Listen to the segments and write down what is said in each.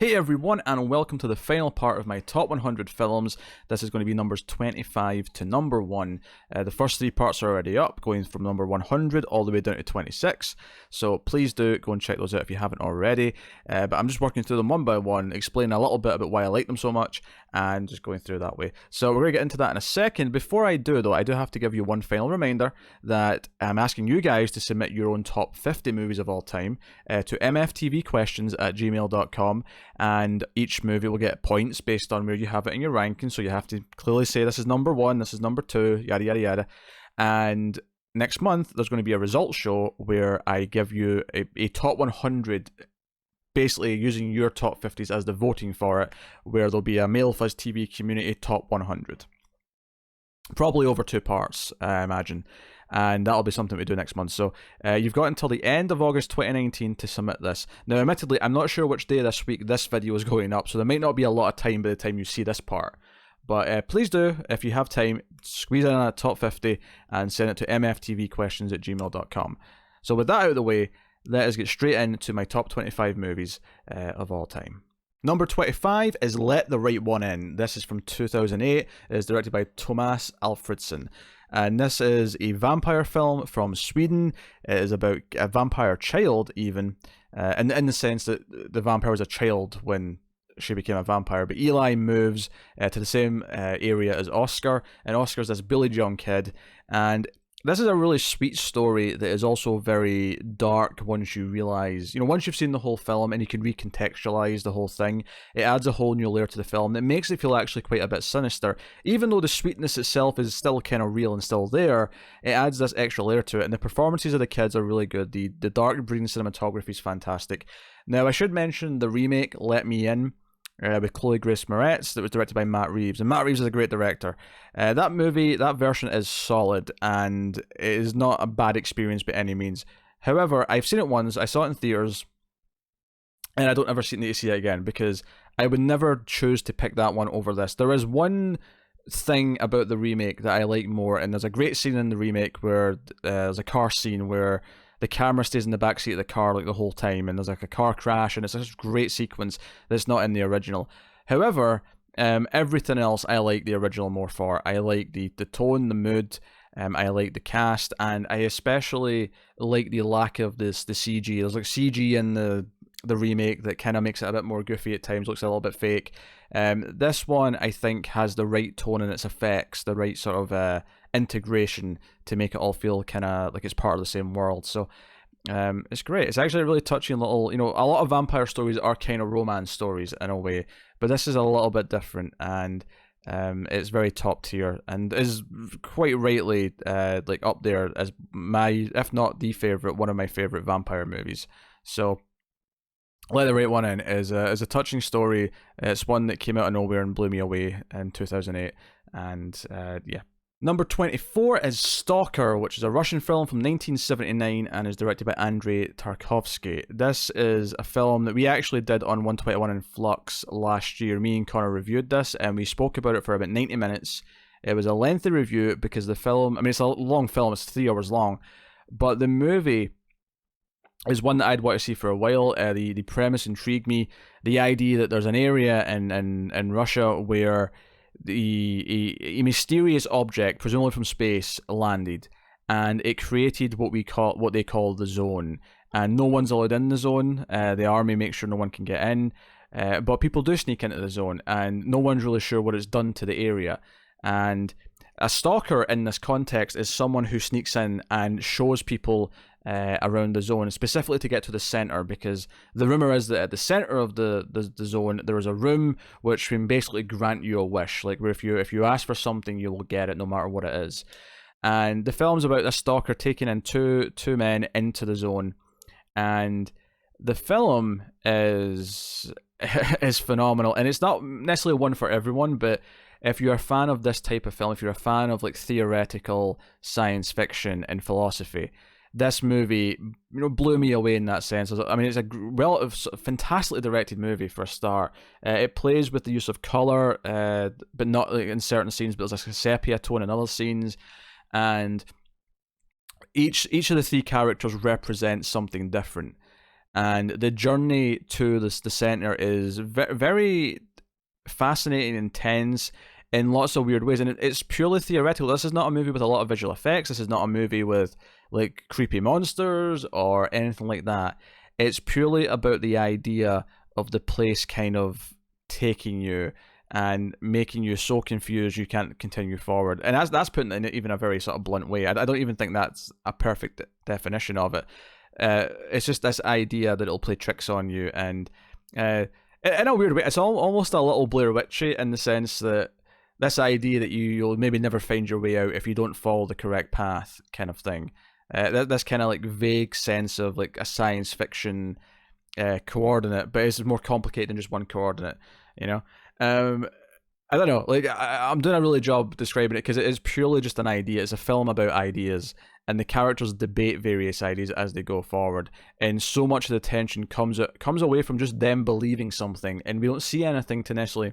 Hey everyone, and welcome to the final part of my top 100 films. This is going to be numbers 25 to number 1. The first three parts are already up, going from number 100 all the way down to 26. So please do go and check those out if you haven't already. But I'm just working through them one by one, explaining a little bit about why I like them so much, and just going through that way. So we're going to get into that in a second. Before I do, though, I do have to give you one final reminder that I'm asking you guys to submit your own top 50 movies of all time to mftvquestions@gmail.com. And each movie will get points based on where you have it in your ranking. So you have to clearly say this is number 1, this is number 2, yada yada yada. And next month there's going to be a results show where I give you a top 100, basically using your top 50s as the voting for it, where there'll be a Male Fuzz TV community top 100. Probably over 2 parts, I imagine. And that'll be something we do next month. So you've got until the end of August 2019 to submit this. Now, admittedly, I'm not sure which day this week this video is going up, so there might not be a lot of time by the time you see this part. But please do, if you have time, squeeze in a top 50 and send it to mftvquestions@gmail.com. So with that out of the way, let us get straight into my top 25 movies of all time. Number 25 is Let the Right One In. This is from 2008. It is directed by Thomas Alfredson. And this is a vampire film from Sweden. It is about a vampire child, even, in the sense that the vampire was a child when she became a vampire. But Eli moves to the same area as Oscar, and Oscar's this bullied young kid. And this is a really sweet story that is also very dark once you realise, once you've seen the whole film and you can recontextualise the whole thing, it adds a whole new layer to the film. It makes it feel actually quite a bit sinister. Even though the sweetness itself is still kind of real and still there, it adds this extra layer to it, and the performances of the kids are really good. The dark brooding cinematography is fantastic. Now, I should mention the remake, Let Me In, with Chloe Grace Moretz, that was directed by Matt Reeves. And Matt Reeves is a great director. That movie, that version is solid, and it is not a bad experience by any means. However, I've seen it once, I saw it in theaters, and I don't ever need to see it again, because I would never choose to pick that one over this. There is one thing about the remake that I like more, and there's a great scene in the remake where there's a car scene where the camera stays in the backseat of the car like the whole time, and there's like a car crash, and it's a great sequence that's not in the original. However, everything else I like the original more for. I like the tone, the mood, I like the cast, and I especially like the lack of the CG. There's like CG in the remake that kind of makes it a bit more goofy at times, looks a little bit fake. This one, I think, has the right tone in its effects, the right sort of integration to make it all feel kind of like it's part of the same world. So it's great. It's actually a really touching little, a lot of vampire stories are kind of romance stories in a way, but this is a little bit different, and it's very top tier, and is quite rightly like up there as my, if not the favorite, one of my favorite vampire movies. So Let the Right One In is a touching story. It's one that came out of nowhere and blew me away in 2008, and yeah. Number 24 is Stalker, which is a Russian film from 1979 and is directed by Andrei Tarkovsky. This is a film that we actually did on 121 in Flux last year. Me and Connor reviewed this, and we spoke about it for about 90 minutes. It was a lengthy review because the film, it's a long film, it's 3 hours long, but the movie is one that I'd want to see for a while. The premise intrigued me. The idea that there's an area in Russia where a mysterious object, presumably from space, landed, and it created what they call the zone, and no one's allowed in the zone. The army makes sure no one can get in, but people do sneak into the zone, and no one's really sure what it's done to the area. And a stalker in this context is someone who sneaks in and shows people around the zone, specifically to get to the center, because the rumor is that at the center of the zone there is a room which can basically grant you a wish, like where if you ask for something you will get it no matter what it is. And the film's about a stalker taking in two men into the zone, and the film is phenomenal, and it's not necessarily one for everyone, but if you're a fan of this type of film, if you're a fan of like theoretical science fiction and philosophy, this movie, blew me away in that sense. It's a fantastically directed movie for a start. It plays with the use of color, but not like in certain scenes, but there's like a sepia tone in other scenes, and each of the three characters represents something different. and the journey to the center is very fascinating, intense in lots of weird ways, and it's purely theoretical. This is not a movie with a lot of visual effects. This is not a movie with like creepy monsters or anything like that. It's purely about the idea of the place kind of taking you and making you so confused you can't continue forward. And that's putting it in even a very sort of blunt way. I don't even think that's a perfect definition of it. It's just this idea that it'll play tricks on you, and in a weird way, it's almost a little Blair Witchy in the sense that this idea that you'll maybe never find your way out if you don't follow the correct path, kind of thing. This kind of like vague sense of like a science fiction coordinate, but it's more complicated than just one coordinate, you know. I don't know, like I'm doing a really job describing it because it is purely just an idea. It's a film about ideas, and the characters debate various ideas as they go forward. And so much of the tension comes away from just them believing something, and we don't see anything to necessarily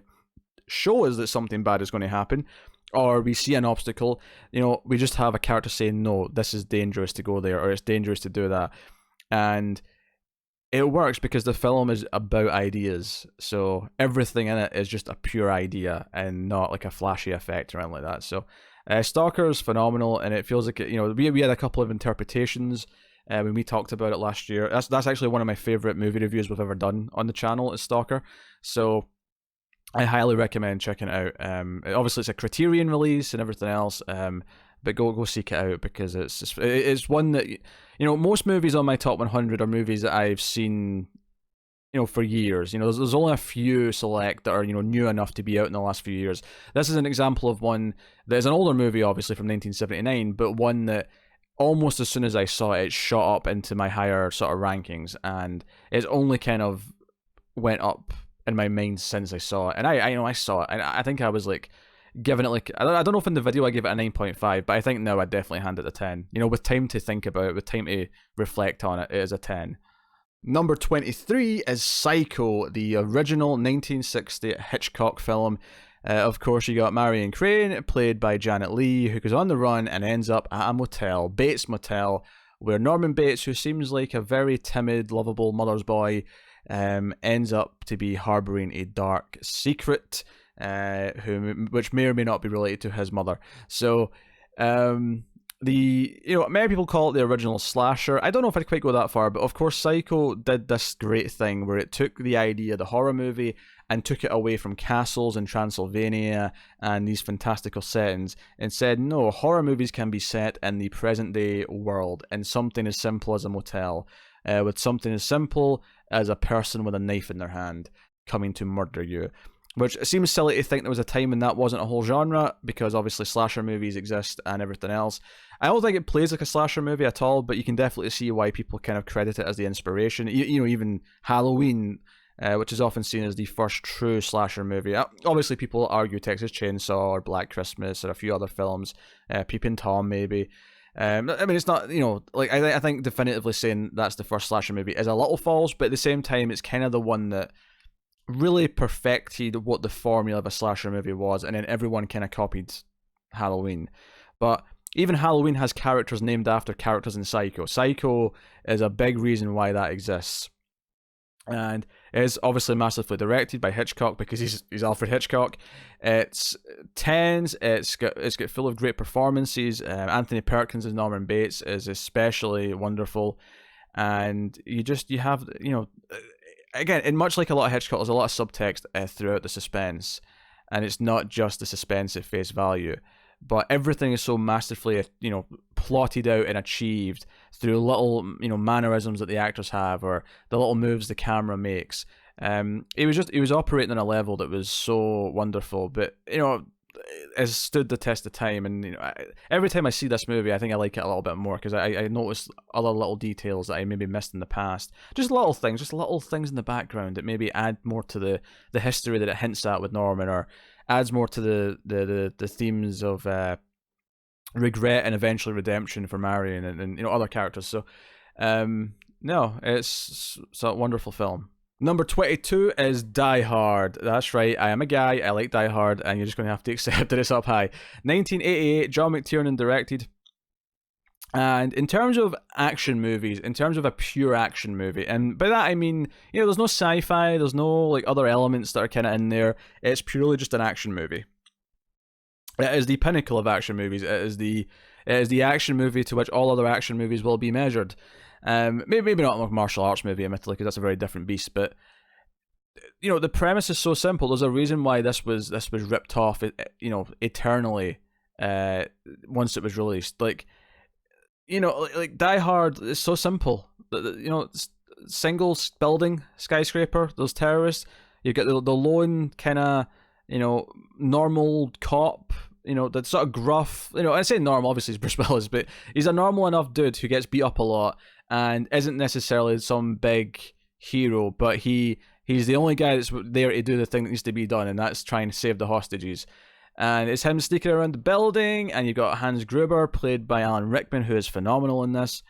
show us that something bad is going to happen, or we see an obstacle. You know, we just have a character saying, "No, this is dangerous to go there," or "It's dangerous to do that," and it works because the film is about ideas, so everything in it is just a pure idea and not like a flashy effect or anything like that. So Stalker is phenomenal, and it feels like we had a couple of interpretations when we talked about it last year. That's actually one of my favorite movie reviews we've ever done on the channel, is Stalker. So I highly recommend checking it out. Obviously it's a Criterion release and everything else, but go seek it out because it's one that, most movies on my top 100 are movies that I've seen, for years. There's only a few select that are, new enough to be out in the last few years. This is an example of one that is an older movie, obviously from 1979, but one that almost as soon as I saw it, it shot up into my higher sort of rankings, and it's only kind of went up in my mind since I saw it. And I saw it, and I think I was like giving it like, I don't know if in the video I gave it a 9.5, but I think now I'd definitely hand it a 10. With time to think about it, with time to reflect on it, it is a 10. Number 23 is Psycho, the original 1960 Hitchcock film. Of course, you got Marion Crane, played by Janet Leigh, who goes on the run and ends up at a motel, Bates Motel, where Norman Bates, who seems like a very timid, lovable mother's boy, ends up to be harboring a dark secret, which may or may not be related to his mother. So, many people call it the original slasher. I don't know if I'd quite go that far, but of course Psycho did this great thing where it took the idea of the horror movie and took it away from castles in Transylvania and these fantastical settings and said, no, horror movies can be set in the present day world in something as simple as a motel, with something as simple as a person with a knife in their hand coming to murder you. Which seems silly to think there was a time when that wasn't a whole genre, because obviously slasher movies exist and everything else. I don't think it plays like a slasher movie at all, but you can definitely see why people kind of credit it as the inspiration. Even Halloween, which is often seen as the first true slasher movie. Obviously, people argue Texas Chainsaw or Black Christmas or a few other films, Peeping Tom maybe. It's not, I think definitively saying that's the first slasher movie is a little false, but at the same time, it's kind of the one that really perfected what the formula of a slasher movie was, and then everyone kind of copied Halloween. But even Halloween has characters named after characters in Psycho. Psycho is a big reason why that exists. And it is obviously massively directed by Hitchcock because he's Alfred Hitchcock. It's tense. It's got full of great performances. Anthony Perkins as Norman Bates is especially wonderful, and you have again, and much like a lot of Hitchcock, there's a lot of subtext throughout the suspense, and it's not just the suspense at face value, but everything is so masterfully, plotted out and achieved through little, mannerisms that the actors have, or the little moves the camera makes. It was operating on a level that was so wonderful, but has stood the test of time. And every time I see this movie, I think I like it a little bit more because I noticed other little details that I maybe missed in the past. Just little things in the background that maybe add more to the history that it hints at with Norman, or adds more to the themes of regret and eventually redemption for Marion and other characters. So no, it's a wonderful film. Number 22 is Die Hard. That's right, I am a guy, I like Die Hard, and you're just going to have to accept that it's up high. 1988, John McTiernan directed. And in terms of action movies, in terms of a pure action movie, and by that I mean, there's no sci-fi, there's no like other elements that are kind of in there. It's purely just an action movie. It is the pinnacle of action movies. It is the action movie to which all other action movies will be measured. Maybe not a martial arts movie, admittedly, because that's a very different beast. But the premise is so simple. There's a reason why this was ripped off, eternally. Once it was released, like Die Hard is so simple. Single building skyscraper. Those terrorists. You get the lone kind of normal cop. That's sort of gruff. I say normal, obviously he's Bruce Willis, but he's a normal enough dude who gets beat up a lot and isn't necessarily some big hero, but he's the only guy that's there to do the thing that needs to be done, and that's trying to save the hostages. And it's him sneaking around the building, and you've got Hans Gruber, played by Alan Rickman, who is phenomenal in this.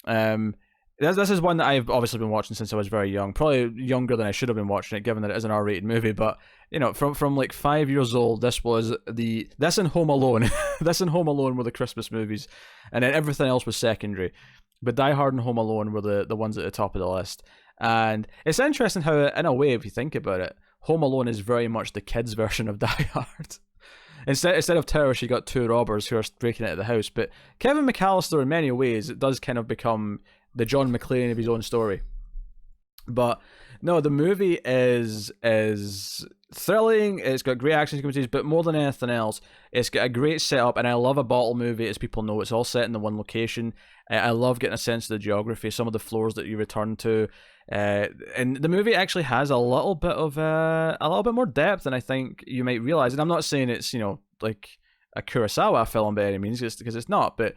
This is one that I've obviously been watching since I was very young, probably younger than I should have been watching it, given that it is an R-rated movie. But from like 5 years old, this and Home Alone, this and Home Alone were the Christmas movies, and then everything else was secondary. But Die Hard and Home Alone were the ones at the top of the list. And it's interesting how, in a way, if you think about it, Home Alone is very much the kids' version of Die Hard. Instead of terrorists, you got two robbers who are breaking into the house. But Kevin McAllister, in many ways, it does kind of become the John McClane of his own story. But no, the movie is thrilling. It's got great action sequences, but more than anything else, it's got a great setup. And I love a bottle movie, as people know. It's all set in the one location. I love getting a sense of the geography, some of the floors that you return to. And the movie actually has a little bit more depth than I think you might realize. And I'm not saying it's like a Kurosawa film by any means, because it's not. But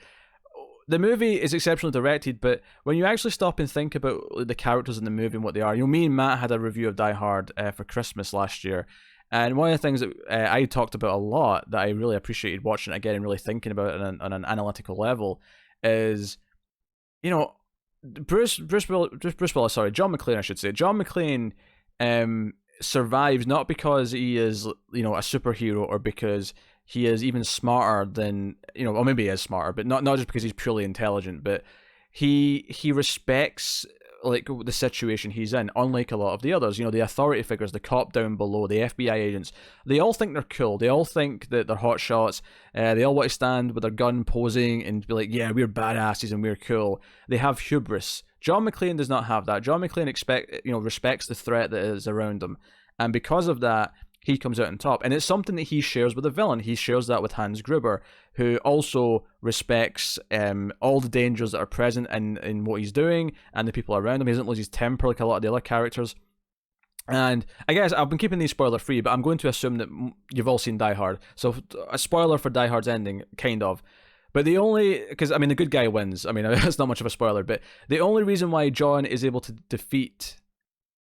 the movie is exceptionally directed. But when you actually stop and think about the characters in the movie and what they are, me and Matt had a review of Die Hard for Christmas last year. And one of the things that I talked about a lot that I really appreciated watching it again and really thinking about it on an analytical level is, John McClane, I should say. John McClane survives not because he is, a superhero, or because he is even smarter than, or maybe he is smarter, but not just because he's purely intelligent, but he respects like the situation he's in, unlike a lot of the others. The authority figures, the cop down below, the FBI agents, they all think they're cool. They all think that they're hot shots. They all want to stand with their gun posing and be like, yeah, we're badasses and we're cool. They have hubris. John McClane does not have that. John McClane respects the threat that is around him. And because of that, he comes out on top. And it's something that he shares with the villain. He shares that with Hans Gruber, who also respects all the dangers that are present in what he's doing and the people around him. He doesn't lose his temper like a lot of the other characters. And I guess I've been keeping these spoiler free, but I'm going to assume that you've all seen Die Hard. So a spoiler for Die Hard's ending, kind of. But because the good guy wins. That's not much of a spoiler, but the only reason why John is able to defeat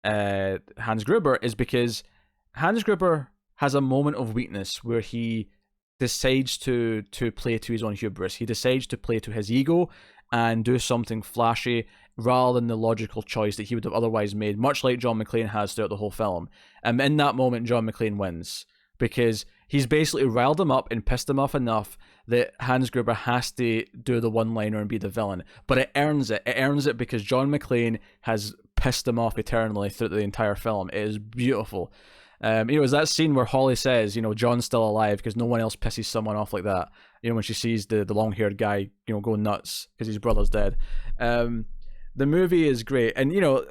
Hans Gruber is because Hans Gruber has a moment of weakness where he decides to play to his own hubris. He decides to play to his ego and do something flashy rather than the logical choice that he would have otherwise made, much like John McClane has throughout the whole film. And in that moment, John McClane wins, because he's basically riled him up and pissed him off enough that Hans Gruber has to do the one-liner and be the villain. But it earns it. It earns it because John McClane has pissed him off eternally throughout the entire film. It is beautiful. It's that scene where Holly says, John's still alive because no one else pisses someone off like that. When she sees the long-haired guy, go nuts because his brother's dead. The movie is great. And, and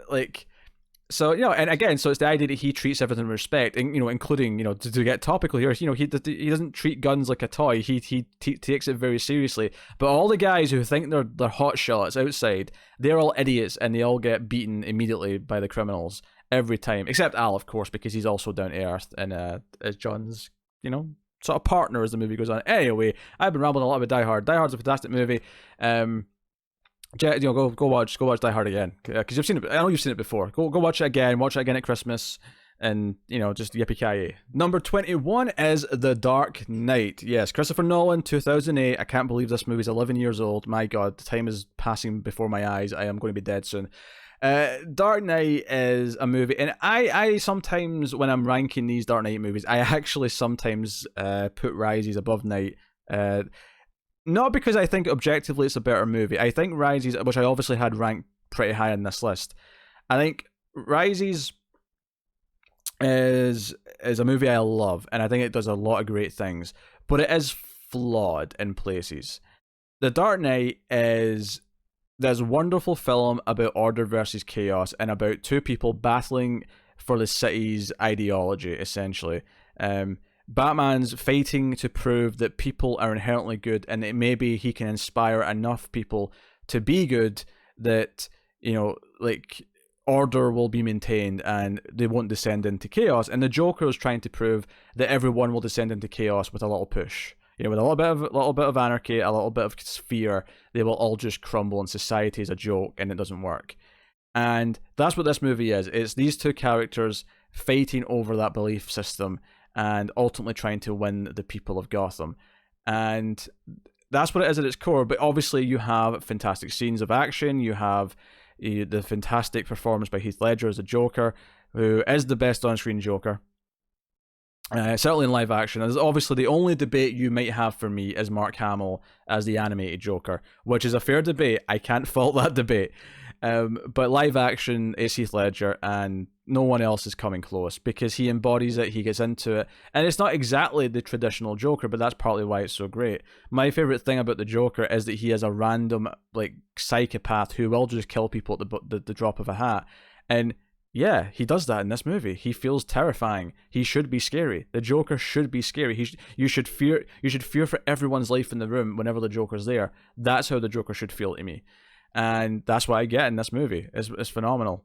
again, so it's the idea that he treats everything with respect, and, including, to get topical here, he doesn't treat guns like a toy. He takes it very seriously. But all the guys who think they're hot shots outside, they're all idiots, and they all get beaten immediately by the criminals. Every time, except Al, of course, because he's also down to earth and as John's, sort of partner as the movie goes on. Anyway, I've been rambling a lot about Die Hard. Die Hard's a fantastic movie. Go watch Die Hard again, because you've seen it. I know you've seen it before. Go watch it again. Watch it again at Christmas, and just yippee-ki-yay. Number 21 is The Dark Knight. Yes, Christopher Nolan, 2008. I can't believe this movie's 11 years old. My God, the time is passing before my eyes. I am going to be dead soon. Dark Knight is a movie, and I sometimes, when I'm ranking these Dark Knight movies, I actually sometimes put Rises above Knight. not because I think objectively it's a better movie. I think Rises, which I obviously had ranked pretty high on this list, I think Rises is a movie I love, and I think it does a lot of great things, but it is flawed in places. The Dark Knight is this wonderful film about order versus chaos and about two people battling for the city's ideology, essentially. Batman's fighting to prove that people are inherently good and that maybe he can inspire enough people to be good that, you know, like, order will be maintained and they won't descend into chaos. And the Joker is trying to prove that everyone will descend into chaos with a little push. You know, with a little bit of anarchy, a little bit of fear, they will all just crumble, and society is a joke, and it doesn't work. And that's what this movie is. It's these two characters fighting over that belief system and ultimately trying to win the people of Gotham. And that's what it is at its core. But obviously you have fantastic scenes of action. You have the fantastic performance by Heath Ledger as the Joker, who is the best on-screen Joker. Certainly in live action. There's obviously the only debate you might have for me is Mark Hamill as the animated Joker, which is a fair debate. I can't fault that debate. But live action is Heath Ledger, and no one else is coming close because he embodies it, he gets into it, and it's not exactly the traditional Joker, but that's partly why it's so great. My favorite thing about the Joker is that he is a random, like, psychopath who will just kill people at the drop of a hat, and yeah, he does that in this movie. He feels terrifying. He should be scary. The Joker should be scary. You should fear for everyone's life in the room whenever the Joker's there. That's how the Joker should feel to me. And that's what I get in this movie. It's phenomenal.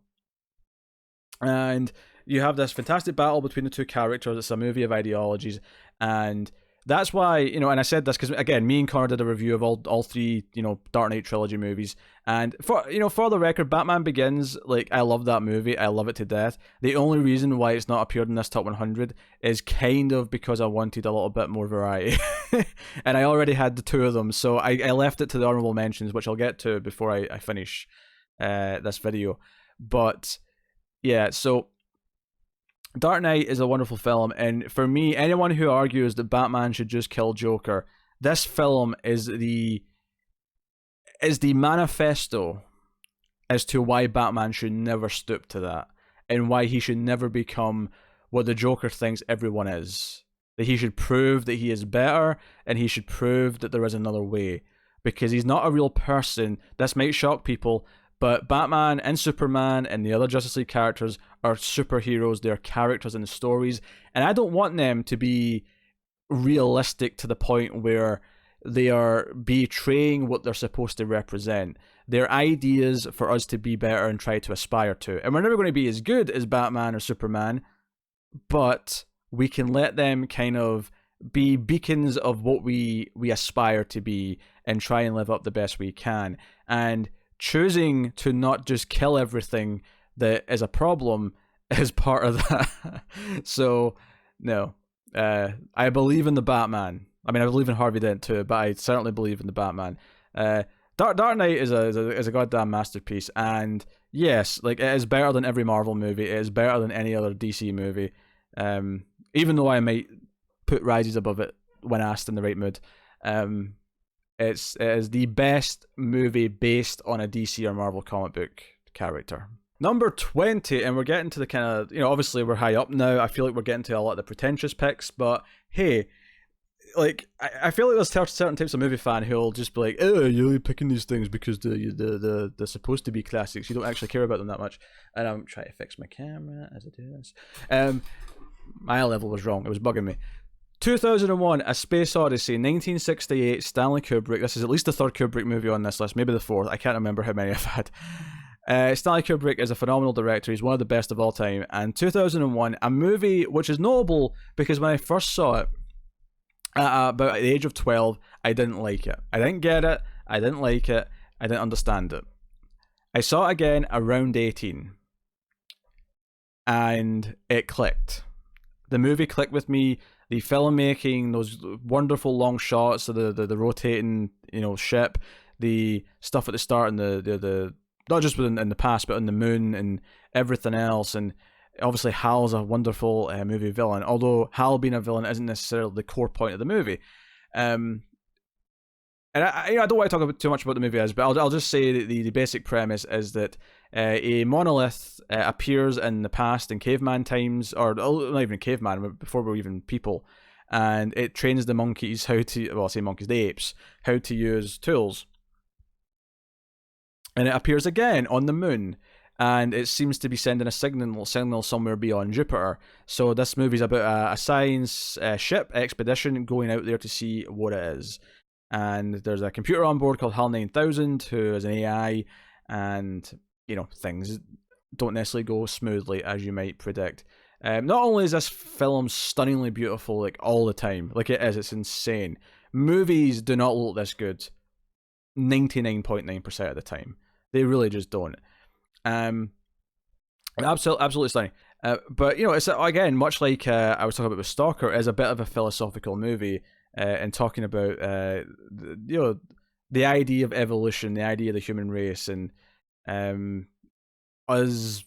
And you have this fantastic battle between the two characters. It's a movie of ideologies, and that's why, you know, and I said this because, again, me and Connor did a review of all three, you know, Dark Knight trilogy movies, and for the record, Batman Begins, like, I love that movie, I love it to death. The only reason why it's not appeared in this top 100 is kind of because I wanted a little bit more variety, and I already had the two of them, so I left it to the honorable mentions, which I'll get to before I finish this video. But yeah, so Dark Knight is a wonderful film, and for me, anyone who argues that Batman should just kill Joker, this film is the manifesto as to why Batman should never stoop to that, and why he should never become what the Joker thinks everyone is. That he should prove that he is better, and he should prove that there is another way, because he's not a real person. This might shock people, but Batman and Superman and the other Justice League characters are superheroes. They're characters in stories, and I don't want them to be realistic to the point where they are betraying what they're supposed to represent. They're ideas for us to be better and try to aspire to. And we're never going to be as good as Batman or Superman, but we can let them kind of be beacons of what we aspire to be and try and live up the best we can. And choosing to not just kill everything that is a problem is part of that. So, no. I believe in the Batman. I mean, I believe in Harvey Dent too, but I certainly believe in the Batman. Dark Knight is a goddamn masterpiece, and yes, like, it is better than every Marvel movie. It is better than any other DC movie. Even though I might put Rises above it when asked in the right mood. It is the best movie based on a DC or Marvel comic book character. Number 20, and we're getting to the kind of, you know, obviously we're high up now. I feel like we're getting to a lot of the pretentious picks, but hey, like, I feel like there's certain types of movie fan who'll just be like, oh, you're picking these things because they're supposed to be classics. You don't actually care about them that much. And I'm trying to fix my camera as I do this. My eye level was wrong. It was bugging me. 2001, A Space Odyssey, 1968, Stanley Kubrick. This is at least the third Kubrick movie on this list, maybe the fourth. I can't remember how many I've had. Stanley Kubrick is a phenomenal director. He's one of the best of all time. And 2001, a movie which is notable because when I first saw it, about the age of 12, I didn't like it. I didn't get it. I didn't like it. I didn't understand it. I saw it again around 18. And it clicked. The movie clicked with me. The filmmaking, those wonderful long shots of the rotating, you know, ship, the stuff at the start and the not just in the past, but on the moon and everything else. And obviously Hal's a wonderful movie villain, although Hal being a villain isn't necessarily the core point of the movie. and I don't want to talk about too much about the movie but I'll just say that the basic premise is that a monolith appears in the past in caveman times, or not even caveman, before we were even people, and it trains the monkeys how to, well, I say monkeys, the apes, how to use tools. And it appears again on the moon, and it seems to be sending a signal somewhere beyond Jupiter. So this movie's about a science ship expedition going out there to see what it is. And there's a computer on board called HAL 9000 who is an AI, and things don't necessarily go smoothly as you might predict. Not only is this film stunningly beautiful, like all the time, like it is, it's insane. Movies do not look this good 99.9% of the time. They really just don't. Absolutely stunning. But it's again much like I was talking about with Stalker, is a bit of a philosophical movie, and talking about the idea of evolution, the idea of the human race, and us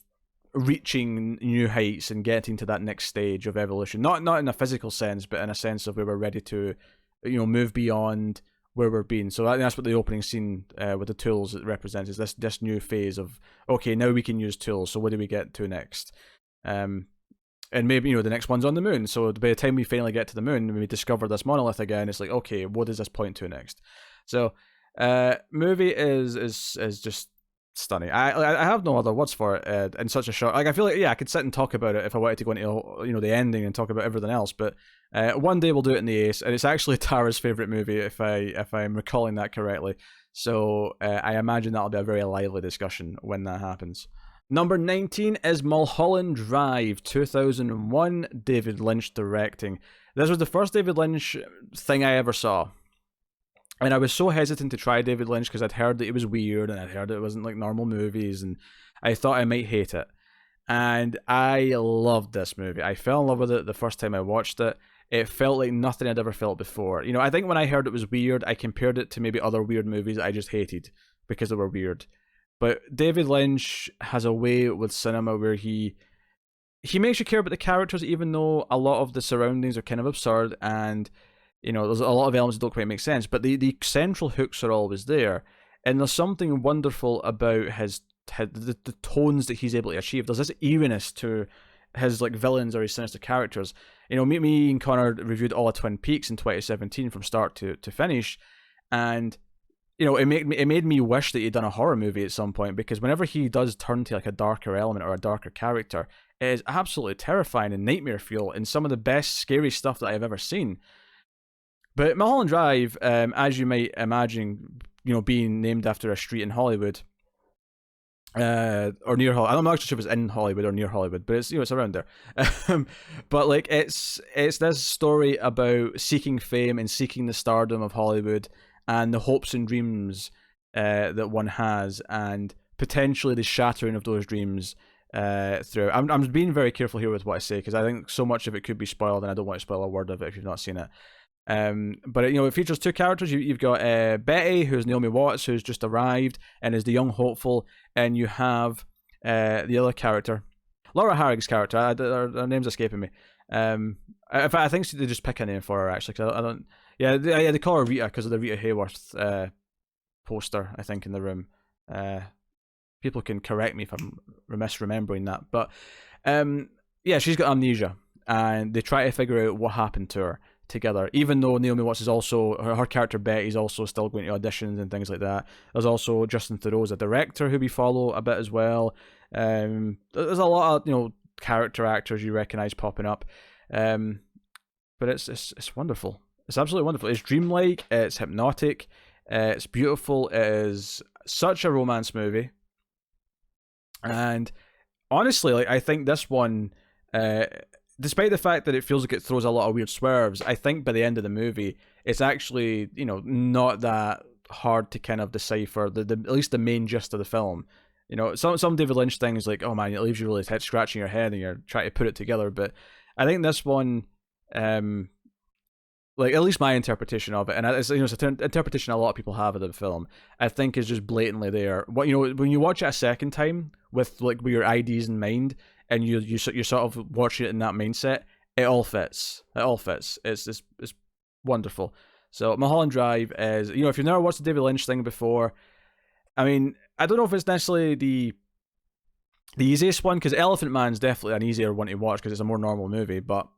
reaching new heights and getting to that next stage of evolution. Not in a physical sense, but in a sense of where we're ready to move beyond where we're being. So that's what the opening scene with the tools it represents, is this new phase of, okay, now we can use tools, so what do we get to next? And maybe the next one's on the moon, so by the time we finally get to the moon and we discover this monolith again, it's like, okay, what does this point to next? So movie is just stunning. I have no other words for it in such a short, like, I feel like, I could sit and talk about it if I wanted to go into the ending and talk about everything else, but one day we'll do it in the ace, and it's actually Tara's favorite movie if I'm recalling that correctly. So I imagine that'll be a very lively discussion when that happens. Number 19 is Mulholland Drive, 2001, David Lynch directing. This was the first David Lynch thing I ever saw. And I was so hesitant to try David Lynch because I'd heard that it was weird, and I'd heard that it wasn't like normal movies, and I thought I might hate it. And I loved this movie. I fell in love with it the first time I watched it. It felt like nothing I'd ever felt before. I think when I heard it was weird, I compared it to maybe other weird movies that I just hated because they were weird. But David Lynch has a way with cinema where he makes you care about the characters, even though a lot of the surroundings are kind of absurd, and there's a lot of elements that don't quite make sense, but the central hooks are always there, and there's something wonderful about the tones that he's able to achieve. There's this eeriness to his like villains or his sinister characters. Me and Connor reviewed all of Twin Peaks in 2017 from start to finish, and it made me wish that he'd done a horror movie at some point, because whenever he does turn to like a darker element or a darker character, it is absolutely terrifying and nightmare fuel, and some of the best scary stuff that I've ever seen. But Mulholland Drive, as you might imagine, being named after a street in Hollywood, or near Hollywood. I'm not actually sure if it's in Hollywood or near Hollywood, but it's it's around there. But like it's this story about seeking fame and seeking the stardom of Hollywood, and the hopes and dreams that one has, and potentially the shattering of those dreams through. I'm being very careful here with what I say, because I think so much of it could be spoiled, and I don't want to spoil a word of it if you've not seen it. But it features two characters. You've got Betty, who's Naomi Watts, who's just arrived and is the young hopeful, and you have the other character, Laura Harring's character. Her name's escaping me. In fact, I think they just pick a name for her actually. Cause I don't. Yeah, they call her Rita because of the Rita Hayworth poster, I think, in the room. People can correct me if I'm misremembering that, but she's got amnesia, and they try to figure out what happened to her together, even though Naomi Watts is also, her character Betty's also still going to auditions and things like that. There's also Justin Theroux's a director who we follow a bit as well. There's a lot of character actors you recognize popping up, but it's wonderful. It's absolutely wonderful. It's dreamlike, it's hypnotic, it's beautiful. It is such a romance movie, and honestly, like, I think this one, despite the fact that it feels like it throws a lot of weird swerves, I think by the end of the movie, it's actually, not that hard to kind of decipher the at least the main gist of the film. Some David Lynch things, like, oh man, it leaves you really head scratching your head and you're trying to put it together. But I think this one, like, at least my interpretation of it, and it's an interpretation a lot of people have of the film, I think is just blatantly there. What when you watch it a second time with your IDs in mind, and you're sort of watching it in that mindset, it all fits. It's wonderful. So Mulholland Drive is, if you've never watched the David Lynch thing before, I mean, I don't know if it's necessarily the easiest one, because Elephant Man's definitely an easier one to watch because it's a more normal movie, but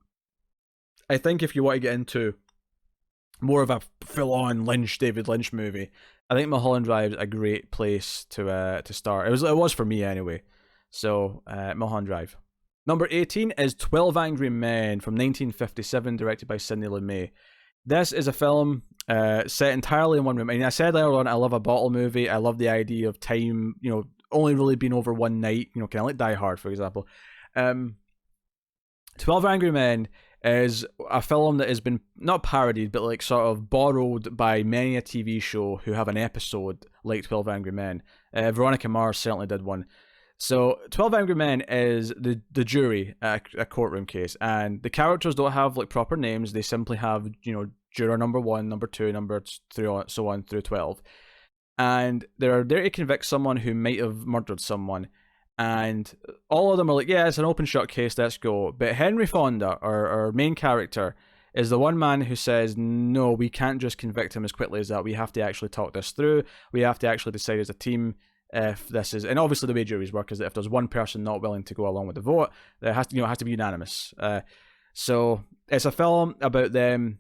I think if you want to get into more of a full-on David Lynch movie, I think Mulholland Drive is a great place to start. It was for me anyway. So Mulholland Drive. Number 18 is 12 Angry Men from 1957, directed by Sidney Lumet. This is a film set entirely in one room. I mean, I said earlier on, I love a bottle movie. I love the idea of time, only really being over one night. Kind of like Die Hard, for example. 12 Angry Men is a film that has been not parodied, but like sort of borrowed by many a TV show who have an episode like 12 Angry Men. Veronica Mars certainly did one. So 12 Angry Men is the jury at a courtroom case, and the characters don't have like proper names. They simply have, juror number 1, number 2, number 3, so on through 12. And they're there to convict someone who might have murdered someone. And all of them are like, yeah, it's an open shut case, let's go. But Henry Fonda, our main character, is the one man who says, no, we can't just convict him as quickly as that. We have to actually talk this through. We have to actually decide as a team if this is, and obviously the way juries work is that if there's one person not willing to go along with the vote, it has to be unanimous. So it's a film about them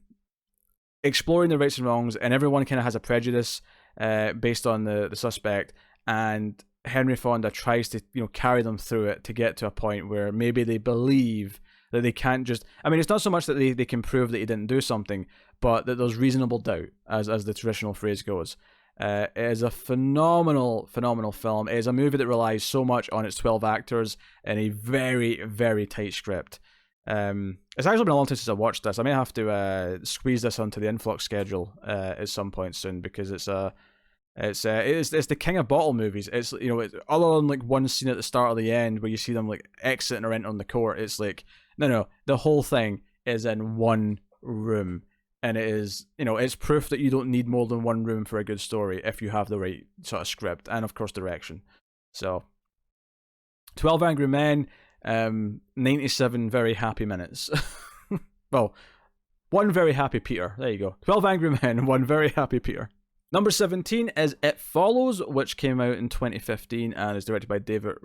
exploring the rights and wrongs, and everyone kind of has a prejudice based on the suspect, and Henry Fonda tries to carry them through it to get to a point where maybe they believe that they can't just, I mean, it's not so much that they can prove that he didn't do something, but that there's reasonable doubt, as the traditional phrase goes. It is a phenomenal film. It is a movie that relies so much on its 12 actors in a very, very tight script. It's actually been a long time since I watched this. I may have to squeeze this onto the influx schedule at some point soon, because it's the king of bottle movies. It's it's, other than like one scene at the start or the end where you see them like exiting or entering the court, it's like no, the whole thing is in one room. And it is, it's proof that you don't need more than one room for a good story if you have the right sort of script and, of course, direction. So, 12 Angry Men, 97 very happy minutes. Well, one very happy Peter. There you go. 12 Angry Men, one very happy Peter. Number 17 is It Follows, which came out in 2015 and is directed by David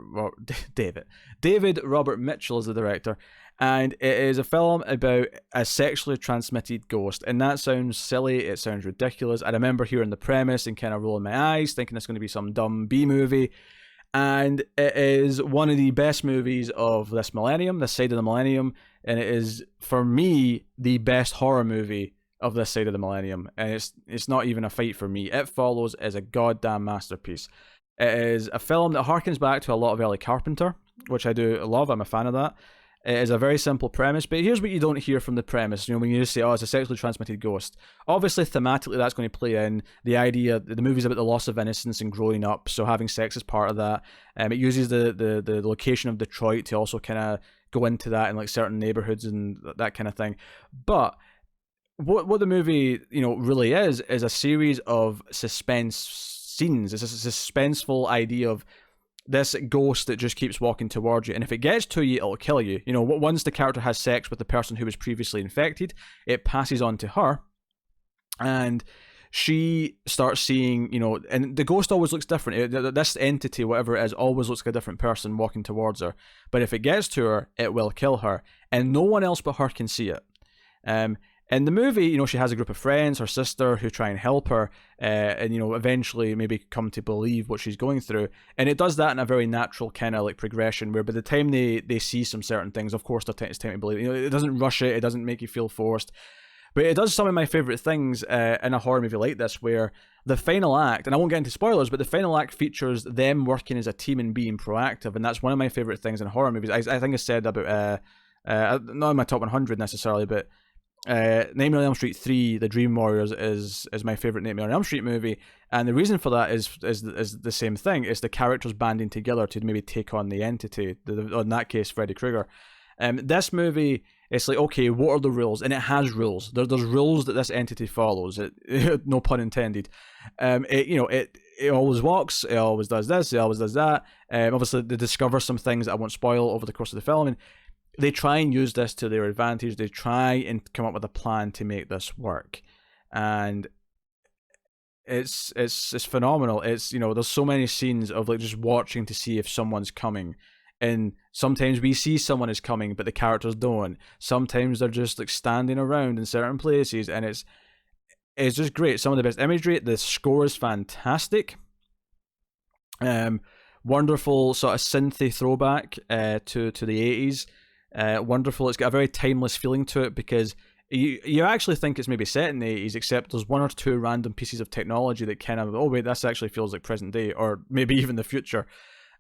Robert Mitchell as the director. And it is a film about a sexually transmitted ghost. And that sounds silly. It sounds ridiculous. I remember hearing the premise and kind of rolling my eyes, thinking it's going to be some dumb B movie. And it is one of the best movies of this side of the millennium. And it is, for me, the best horror movie of this side of the millennium. And it's not even a fight for me. It Follows is a goddamn masterpiece. It is a film that harkens back to a lot of early Carpenter, which I do love. I'm a fan of that. It is a very simple premise, but here's what you don't hear from the premise. When you just say, oh, it's a sexually transmitted ghost. Obviously, thematically, that's going to play in. The idea, the movie's about the loss of innocence and growing up, so having sex is part of that. It uses the location of Detroit to also kind of go into that in like certain neighborhoods and that kind of thing. But what the movie, really is a series of suspense scenes. It's a suspenseful idea of this ghost that just keeps walking towards you, and if it gets to you, it'll kill you. Once the character has sex with the person who was previously infected, it passes on to her, and she starts seeing, and the ghost always looks different. This entity, whatever it is, always looks like a different person walking towards her. But if it gets to her, it will kill her, and no one else but her can see it. In the movie, she has a group of friends, her sister, who try and help her, and eventually maybe come to believe what she's going through. And it does that in a very natural kind of like progression, where by the time they see some certain things, of course, it's time to believe. It doesn't rush it, it doesn't make you feel forced. But it does some of my favorite things in a horror movie like this, where the final act, and I won't get into spoilers, but the final act features them working as a team and being proactive, and that's one of my favorite things in horror movies. I think I said about, not in my top 100 necessarily, but Nightmare on Elm Street 3, The Dream Warriors is my favorite Nightmare on Elm Street movie, and the reason for that is the same thing. It's the characters banding together to maybe take on the entity, in that case Freddy Krueger. This movie, it's like, okay, what are the rules? And it has rules. There's rules that this entity follows. No pun intended. It always walks. It always does this. It always does that. Obviously, they discover some things that I won't spoil over the course of the film, and they try and use this to their advantage. They try and come up with a plan to make this work. and it's phenomenal. It's, you know, there's so many scenes of like just watching to see if someone's coming, and sometimes we see someone is coming but the characters don't. Sometimes they're just like standing around in certain places, and it's just great. Some of the best imagery. The score is fantastic. Wonderful sort of synthy throwback to the 80s. Wonderful. It's got a very timeless feeling to it, because you actually think it's maybe set in the 80s, except there's one or two random pieces of technology that kind of, oh wait, this actually feels like present day, or maybe even the future.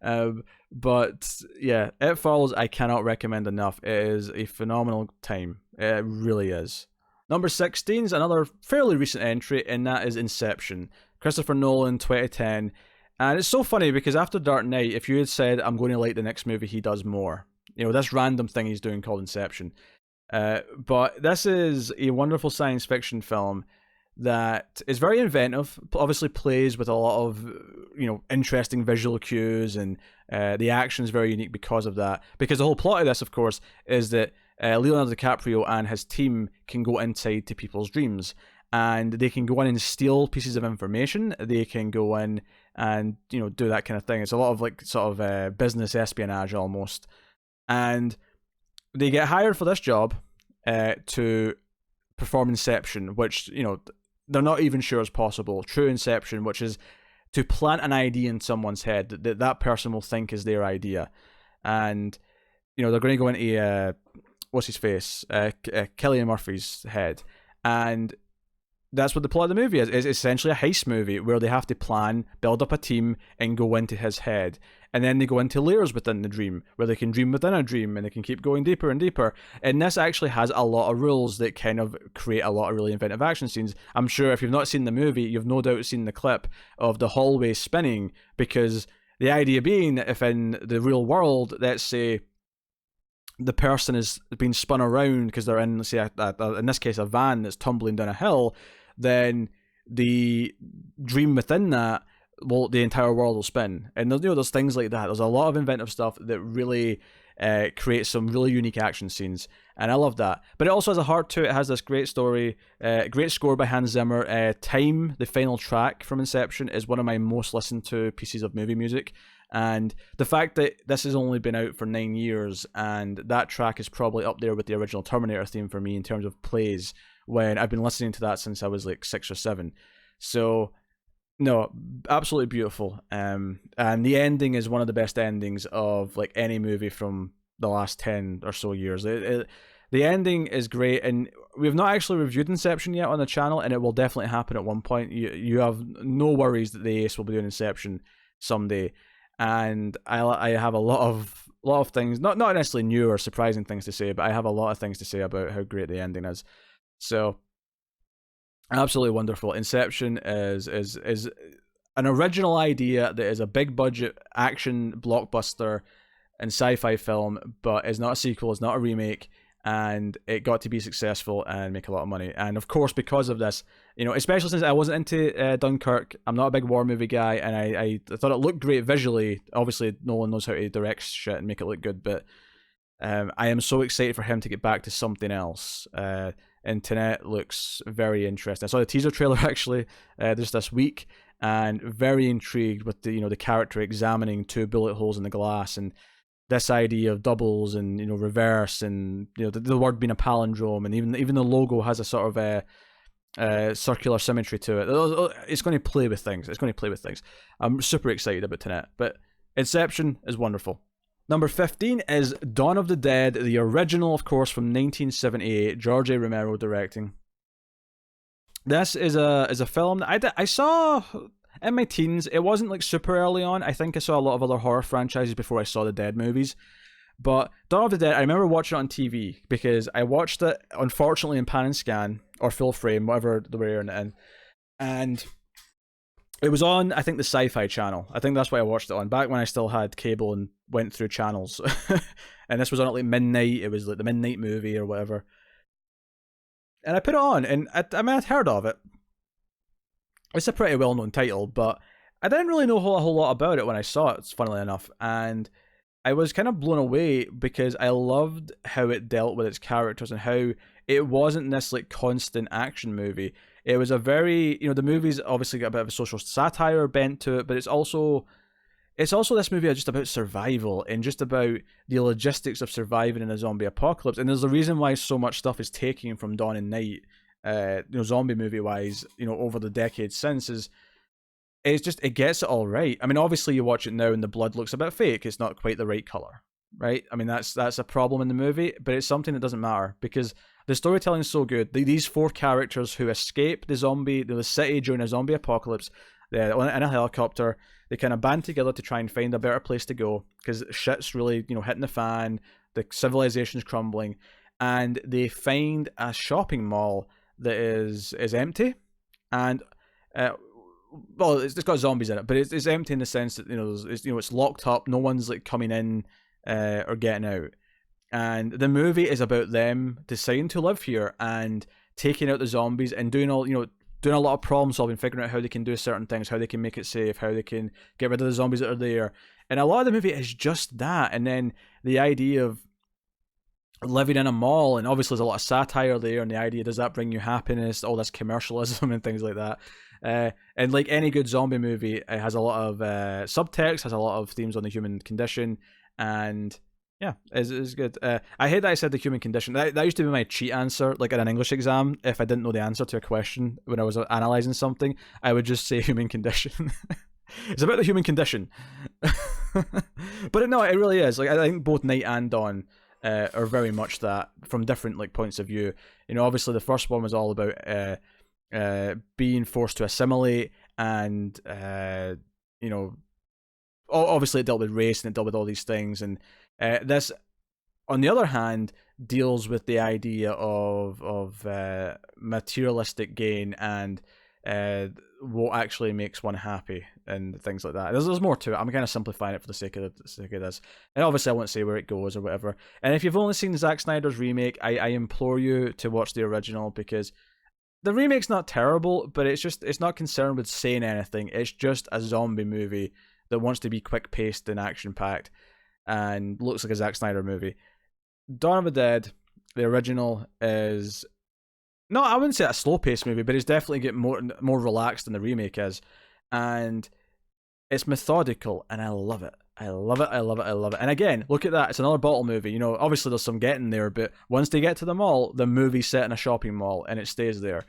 But yeah, It Follows, I cannot recommend enough. It is a phenomenal time. It really is. Number 16 is another fairly recent entry, and that is Inception. Christopher Nolan, 2010. And it's so funny because after Dark Knight, if you had said, I'm going to like the next movie he does more, you know, this random thing he's doing called Inception. But this is a wonderful science fiction film that is very inventive, obviously plays with a lot of, you know, interesting visual cues, and the action is very unique because of that. Because the whole plot of this, of course, is that Leonardo DiCaprio and his team can go inside to people's dreams, and they can go in and steal pieces of information. They can go in and, you know, do that kind of thing. It's a lot of like sort of business espionage almost. And they get hired for this job to perform Inception, which, you know, they're not even sure is possible. True Inception, which is to plant an idea in someone's head that person will think is their idea. And, you know, they're going to go into, what's his face? Cillian Murphy's head. And that's what the plot of the movie is. It's essentially a heist movie where they have to plan, build up a team, and go into his head. And then they go into layers within the dream, where they can dream within a dream, and they can keep going deeper and deeper. And this actually has a lot of rules that kind of create a lot of really inventive action scenes. I'm sure if you've not seen the movie, you've no doubt seen the clip of the hallway spinning, because the idea being that if in the real world, let's say, the person is being spun around because they're in, say, in this case, a van that's tumbling down a hill, then the dream within that, well, the entire world will spin. And there's, you know, there's things like that. There's a lot of inventive stuff that really creates some really unique action scenes, and I love that. But it also has a heart to it. It has this great story, great score by Hans Zimmer. Time, the final track from Inception, is one of my most listened to pieces of movie music. And the fact that this has only been out for 9 years, and that track is probably up there with the original Terminator theme for me in terms of plays, when I've been listening to that since I was like 6 or 7. So, no, absolutely beautiful. And the ending is one of the best endings of like any movie from the last 10 or so years. The ending is great, and we've not actually reviewed Inception yet on the channel, and it will definitely happen at one point. You have no worries that the Ace will be doing Inception someday. And I have a lot of things, not necessarily new or surprising things to say, but I have a lot of things to say about how great the ending is. So, absolutely wonderful. Inception is an original idea that is a big budget action blockbuster and sci-fi film, but is not a sequel, it's not a remake, and it got to be successful and make a lot of money. And of course, because of this, you know, especially since I wasn't into Dunkirk, I'm not a big war movie guy, and I thought it looked great visually. Obviously, no one knows how to direct shit and make it look good, but I am so excited for him to get back to something else. And Tenet looks very interesting. I saw the teaser trailer actually just this week, and very intrigued with the character examining 2 bullet holes in the glass, and this idea of doubles and, you know, reverse, and, you know, the word being a palindrome, and even the logo has a sort of circular symmetry to it. It's going to play with things. I'm super excited about Tenet, but Inception is wonderful. Number 15 is Dawn of the Dead, the original, of course, from 1978, George A. Romero directing. This is a film that I saw in my teens. It wasn't like super early on. I think I saw a lot of other horror franchises before I saw the Dead movies. But Dawn of the Dead, I remember watching it on TV because I watched it, unfortunately, in pan and scan, or full frame, whatever they were in. And it was on, I think, the Sci-Fi channel. I think that's why I watched it on, back when I still had cable and went through channels. And this was on at like midnight. It was like the midnight movie or whatever. And I put it on, and I'd heard of it. It's a pretty well-known title, but I didn't really know a whole lot about it when I saw it, funnily enough. And I was kind of blown away because I loved how it dealt with its characters and how it wasn't this like constant action movie. It was a very, the movie's obviously got a bit of a social satire bent to it, but it's also this movie just about survival and just about the logistics of surviving in a zombie apocalypse. And there's a reason why so much stuff is taken from Dawn and Night, zombie movie wise, over the decades since. It gets it all right. I mean, obviously you watch it now and the blood looks a bit fake. It's not quite the right color, right? I mean, that's a problem in the movie, but it's something that doesn't matter because the storytelling is so good. These four characters who escape the city during a zombie apocalypse, they're in a helicopter. They kind of band together to try and find a better place to go because shit's really, hitting the fan. The civilization's crumbling, and they find a shopping mall that is empty, and well, it's got zombies in it, but it's empty in the sense that it's locked up. No one's like coming in or getting out, and the movie is about them deciding to live here and taking out the zombies and doing a lot of problem solving, figuring out how they can do certain things, how they can make it safe, how they can get rid of the zombies that are there. And a lot of the movie is just that. And then the idea of living in a mall, and obviously there's a lot of satire there, and the idea, does that bring you happiness? All this commercialism and things like that. And like any good zombie movie, it has a lot of subtext, has a lot of themes on the human condition, and yeah, it's good. I hate that I said the human condition. That used to be my cheat answer, like in an English exam. If I didn't know the answer to a question when I was analysing something, I would just say human condition. It's about the human condition. But no, it really is. Like, I think both Night and Dawn are very much that, from different like points of view. Obviously the first one was all about being forced to assimilate, and obviously it dealt with race and it dealt with all these things, and this, on the other hand, deals with the idea of materialistic gain and what actually makes one happy and things like that. There's more to it. I'm kind of simplifying it for the sake of this, and obviously I won't say where it goes or whatever. And if you've only seen Zack Snyder's remake, I implore you to watch the original, because the remake's not terrible, but it's not concerned with saying anything. It's just a zombie movie that wants to be quick-paced and action-packed and looks like a Zack Snyder movie. Dawn of the Dead, the original, is not, I wouldn't say a slow-paced movie, but it's definitely getting more relaxed than the remake is, and it's methodical, and I love it. I love it. And again, look at that. It's another bottle movie. Obviously there's some getting there, but once they get to the mall, the movie's set in a shopping mall, and it stays there.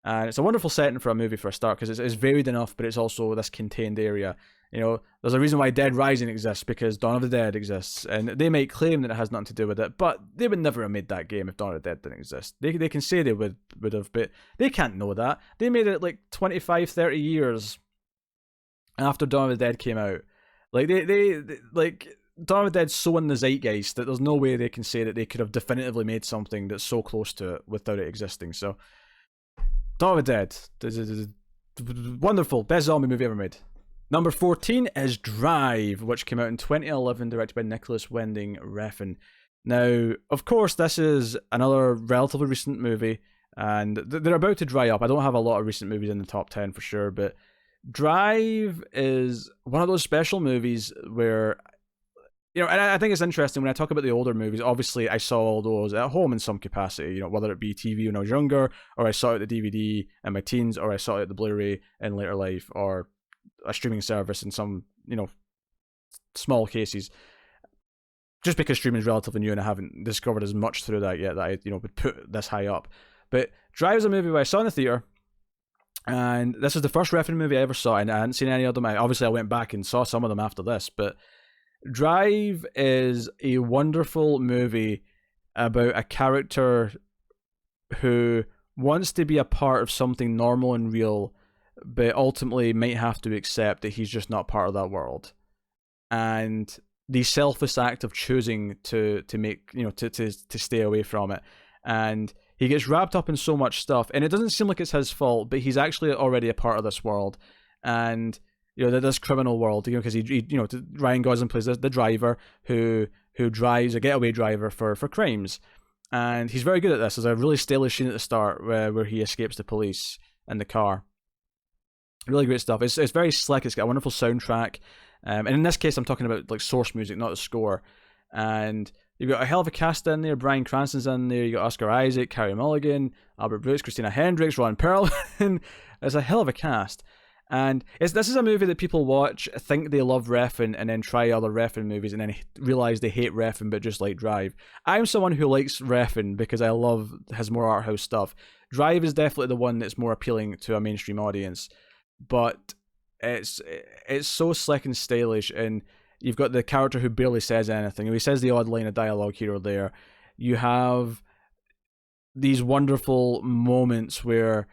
And it's a wonderful setting for a movie for a start, because it's varied enough, but it's also this contained area. There's a reason why Dead Rising exists, because Dawn of the Dead exists, and they might claim that it has nothing to do with it, but they would never have made that game if Dawn of the Dead didn't exist. They can say they would have, but they can't know that. They made it like 25, 30 years after Dawn of the Dead came out. Like, they like, Dawn of the Dead's so in the zeitgeist that there's no way they can say that they could have definitively made something that's so close to it without it existing. So, Dawn of the Dead, wonderful, best zombie movie ever made. Number 14 is Drive, which came out in 2011, directed by Nicholas Winding Refn. Now, of course, this is another relatively recent movie, and they're about to dry up. I don't have a lot of recent movies in the top 10 for sure, but Drive is one of those special movies where, and I think it's interesting when I talk about the older movies. Obviously, I saw all those at home in some capacity, whether it be TV when I was younger, or I saw it at the DVD in my teens, or I saw it at the Blu-ray in later life, or a streaming service in some, small cases. Just because streaming is relatively new and I haven't discovered as much through that yet that I, would put this high up. But Drive is a movie where I saw in the theater, and this is the first Refn movie I ever saw, and I hadn't seen any of them. Obviously I went back and saw some of them after this, but Drive is a wonderful movie about a character who wants to be a part of something normal and real, but ultimately might have to accept that he's just not part of that world. And the selfless act of choosing to make, to stay away from it. And he gets wrapped up in so much stuff, and it doesn't seem like it's his fault, but he's actually already a part of this world. And, this criminal world, because Ryan Gosling plays the driver who drives a getaway driver for crimes. And he's very good at this. There's a really stylish scene at the start where he escapes the police in the car. Really great stuff. It's very slick. It's got a wonderful soundtrack. And in this case, I'm talking about like source music, not the score. And You've got a hell of a cast in there. Bryan Cranston's in there. You got Oscar Isaac, Carey Mulligan, Albert Brooks, Christina Hendricks, Ron Perlman. It's a hell of a cast. And this is a movie that people watch, think they love Refn, and then try other Refn movies, and then realize they hate Refn but just like Drive. I'm someone who likes Refn because I love his more art house stuff. Drive is definitely the one that's more appealing to a mainstream audience, but it's so slick and stylish, and you've got the character who barely says anything. He says the odd line of dialogue here or there. You have these wonderful moments where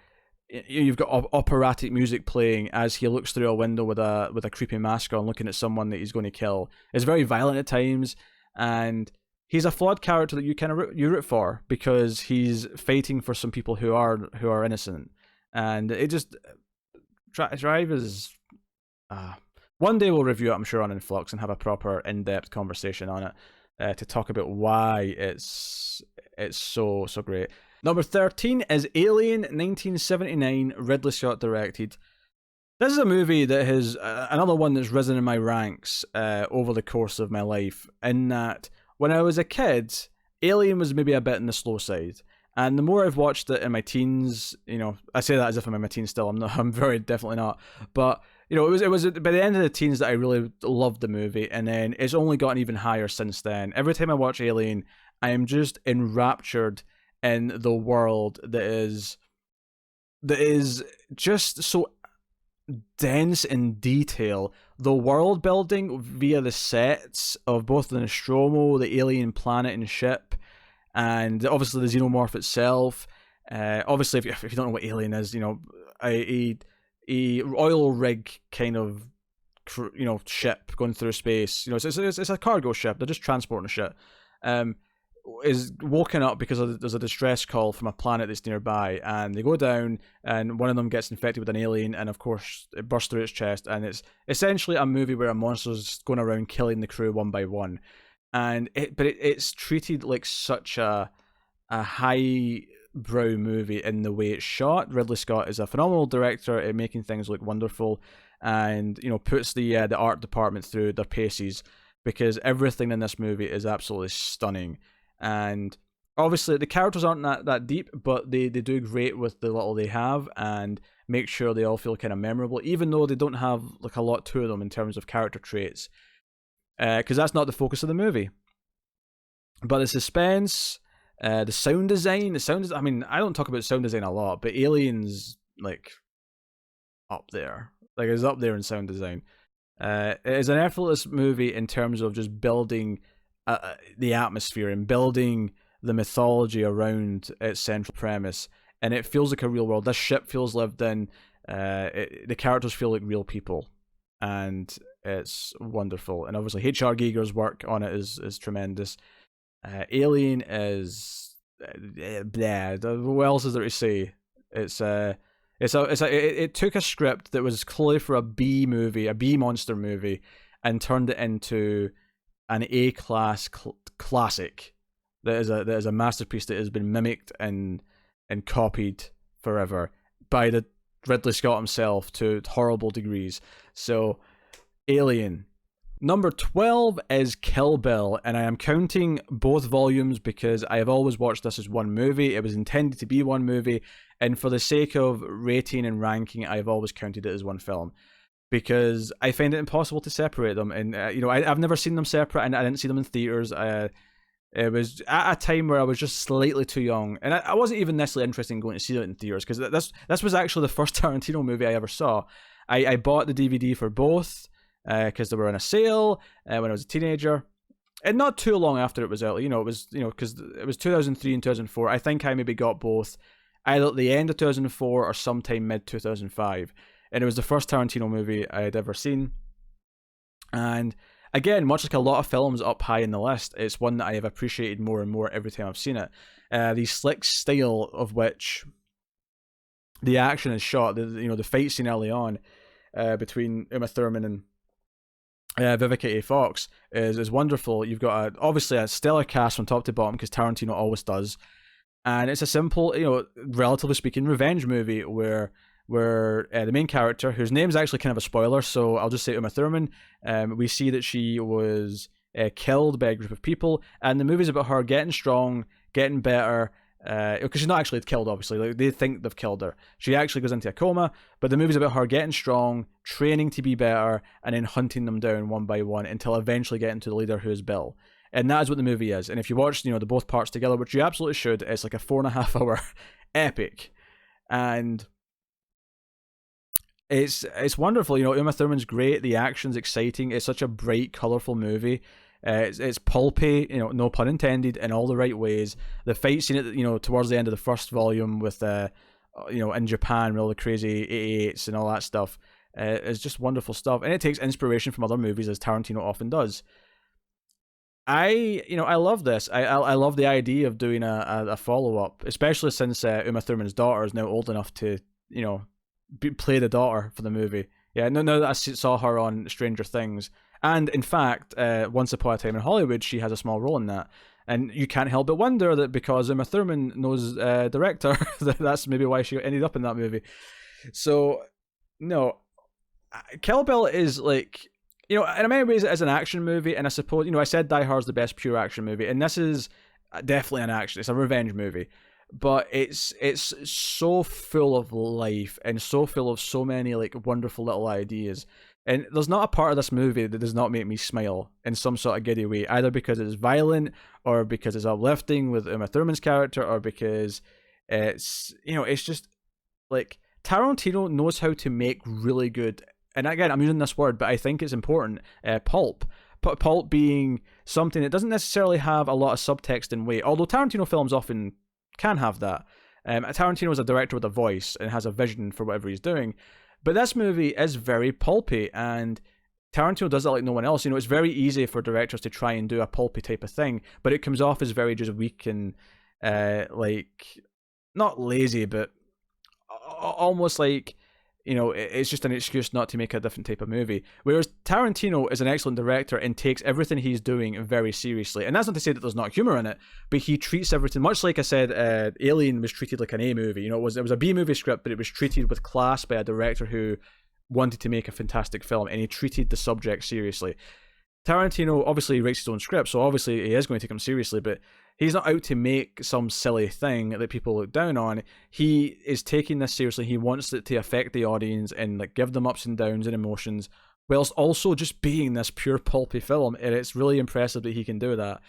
you've got operatic music playing as he looks through a window with a creepy mask on, looking at someone that he's going to kill. It's very violent at times, and he's a flawed character that you root for because he's fighting for some people who are innocent. And it just Drive is. One day we'll review it, I'm sure, on Influx and have a proper in-depth conversation on it to talk about why it's so great. Number 13 is Alien, 1979, Ridley Scott directed. This is a movie that has another one that's risen in my ranks over the course of my life, in that when I was a kid, Alien was maybe a bit on the slow side. And the more I've watched it in my teens, I say that as if I'm in my teens still. I'm very definitely not. But it was by the end of the teens that I really loved the movie, and then it's only gotten even higher since then. Every time I watch Alien, I am just enraptured in the world that is just so dense in detail. The world building via the sets of both the Nostromo, the alien planet and ship, and obviously the xenomorph itself. Obviously, if you don't know what Alien is, a oil rig kind of ship going through space. It's a cargo ship. They're just transporting shit. Is woken up because there's a distress call from a planet that's nearby, and they go down, and one of them gets infected with an alien, and of course it bursts through its chest, and it's essentially a movie where a monster's going around killing the crew one by one, and it's treated like such a high brow movie in the way it's shot. Ridley Scott is a phenomenal director at making things look wonderful, and puts the art department through their paces, because everything in this movie is absolutely stunning. And obviously the characters aren't that deep, but they do great with the little they have, and make sure they all feel kind of memorable, even though they don't have like a lot to them in terms of character traits, because that's not the focus of the movie. But the suspense, the sound design, I mean, I don't talk about sound design a lot, but Alien's like up there. Like, it's up there in sound design. It is an effortless movie in terms of just building the atmosphere and building the mythology around its central premise, and it feels like a real world. This ship feels lived in. The characters feel like real people, and it's wonderful. And obviously H.R. Giger's work on it is tremendous. Alien is blah. What else is there to say? It took a script that was clearly for a B movie, a B monster movie, and turned it into an A-class classic that is a masterpiece that has been mimicked and copied forever by the Ridley Scott himself to horrible degrees. So, Alien. Number 12 is Kill Bill, and I am counting both volumes because I have always watched this as one movie. It was intended to be one movie, and for the sake of rating and ranking, I've always counted it as one film, because I find it impossible to separate them. And I've never seen them separate, and I didn't see them in theaters. It was at a time where I was just slightly too young, and I wasn't even necessarily interested in going to see it in theaters, because this was actually the first Tarantino movie I ever saw. I bought the DVD for both because they were on a sale when I was a teenager, and not too long after it was out. Because it was 2003 and 2004. I think I maybe got both either at the end of 2004 or sometime mid 2005, and it was the first Tarantino movie I had ever seen. And again, much like a lot of films up high in the list, it's one that I have appreciated more and more every time I've seen it. The slick style of which the action is shot, the fight scene early on between Uma Thurman and Vivica A. Fox is wonderful. You've got obviously a stellar cast from top to bottom, because Tarantino always does, and it's a simple, relatively speaking, revenge movie where the main character, whose name is actually kind of a spoiler, so I'll just say Uma Thurman, we see that she was killed by a group of people, and the movie's about her getting strong, getting better, because she's not actually killed, obviously. Like, they think they've killed her. She actually goes into a coma, but the movie's about her getting strong, training to be better, and then hunting them down one by one until eventually getting to the leader, who is Bill. And that is what the movie is. And if you watch, the both parts together, which you absolutely should, it's like a 4.5 hour epic. And it's wonderful. Uma Thurman's great. The action's exciting. It's such a bright, colourful movie. It's pulpy, no pun intended, in all the right ways. The fight scene at towards the end of the first volume with in Japan with all the crazy 88s and all that stuff is just wonderful stuff, and it takes inspiration from other movies, as Tarantino often does. I love this. I love the idea of doing a follow up, especially since Uma Thurman's daughter is now old enough to play the daughter for the movie. Yeah, now that I saw her on Stranger Things. And in fact, Once Upon a Time in Hollywood, she has a small role in that. And you can't help but wonder that because Uma Thurman knows director, that's maybe why she ended up in that movie. So, no. Kill Bill is like, in many ways, it is an action movie. And I suppose, I said Die Hard's the best pure action movie. And this is definitely an action. It's a revenge movie. But it's so full of life and so full of so many like wonderful little ideas. And there's not a part of this movie that does not make me smile in some sort of giddy way, either because it's violent or because it's uplifting with Uma Thurman's character, or because it's just like Tarantino knows how to make really good. And again, I'm using this word, but I think it's important. Pulp. Pulp being something that doesn't necessarily have a lot of subtext and weight, although Tarantino films often can have that. Tarantino is a director with a voice and has a vision for whatever he's doing. But this movie is very pulpy, and Tarantino does that like no one else. It's very easy for directors to try and do a pulpy type of thing, but it comes off as very just weak and like not lazy, but almost like it's just an excuse not to make a different type of movie. Whereas Tarantino is an excellent director and takes everything he's doing very seriously. And that's not to say that there's not humor in it, but he treats everything, much like I said, Alien was treated like an A movie. It was a B movie script, but it was treated with class by a director who wanted to make a fantastic film, and he treated the subject seriously. Tarantino obviously writes his own script, so obviously he is going to take him seriously, but he's not out to make some silly thing that people look down on. He is taking this seriously. He wants it to affect the audience and like give them ups and downs and emotions, whilst also just being this pure pulpy film. And it's really impressive that he can do that.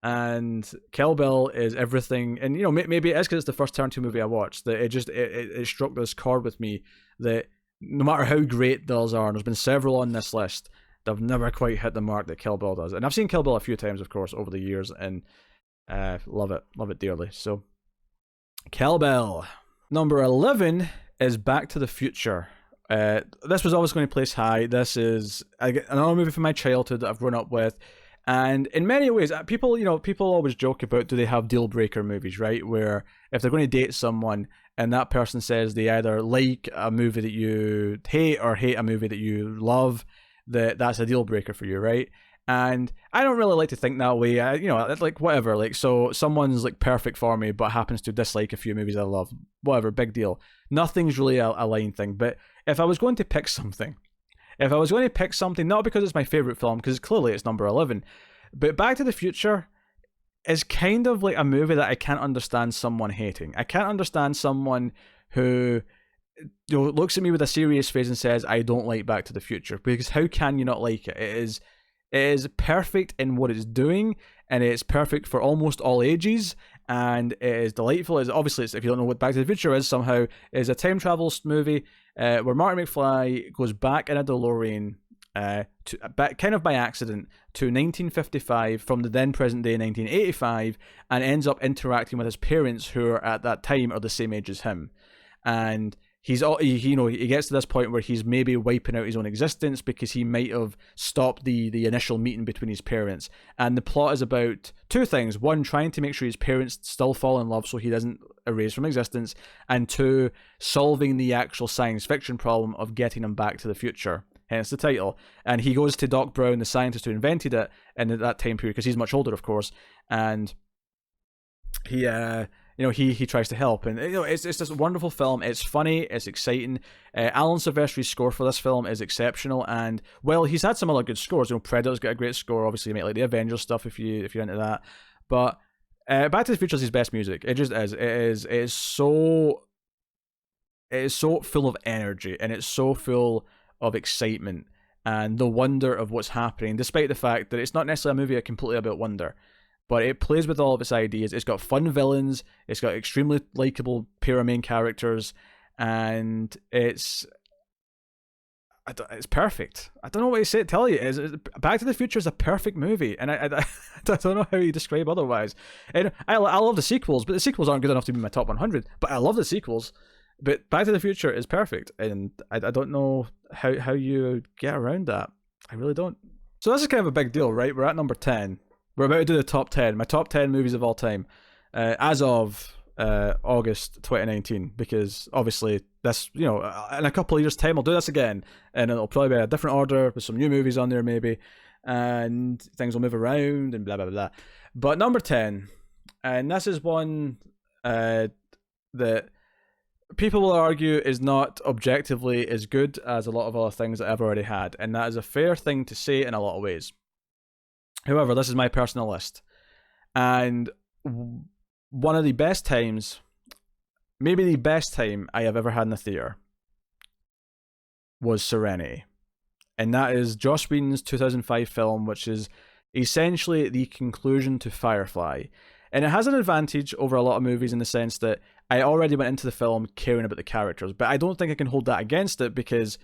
And Kill Bill is everything. And maybe it is because it's the first Tarantino movie I watched that it struck this chord with me that no matter how great those are, and there's been several on this list, they've never quite hit the mark that Kill Bill does. And I've seen Kill Bill a few times, of course, over the years, and love it dearly. So, Kill Bill. Number 11 is Back to the Future. This was always going to place high. This is another movie from my childhood that I've grown up with, and in many ways, people always joke about, do they have deal breaker movies, right? Where if they're going to date someone and that person says they either like a movie that you hate or hate a movie that you love, that's a deal breaker for you, right? And I don't really like to think that way. Like whatever. Like, so someone's like perfect for me, but happens to dislike a few movies I love. Whatever, big deal. Nothing's really a line thing. But if I was going to pick something, not because it's my favorite film, because clearly it's number 11, but Back to the Future is kind of like a movie that I can't understand someone hating. I can't understand someone who looks at me with a serious face and says, I don't like Back to the Future, because how can you not like it? It is perfect in what it's doing, and it's perfect for almost all ages, and it is delightful. Obviously, if you don't know what Back to the Future is, somehow is a time travel movie where Marty McFly goes back in a DeLorean, kind of by accident, to 1955 from the then present day 1985, and ends up interacting with his parents, who are at that time are the same age as him. And he gets to this point where he's maybe wiping out his own existence because he might have stopped the initial meeting between his parents. And the plot is about two things. One, trying to make sure his parents still fall in love so he doesn't erase from existence. And two, solving the actual science fiction problem of getting him back to the future. Hence the title. And he goes to Doc Brown, the scientist who invented it, and at that time period, because he's much older, of course. And he he tries to help, and it's this wonderful film. It's funny, it's exciting. Alan Silvestri's score for this film is exceptional, and well, he's had some other good scores. Predator's got a great score. Obviously, you might like the Avengers stuff if you're into that, but Back to the Future is his best music. It just is. It is so full of energy, and it's so full of excitement and the wonder of what's happening, despite the fact that it's not necessarily a movie completely about wonder. But it plays with all of its ideas. It's got fun villains. It's got extremely likable pair of main characters, and it's perfect. I don't know what to tell you. Back to the Future is a perfect movie, and I don't know how you describe otherwise. And I love the sequels, but the sequels aren't good enough to be my top 100. But I love the sequels. But Back to the Future is perfect, and I don't know how you get around that. I really don't. So this is kind of a big deal, right? We're at number 10. We're about to do the top 10, my top 10 movies of all time, as of August 2019, because obviously this, in a couple of years' time, I'll do this again, and it'll probably be a different order with some new movies on there maybe, and things will move around and blah, blah, blah. But number 10, and this is one that people will argue is not objectively as good as a lot of other things that I've already had, and that is a fair thing to say in a lot of ways. However, this is my personal list, and one of the best times, maybe the best time I have ever had in the theatre, was Serenity. And that is Joss Whedon's 2005 film, which is essentially the conclusion to Firefly. And it has an advantage over a lot of movies in the sense that I already went into the film caring about the characters, but I don't think I can hold that against it because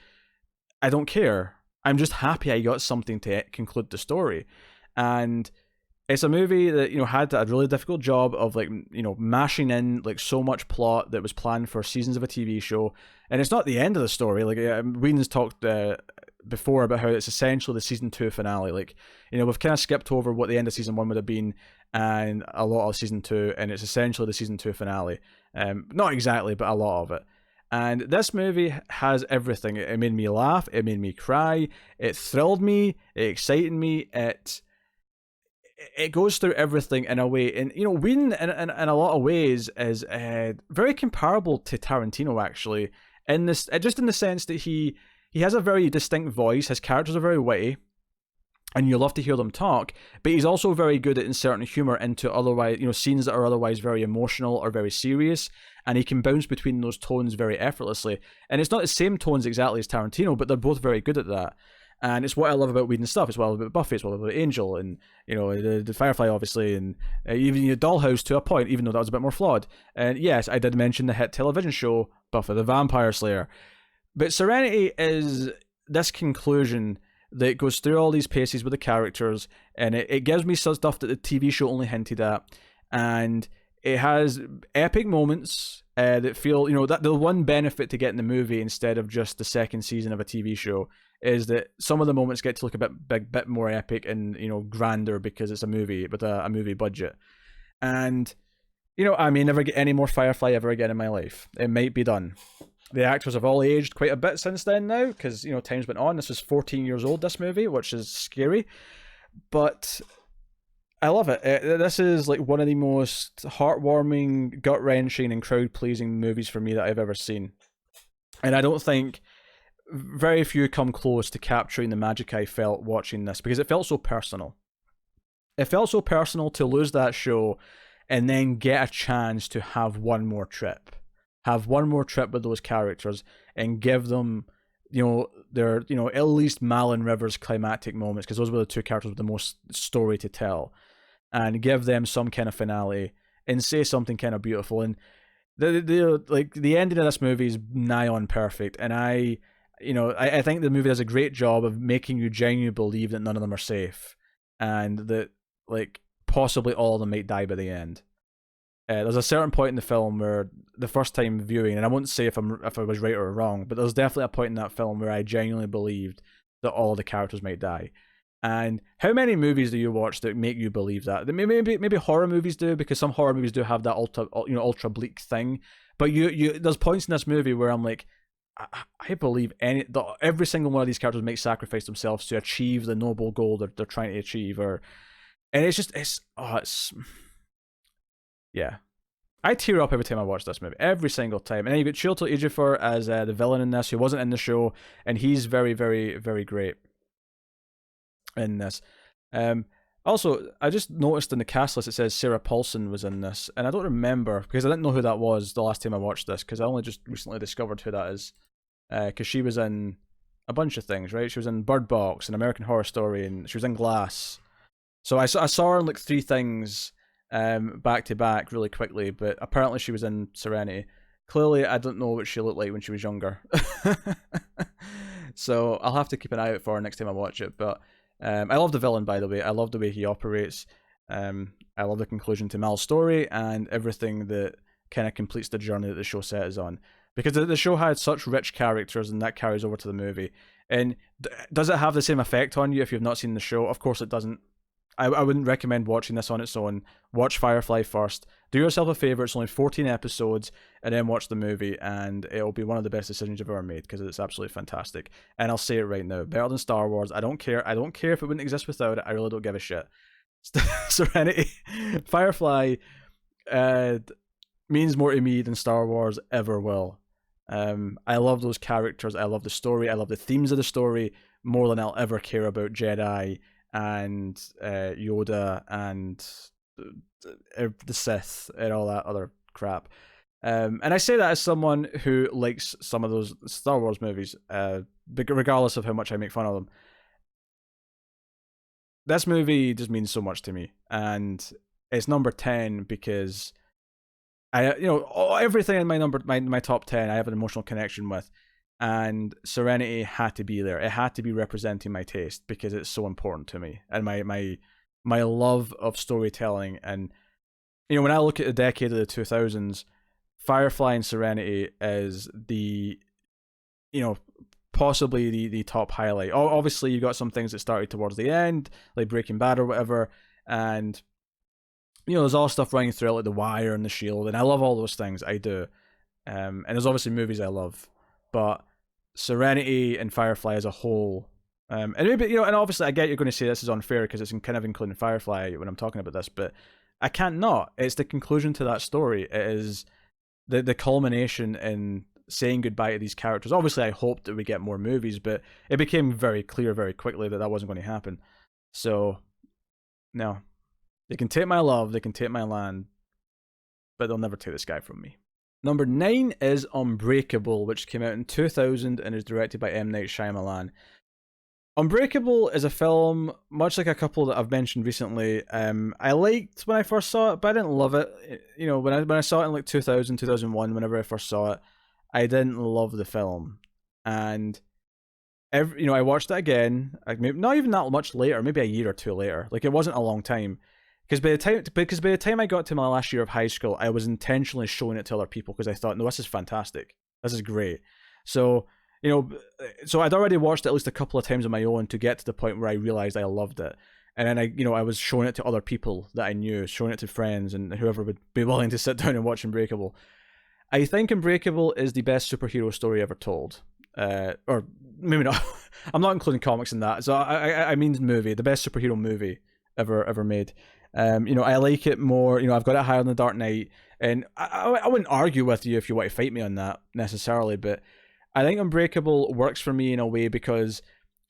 I don't care. I'm just happy I got something to conclude the story. And it's a movie that, had a really difficult job of mashing in so much plot that was planned for seasons of a TV show. And it's not the end of the story. Whedon's talked before about how it's essentially the season 2 finale. We've kind of skipped over what the end of season 1 would have been and a lot of season 2, and it's essentially the season 2 finale. Not exactly, but a lot of it. And this movie has everything. It made me laugh. It made me cry. It thrilled me. It excited me. It goes through everything in a way, and Whedon in a lot of ways is very comparable to Tarantino actually, in this just in the sense that he has a very distinct voice. His characters are very witty, and you love to hear them talk. But he's also very good at inserting humor into otherwise scenes that are otherwise very emotional or very serious, and he can bounce between those tones very effortlessly. And it's not the same tones exactly as Tarantino, but they're both very good at that. And it's what I love about Whedon stuff. It's what I love about Buffy. It's what I love about Angel, and the Firefly, obviously, and even Dollhouse to a point, even though that was a bit more flawed. And yes, I did mention the hit television show Buffy the Vampire Slayer, but Serenity is this conclusion that goes through all these paces with the characters, and it gives me some stuff that the TV show only hinted at, and it has epic moments that feel, that the one benefit to getting the movie instead of just the second season of a TV show is that some of the moments get to look a bit more epic and grander because it's a movie with a movie budget. And I may never get any more Firefly ever again in my life. It might be done. The actors have all aged quite a bit since then now because time's been on. This is 14 years old, this movie, which is scary, but I love it. This is one of the most heartwarming, gut-wrenching, and crowd-pleasing movies for me that I've ever seen. And I don't think very few come close to capturing the magic I felt watching this, because it felt so personal. It felt so personal to lose that show and then get a chance to have one more trip. Have one more trip with those characters and give them, their, at least Malin Rivers climactic moments, because those were the two characters with the most story to tell. And give them some kind of finale and say something kind of beautiful. And the ending of this movie is nigh on perfect. And I think the movie does a great job of making you genuinely believe that none of them are safe, and that possibly all of them might die by the end. There's a certain point in the film where the first time viewing, and I won't say if I was right or wrong, but there's definitely a point in that film where I genuinely believed that all of the characters might die. And how many movies do you watch that make you believe that? Maybe horror movies do, because some horror movies do have that ultra bleak thing. But there's points in this movie where I'm like, I believe every single one of these characters might sacrifice themselves to achieve the noble goal they're trying to achieve, and yeah. I tear up every time I watch this movie, every single time. And then you got Chiwetel Ejiofor as the villain in this, who wasn't in the show, and he's very, very, very great in this. Um, Also, I just noticed in the cast list it says Sarah Paulson was in this, and I don't remember because I didn't know who that was the last time I watched this because I only just recently discovered who that is. Because she was in a bunch of things, right? She was in Bird Box and American Horror Story, and she was in Glass. So I saw her in like three things back to back really quickly, but apparently she was in Serenity. Clearly, I don't know what she looked like when she was younger. So I'll have to keep an eye out for her next time I watch it. But I love the villain, by the way. I love the way he operates. I love the conclusion to Mal's story and everything that kind of completes the journey that the show set is on. Because the show had such rich characters, and that carries over to the movie. And does it have the same effect on you if you've not seen the show? Of course it doesn't. I wouldn't recommend watching this on its own. Watch Firefly first. Do yourself a favor. It's only 14 episodes, and then watch the movie, and it'll be one of the best decisions you've ever made because it's absolutely fantastic. And I'll say it right now: better than Star Wars. I don't care. I don't care if it wouldn't exist without it. I really don't give a shit. Serenity, Firefly, means more to me than Star Wars ever will. I love those characters. I love the story. I love the themes of the story more than I'll ever care about Jedi and Yoda and the Sith and all that other crap. And I say that as someone who likes some of those Star Wars movies, regardless of how much I make fun of them. This movie just means so much to me, and it's number 10 because everything in my top 10 I have an emotional connection with, and Serenity had to be there. It had to be representing my taste because it's so important to me and my love of storytelling. And when I look at the decade of the 2000s, Firefly and Serenity is the possibly the top highlight. Obviously you got some things that started towards the end, like Breaking Bad or whatever, and there's all stuff running through it, like The Wire and The Shield, and I love all those things. I do. And there's obviously movies I love, but Serenity and Firefly as a whole, and maybe and obviously I get you're going to say this is unfair because it's kind of including Firefly when I'm talking about this, but I can't not. It's the conclusion to that story. It is the culmination in saying goodbye to these characters. Obviously, I hoped that we get more movies, but it became very clear very quickly that wasn't going to happen. So, no. They can take my love, they can take my land, but they'll never take this guy from me. Number 9 is Unbreakable, which came out in 2000 and is directed by M. Night Shyamalan. Unbreakable is a film, much like a couple that I've mentioned recently, I liked when I first saw it, but I didn't love it. When I saw it in like 2000, 2001, whenever I first saw it, I didn't love the film. And I watched it again, not even that much later, maybe a year or two later. Like, it wasn't a long time. Because by the time I got to my last year of high school, I was intentionally showing it to other people because I thought, no, this is fantastic. This is great. So, so I'd already watched it at least a couple of times on my own to get to the point where I realized I loved it. And then I was showing it to other people that I knew, showing it to friends and whoever would be willing to sit down and watch Unbreakable. I think Unbreakable is the best superhero story ever told. Or maybe not. I'm not including comics in that. So I mean movie, the best superhero movie ever made. I like it more. I've got it higher than The Dark Knight, and I wouldn't argue with you if you want to fight me on that necessarily, but I think Unbreakable works for me in a way because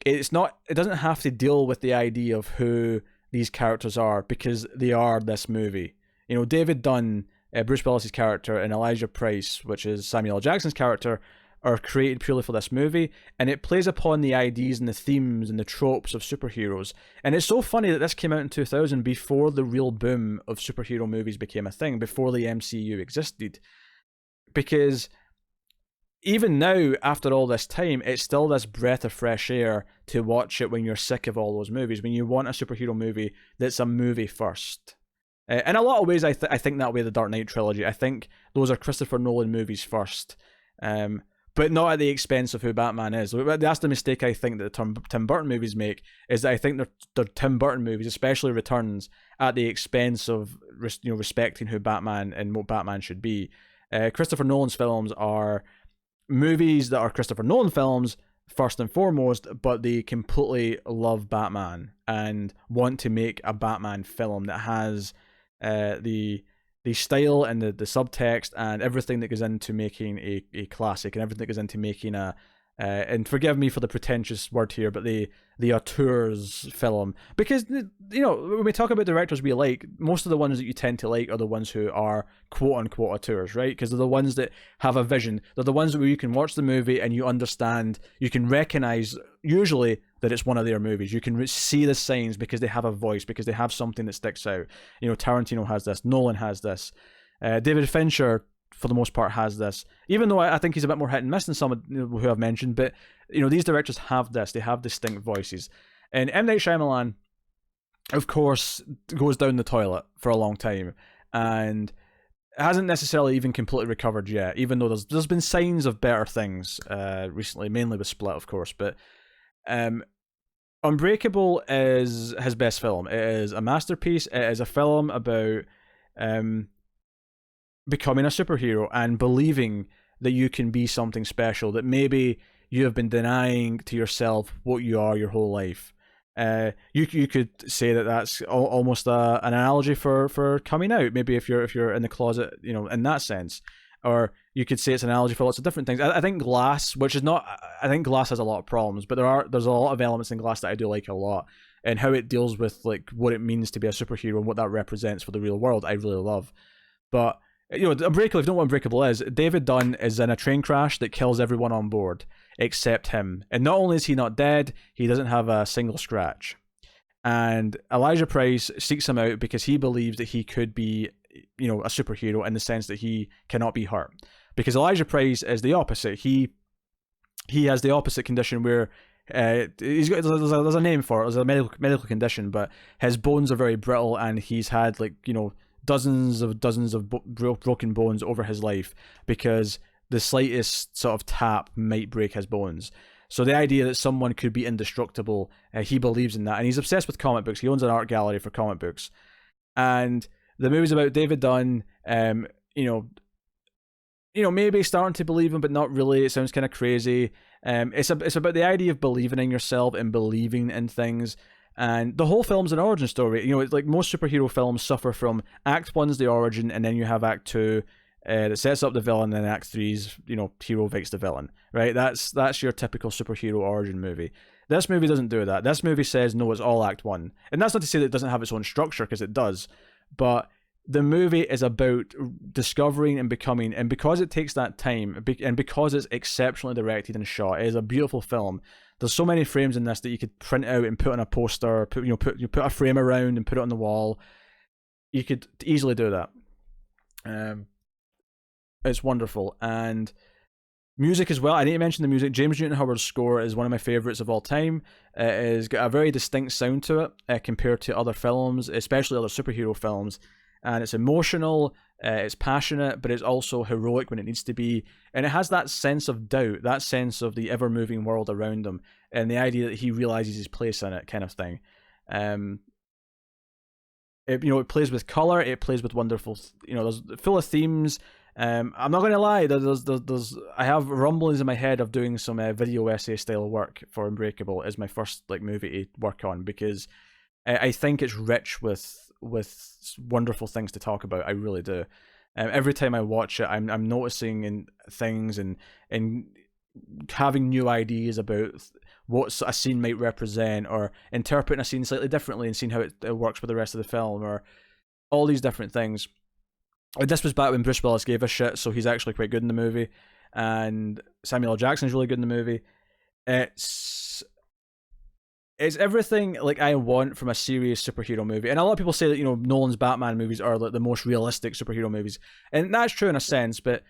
it doesn't have to deal with the idea of who these characters are because they are this movie. David Dunn, Bruce Willis's character, and Elijah Price, which is Samuel L. Jackson's character, are created purely for this movie, and it plays upon the ideas and the themes and the tropes of superheroes. And it's so funny that this came out in 2000 before the real boom of superhero movies became a thing, before the MCU existed. Because even now, after all this time, it's still this breath of fresh air to watch it when you're sick of all those movies, when you want a superhero movie that's a movie first. In a lot of ways, I think that way the Dark Knight trilogy. I think those are Christopher Nolan movies first. But not at the expense of who Batman is. That's the mistake I think that the Tim Burton movies make, is that I think they're Tim Burton movies, especially Returns, at the expense of respecting who Batman and what Batman should be. Christopher Nolan's films are movies that are Christopher Nolan films first and foremost, but they completely love Batman and want to make a Batman film that has the the style and the subtext and everything that goes into making a classic and everything that goes into making a and forgive me for the pretentious word here, but the auteur's film. Because, you know, when we talk about directors we like, most of the ones that you tend to like are the ones who are quote-unquote auteurs, right? Because they're the ones that have a vision. They're the ones where you can watch the movie and you understand, you can recognize, usually, that it's one of their movies. You can see the signs because they have a voice, because they have something that sticks out. You know, Tarantino has this, Nolan has this. David Fincher, for the most part, has this, even though I think he's a bit more hit and miss than some who I've mentioned. But, you know, these directors have this. They have distinct voices. And M. Night Shyamalan, of course, goes down the toilet for a long time and hasn't necessarily even completely recovered yet, even though there's been signs of better things recently, mainly with Split, of course. But Unbreakable is his best film. It is a masterpiece. It is a film about becoming a superhero and believing that you can be something special, that maybe you have been denying to yourself what you are your whole life. You could say that that's almost an analogy for coming out. Maybe if you're in the closet, you know, in that sense, or you could say it's an analogy for lots of different things. I think Glass, which is not, I think Glass has a lot of problems, but there's a lot of elements in Glass that I do like a lot, and how it deals with like what it means to be a superhero and what that represents for the real world. I really love, but. You know, Unbreakable, if you don't know what Unbreakable is, David Dunn is in a train crash that kills everyone on board except him. And not only is he not dead, he doesn't have a single scratch. And Elijah Price seeks him out because he believes that he could be, you know, a superhero in the sense that he cannot be hurt. Because Elijah Price is the opposite. He has the opposite condition where there's a name for it. There's a medical condition, but his bones are very brittle, and he's had, like, you know, dozens of broken bones over his life because the slightest sort of tap might break his bones. So the idea that someone could be indestructible, he believes in that, and he's obsessed with comic books. He owns an art gallery for comic books, and the movie's about David Dunn. You know, maybe starting to believe him, but not really. It sounds kind of crazy. It's about the idea of believing in yourself and believing in things. And the whole film's an origin story. You know, it's like most superhero films suffer from Act 1's the origin, and then you have Act 2 that sets up the villain, and then Act 3's, you know, hero fights the villain, right? That's your typical superhero origin movie. This movie doesn't do that. This movie says, no, it's all Act 1. And that's not to say that it doesn't have its own structure, because it does. But the movie is about discovering and becoming, and because it takes that time, and because it's exceptionally directed and shot, it is a beautiful film. There's so many frames in this that you could print out and put on a poster, put a frame around and put it on the wall. You could easily do that. It's wonderful. And music as well. I need to mention the music. James Newton Howard's score is one of my favorites of all time. It has got a very distinct sound to it compared to other films, especially other superhero films. And it's emotional, it's passionate, but it's also heroic when it needs to be. And it has that sense of doubt, that sense of the ever-moving world around him, and the idea that he realizes his place in it, kind of thing. It plays with color, it plays with wonderful, there's full of themes. I'm not going to lie, I have rumblings in my head of doing some video essay style work for Unbreakable as my first movie to work on, because I think it's rich with wonderful things to talk about. I really do. Every time I watch it, I'm noticing things and having new ideas about what a scene might represent, or interpreting a scene slightly differently and seeing how it works with the rest of the film, or all these different things. This was back when Bruce Willis gave a shit, so he's actually quite good in the movie, and Samuel L. Jackson's really good in the movie. It's everything I want from a serious superhero movie. And a lot of people say that, Nolan's Batman movies are the most realistic superhero movies. And that's true in a sense, but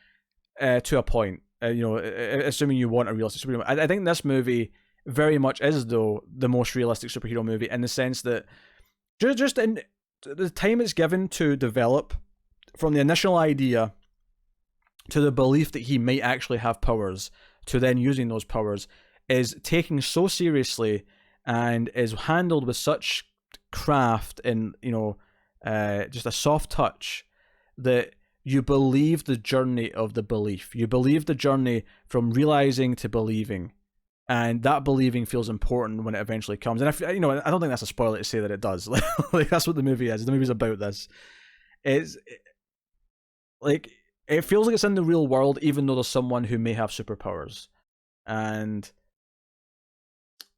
to a point. Assuming you want a realistic superhero. I think this movie very much is, though, the most realistic superhero movie, in the sense that just in the time it's given to develop from the initial idea to the belief that he might actually have powers, to then using those powers, is taken so seriously and is handled with such craft and just a soft touch that you believe the journey of the belief. You believe the journey from realizing to believing, and that believing feels important when it eventually comes. And I don't think that's a spoiler to say that it does. That's what the movie is. The movie's about this. like it feels like it's in the real world, even though there's someone who may have superpowers. And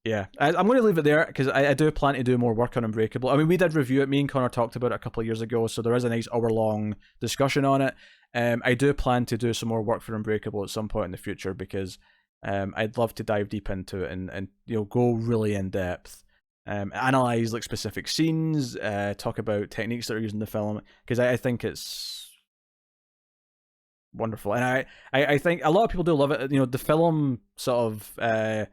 yeah, I'm going to leave it there because I do plan to do more work on Unbreakable. I mean, we did review it. Me and Connor talked about it a couple of years ago, so there is a nice hour-long discussion on it. I do plan to do some more work for Unbreakable at some point in the future because I'd love to dive deep into it and go really in depth, analyze like specific scenes, talk about techniques that are used in the film because I think it's wonderful, and I think a lot of people do love it. The film sort of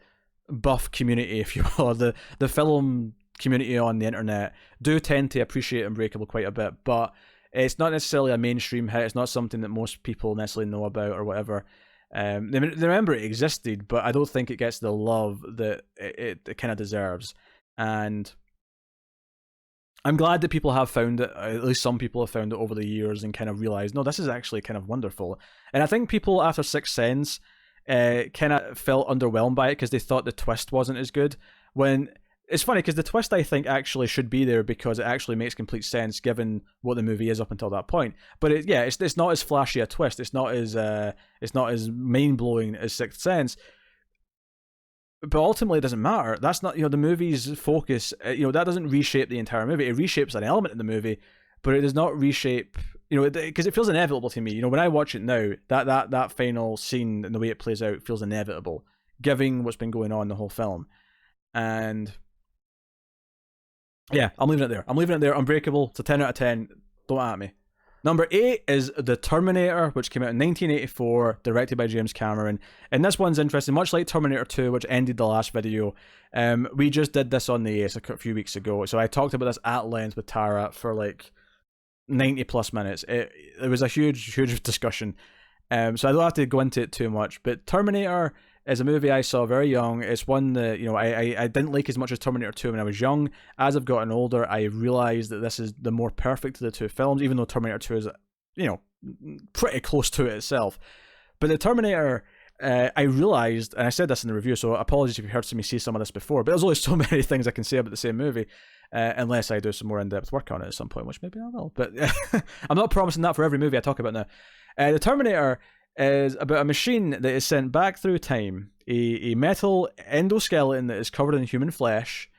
buff community, if you will, the film community on the internet do tend to appreciate Unbreakable quite a bit, but it's not necessarily a mainstream hit. It's not something that most people necessarily know about or whatever. They remember it existed, but I don't think it gets the love that it kind of deserves. And I'm glad that people have found it, at least some people have found it over the years and kind of realized, no, this is actually kind of wonderful. And I think people after Sixth Sense kind of felt underwhelmed by it because they thought the twist wasn't as good. When it's funny because the twist I think actually should be there because it actually makes complete sense given what the movie is up until that point. But it's not as flashy a twist. It's not as mind blowing as Sixth Sense. But ultimately, it doesn't matter. That's not the movie's focus. That doesn't reshape the entire movie. It reshapes an element in the movie, but it does not reshape. Because it feels inevitable to me. When I watch it now, that final scene and the way it plays out feels inevitable, given what's been going on the whole film. And yeah, I'm leaving it there. Unbreakable. It's a 10 out of 10. Don't at me. Number 8 is The Terminator, which came out in 1984, directed by James Cameron. And this one's interesting, much like Terminator 2, which ended the last video. We just did this on the Ace a few weeks ago. So I talked about this at length with Tara for like 90 plus minutes. It was a huge discussion. So I don't have to go into it too much. But Terminator is a movie I saw very young. It's one that, I didn't like as much as Terminator 2 when I was young. As I've gotten older, I realized that this is the more perfect of the two films, even though Terminator 2 is, pretty close to it itself. But the Terminator, I realized, and I said this in the review, so apologies if you heard me say some of this before, but there's only so many things I can say about the same movie, unless I do some more in-depth work on it at some point, which maybe I will. But I'm not promising that for every movie I talk about now. The Terminator is about a machine that is sent back through time, a metal endoskeleton that is covered in human flesh,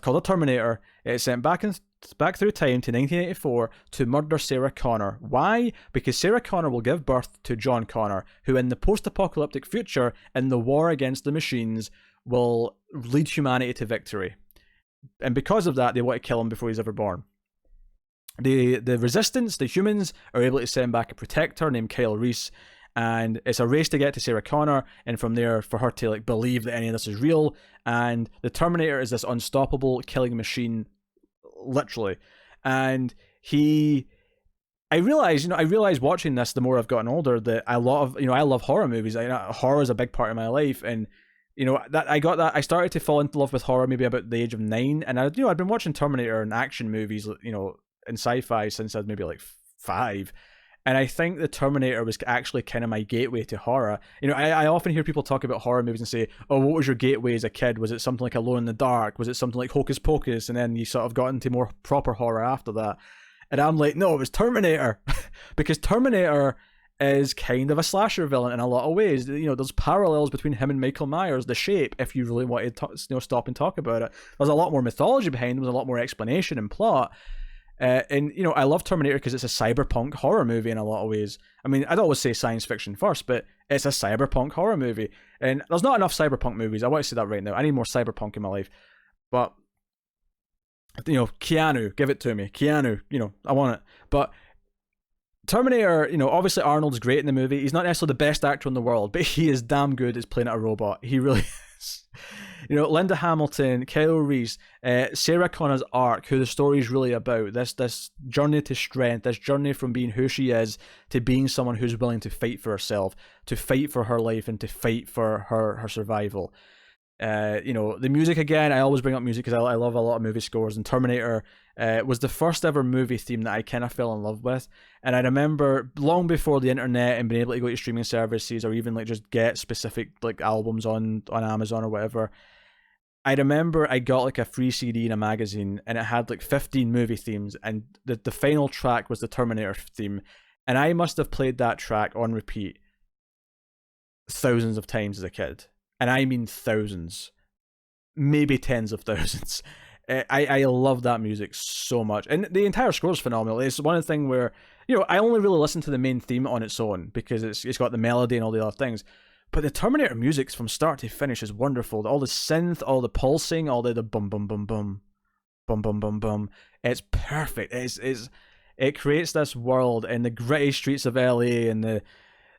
called a Terminator. It's sent back through time to 1984 to murder Sarah Connor. Why? Because Sarah Connor will give birth to John Connor, who in the post-apocalyptic future, in the war against the machines, will lead humanity to victory. And because of that, they want to kill him before he's ever born. The Resistance, the humans, are able to send back a protector named Kyle Reese, and it's a race to get to Sarah Connor, and from there for her to believe that any of this is real. And the Terminator is this unstoppable killing machine, literally. And I realize watching this, the more I've gotten older, that I love horror movies. Horror is a big part of my life, and I started to fall into love with horror maybe about the age of 9, and I'd been watching Terminator and action movies, in sci-fi since I was maybe 5. And I think the Terminator was actually kind of my gateway to horror. I often hear people talk about horror movies and say, oh, what was your gateway as a kid? Was it something like Alone in the Dark? Was it something like Hocus Pocus? And then you sort of got into more proper horror after that. And I'm like, no, it was Terminator. Because Terminator is kind of a slasher villain in a lot of ways. There's parallels between him and Michael Myers, The Shape, if you really wanted to stop and talk about it. There's a lot more mythology behind it. There's a lot more explanation and plot. And I love Terminator because it's a cyberpunk horror movie in a lot of ways. I mean, I'd always say science fiction first, but it's a cyberpunk horror movie. And there's not enough cyberpunk movies. I want to say that right now. I need more cyberpunk in my life. But, Keanu, give it to me. Keanu, I want it. But Terminator, obviously Arnold's great in the movie. He's not necessarily the best actor in the world, but he is damn good as playing a robot. He really is. Linda Hamilton, Kyle Reese, Sarah Connor's arc, who the story is really about, this journey to strength, this journey from being who she is to being someone who's willing to fight for herself, to fight for her life, and to fight for her survival. The music, again, I always bring up music because I love a lot of movie scores, and Terminator was the first ever movie theme that I kind of fell in love with. And I remember long before the internet and being able to go to streaming services or even just get specific albums on Amazon or whatever, I remember I got a free CD in a magazine and it had 15 movie themes, and the final track was the Terminator theme. And I must have played that track on repeat thousands of times as a kid. And I mean thousands, maybe tens of thousands. I love that music so much. And the entire score is phenomenal. It's one of the things where, I only really listen to the main theme on its own because it's got the melody and all the other things. But the Terminator music from start to finish is wonderful. All the synth, all the pulsing, all the bum bum bum bum, bum bum bum bum. It's perfect. It creates this world in the gritty streets of LA and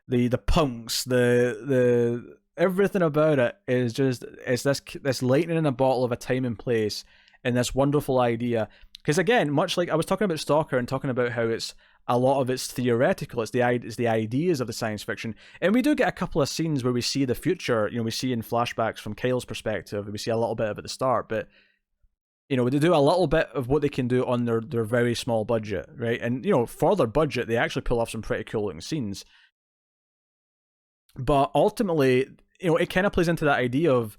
the punks, the everything about it is just, it's this lightning in a bottle of a time and place, and this wonderful idea. Because again, much like I was talking about Stalker and talking about how it's a lot of it's theoretical, it's the ideas of the science fiction, and we do get a couple of scenes where we see the future. We see in flashbacks from Kyle's perspective, we see a little bit of it at the start, but they do a little bit of what they can do on their very small budget, right? And for their budget, they actually pull off some pretty cool looking scenes. But ultimately, it kind of plays into that idea of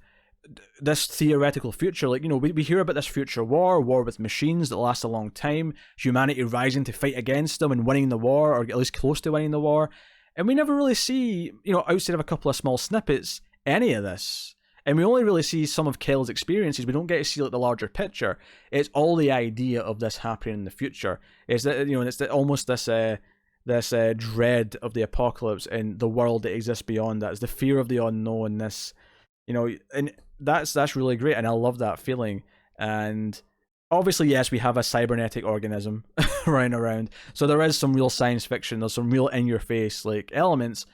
this theoretical future. Like, we hear about this future war with machines that last a long time, humanity rising to fight against them and winning the war, or at least close to winning the war. And we never really see, outside of a couple of small snippets, any of this. And we only really see some of Kyle's experiences. We don't get to see the larger picture. It's all the idea of this happening in the future. It's that, it's almost this dread of the apocalypse and the world that exists beyond that. It's the fear of the unknown. This, and that's really great, and I love that feeling. And obviously, yes, we have a cybernetic organism running around, so there is some real science fiction. There's some real in-your-face elements.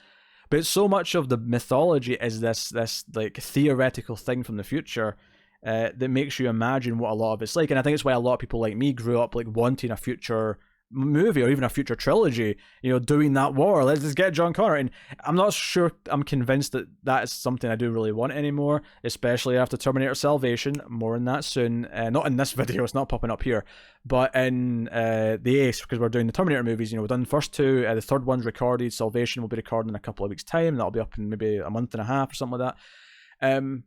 But so much of the mythology is this like theoretical thing from the future that makes you imagine what a lot of it's like. And I think it's why a lot of people like me grew up wanting a future movie or even a future trilogy, doing that war. Let's get John Connor. And I'm not sure I'm convinced that is something I do really want anymore, especially after Terminator Salvation. More on that soon. Not in this video, it's not popping up here, but in the Ace, because we're doing the Terminator movies. We've done the first two, the third one's recorded. Salvation will be recording in a couple of weeks' time. That'll be up in maybe a month and a half or something like that.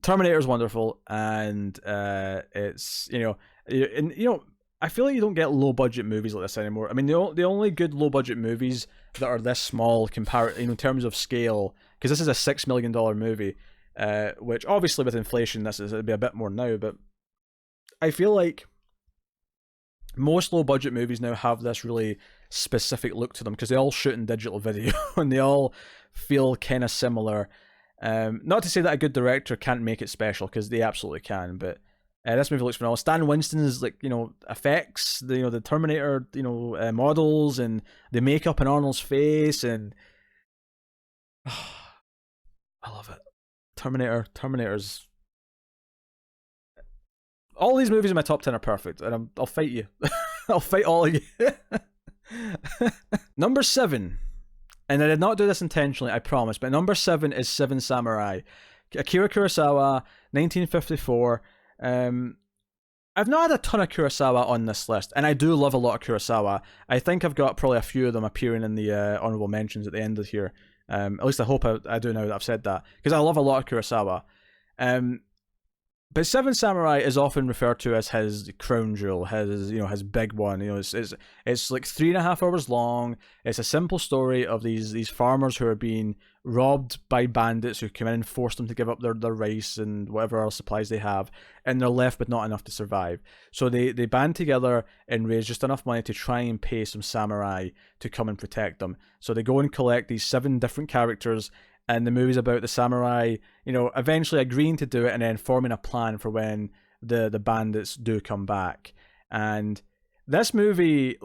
Terminator's wonderful, and it's I feel like you don't get low budget movies like this anymore. I mean, the only good low budget movies that are this small in terms of scale, because this is a $6 million movie, which obviously with inflation it'd be a bit more now, but I feel like most low budget movies now have this really specific look to them because they all shoot in digital video and they all feel kind of similar. Not to say that a good director can't make it special, because they absolutely can, but this movie looks phenomenal. Stan Winston's effects, the Terminator models and the makeup in Arnold's face, and I love it. Terminator's all these movies in my top 10 are perfect, and I'll fight you. I'll fight all of you. Number 7. And I did not do this intentionally, I promise, but number 7 is Seven Samurai. Akira Kurosawa, 1954. I've not had a ton of Kurosawa on this list, and I do love a lot of Kurosawa. I think I've got probably a few of them appearing in the honorable mentions at the end of here. At least I hope I do now that I've said that, because I love a lot of Kurosawa. But Seven Samurai is often referred to as his crown jewel, his big one. It's like 3.5 hours long. It's a simple story of these farmers who are being robbed by bandits who come in and force them to give up their rice and whatever else supplies they have, and they're left with not enough to survive. So they band together and raise just enough money to try and pay some samurai to come and protect them. So they go and collect these 7 different characters. And the movie's about the samurai, eventually agreeing to do it and then forming a plan for when the bandits do come back. And this movie,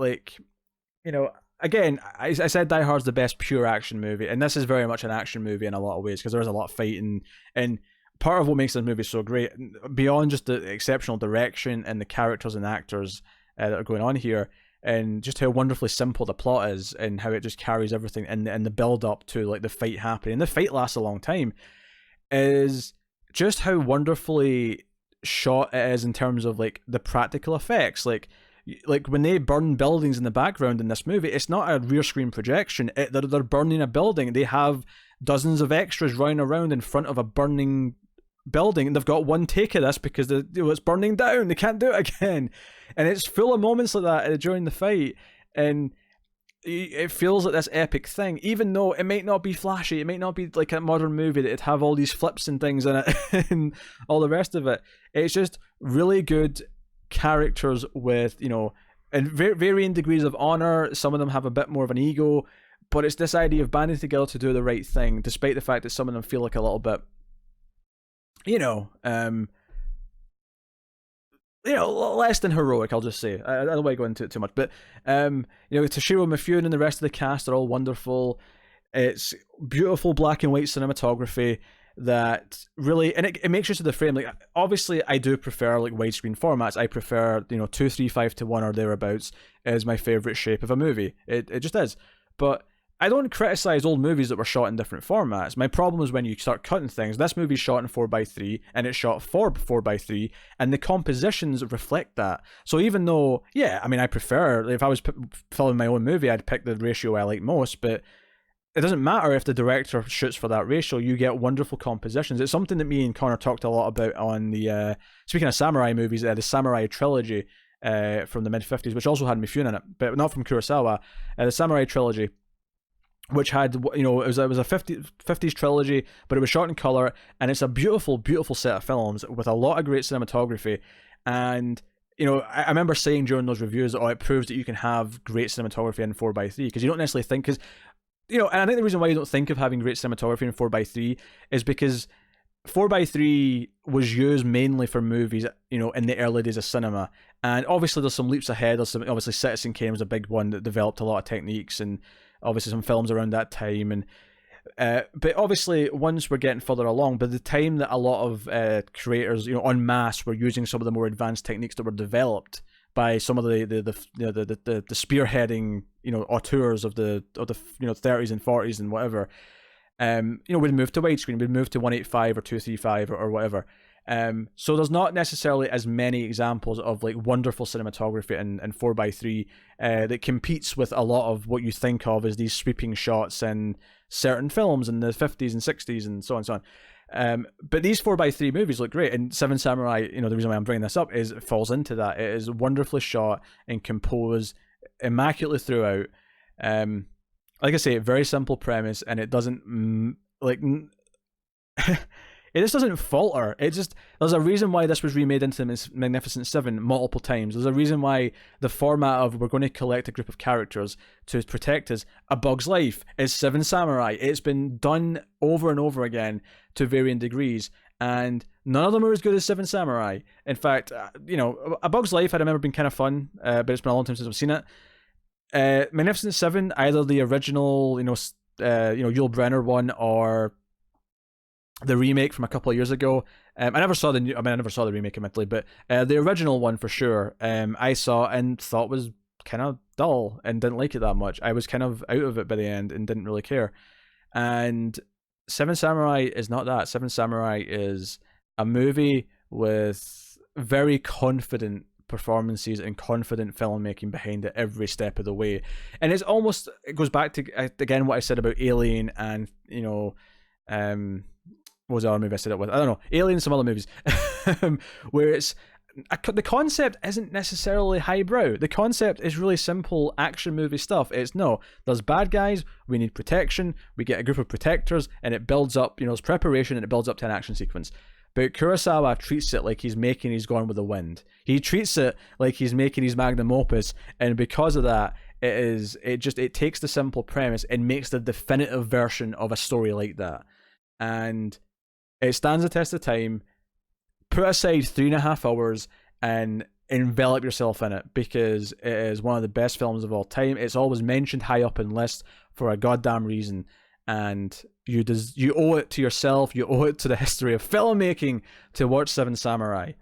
again, I said Die Hard's the best pure action movie, and this is very much an action movie in a lot of ways, because there's a lot of fighting. And part of what makes this movie so great, beyond just the exceptional direction and the characters and actors that are going on here, and just how wonderfully simple the plot is, and how it just carries everything in the build up to the fight happening. And the fight lasts a long time, is just how wonderfully shot it is in terms of the practical effects. Like when they burn buildings in the background in this movie, it's not a rear screen projection. They're burning a building. They have dozens of extras running around in front of a burning building, and they've got one take of this because it's burning down. They can't do it again, and it's full of moments like that during the fight, and it feels like this epic thing, even though it might not be flashy. It might not be like a modern movie that it'd have all these flips and things in it and all the rest of it. It's just really good characters with, and varying degrees of honor. Some of them have a bit more of an ego, but it's this idea of banding together to do the right thing, despite the fact that some of them feel like a little bit, less than heroic, I'll just say. I don't want to go into it too much, but Toshiro Mifune and the rest of the cast are all wonderful. It's beautiful black and white cinematography that really, and it makes use of the frame. Like, obviously, I do prefer like widescreen formats. I prefer 2:3:5:1 or thereabouts is my favorite shape of a movie. It just is, but I don't criticize old movies that were shot in different formats. My problem is when you start cutting things. This movie's shot in 4:3, and it's shot for 4:3, and the compositions reflect that. So even though, I prefer, if I was filming my own movie, I'd pick the ratio I like most, but it doesn't matter if the director shoots for that ratio. You get wonderful compositions. It's something that me and Connor talked a lot about on the, speaking of samurai movies, the Samurai Trilogy from the mid-50s, which also had Mifune in it, but not from Kurosawa. The Samurai Trilogy, which had, it was a 50s trilogy, but it was shot in color, and it's a beautiful, beautiful set of films with a lot of great cinematography. And I remember saying during those reviews, it proves that you can have great cinematography in 4:3, because you don't necessarily think, and I think the reason why you don't think of having great cinematography in 4:3 is because 4:3 was used mainly for movies, in the early days of cinema. And obviously there's some leaps ahead. Obviously Citizen Kane was a big one that developed a lot of techniques, and obviously some films around that time. And but obviously once we're getting further along, by the time that a lot of creators, en masse, were using some of the more advanced techniques that were developed by some of the spearheading, auteurs of the 30s and 40s and whatever, we'd move to widescreen, we'd move to 1:8:5 or 2:3:5 or whatever. So there's not necessarily as many examples of like wonderful cinematography in 4:3 that competes with a lot of what you think of as these sweeping shots in certain films in the 50s and 60s and so on and so on. But these 4:3 movies look great, and Seven Samurai, the reason why I'm bringing this up is it falls into that. It is wonderfully shot and composed immaculately throughout. Like I say, very simple premise, and it doesn't it just doesn't falter. There's a reason why this was remade into the Magnificent Seven multiple times. There's a reason why the format of we're going to collect a group of characters to protect us, A Bug's Life, is Seven Samurai. It's been done over and over again to varying degrees, and none of them are as good as Seven Samurai. In fact, A Bug's Life I remember being kind of fun, but it's been a long time since I've seen it. Magnificent Seven, either the original, Yul Brynner one, or the remake from a couple of years ago. I never saw the remake admittedly, but the original one for sure, I saw and thought was kind of dull and didn't like it that much. I was kind of out of it by the end and didn't really care. And Seven Samurai is not that. Seven Samurai is a movie with very confident performances and confident filmmaking behind it every step of the way. And it goes back to, again, what I said about Alien and, what was the other movie I said it with? I don't know. Alien and some other movies. Where the concept isn't necessarily highbrow. The concept is really simple action movie stuff. There's bad guys, we need protection, we get a group of protectors, and it builds up, there's preparation, and it builds up to an action sequence. But Kurosawa treats it like he's Gone with the Wind. He treats it like he's making his magnum opus, and because of that, it takes the simple premise and makes the definitive version of a story like that. And it stands the test of time. Put aside 3.5 hours and envelop yourself in it, because it is one of the best films of all time. It's always mentioned high up in lists for a goddamn reason, and you owe it to yourself, you owe it to the history of filmmaking to watch Seven Samurai.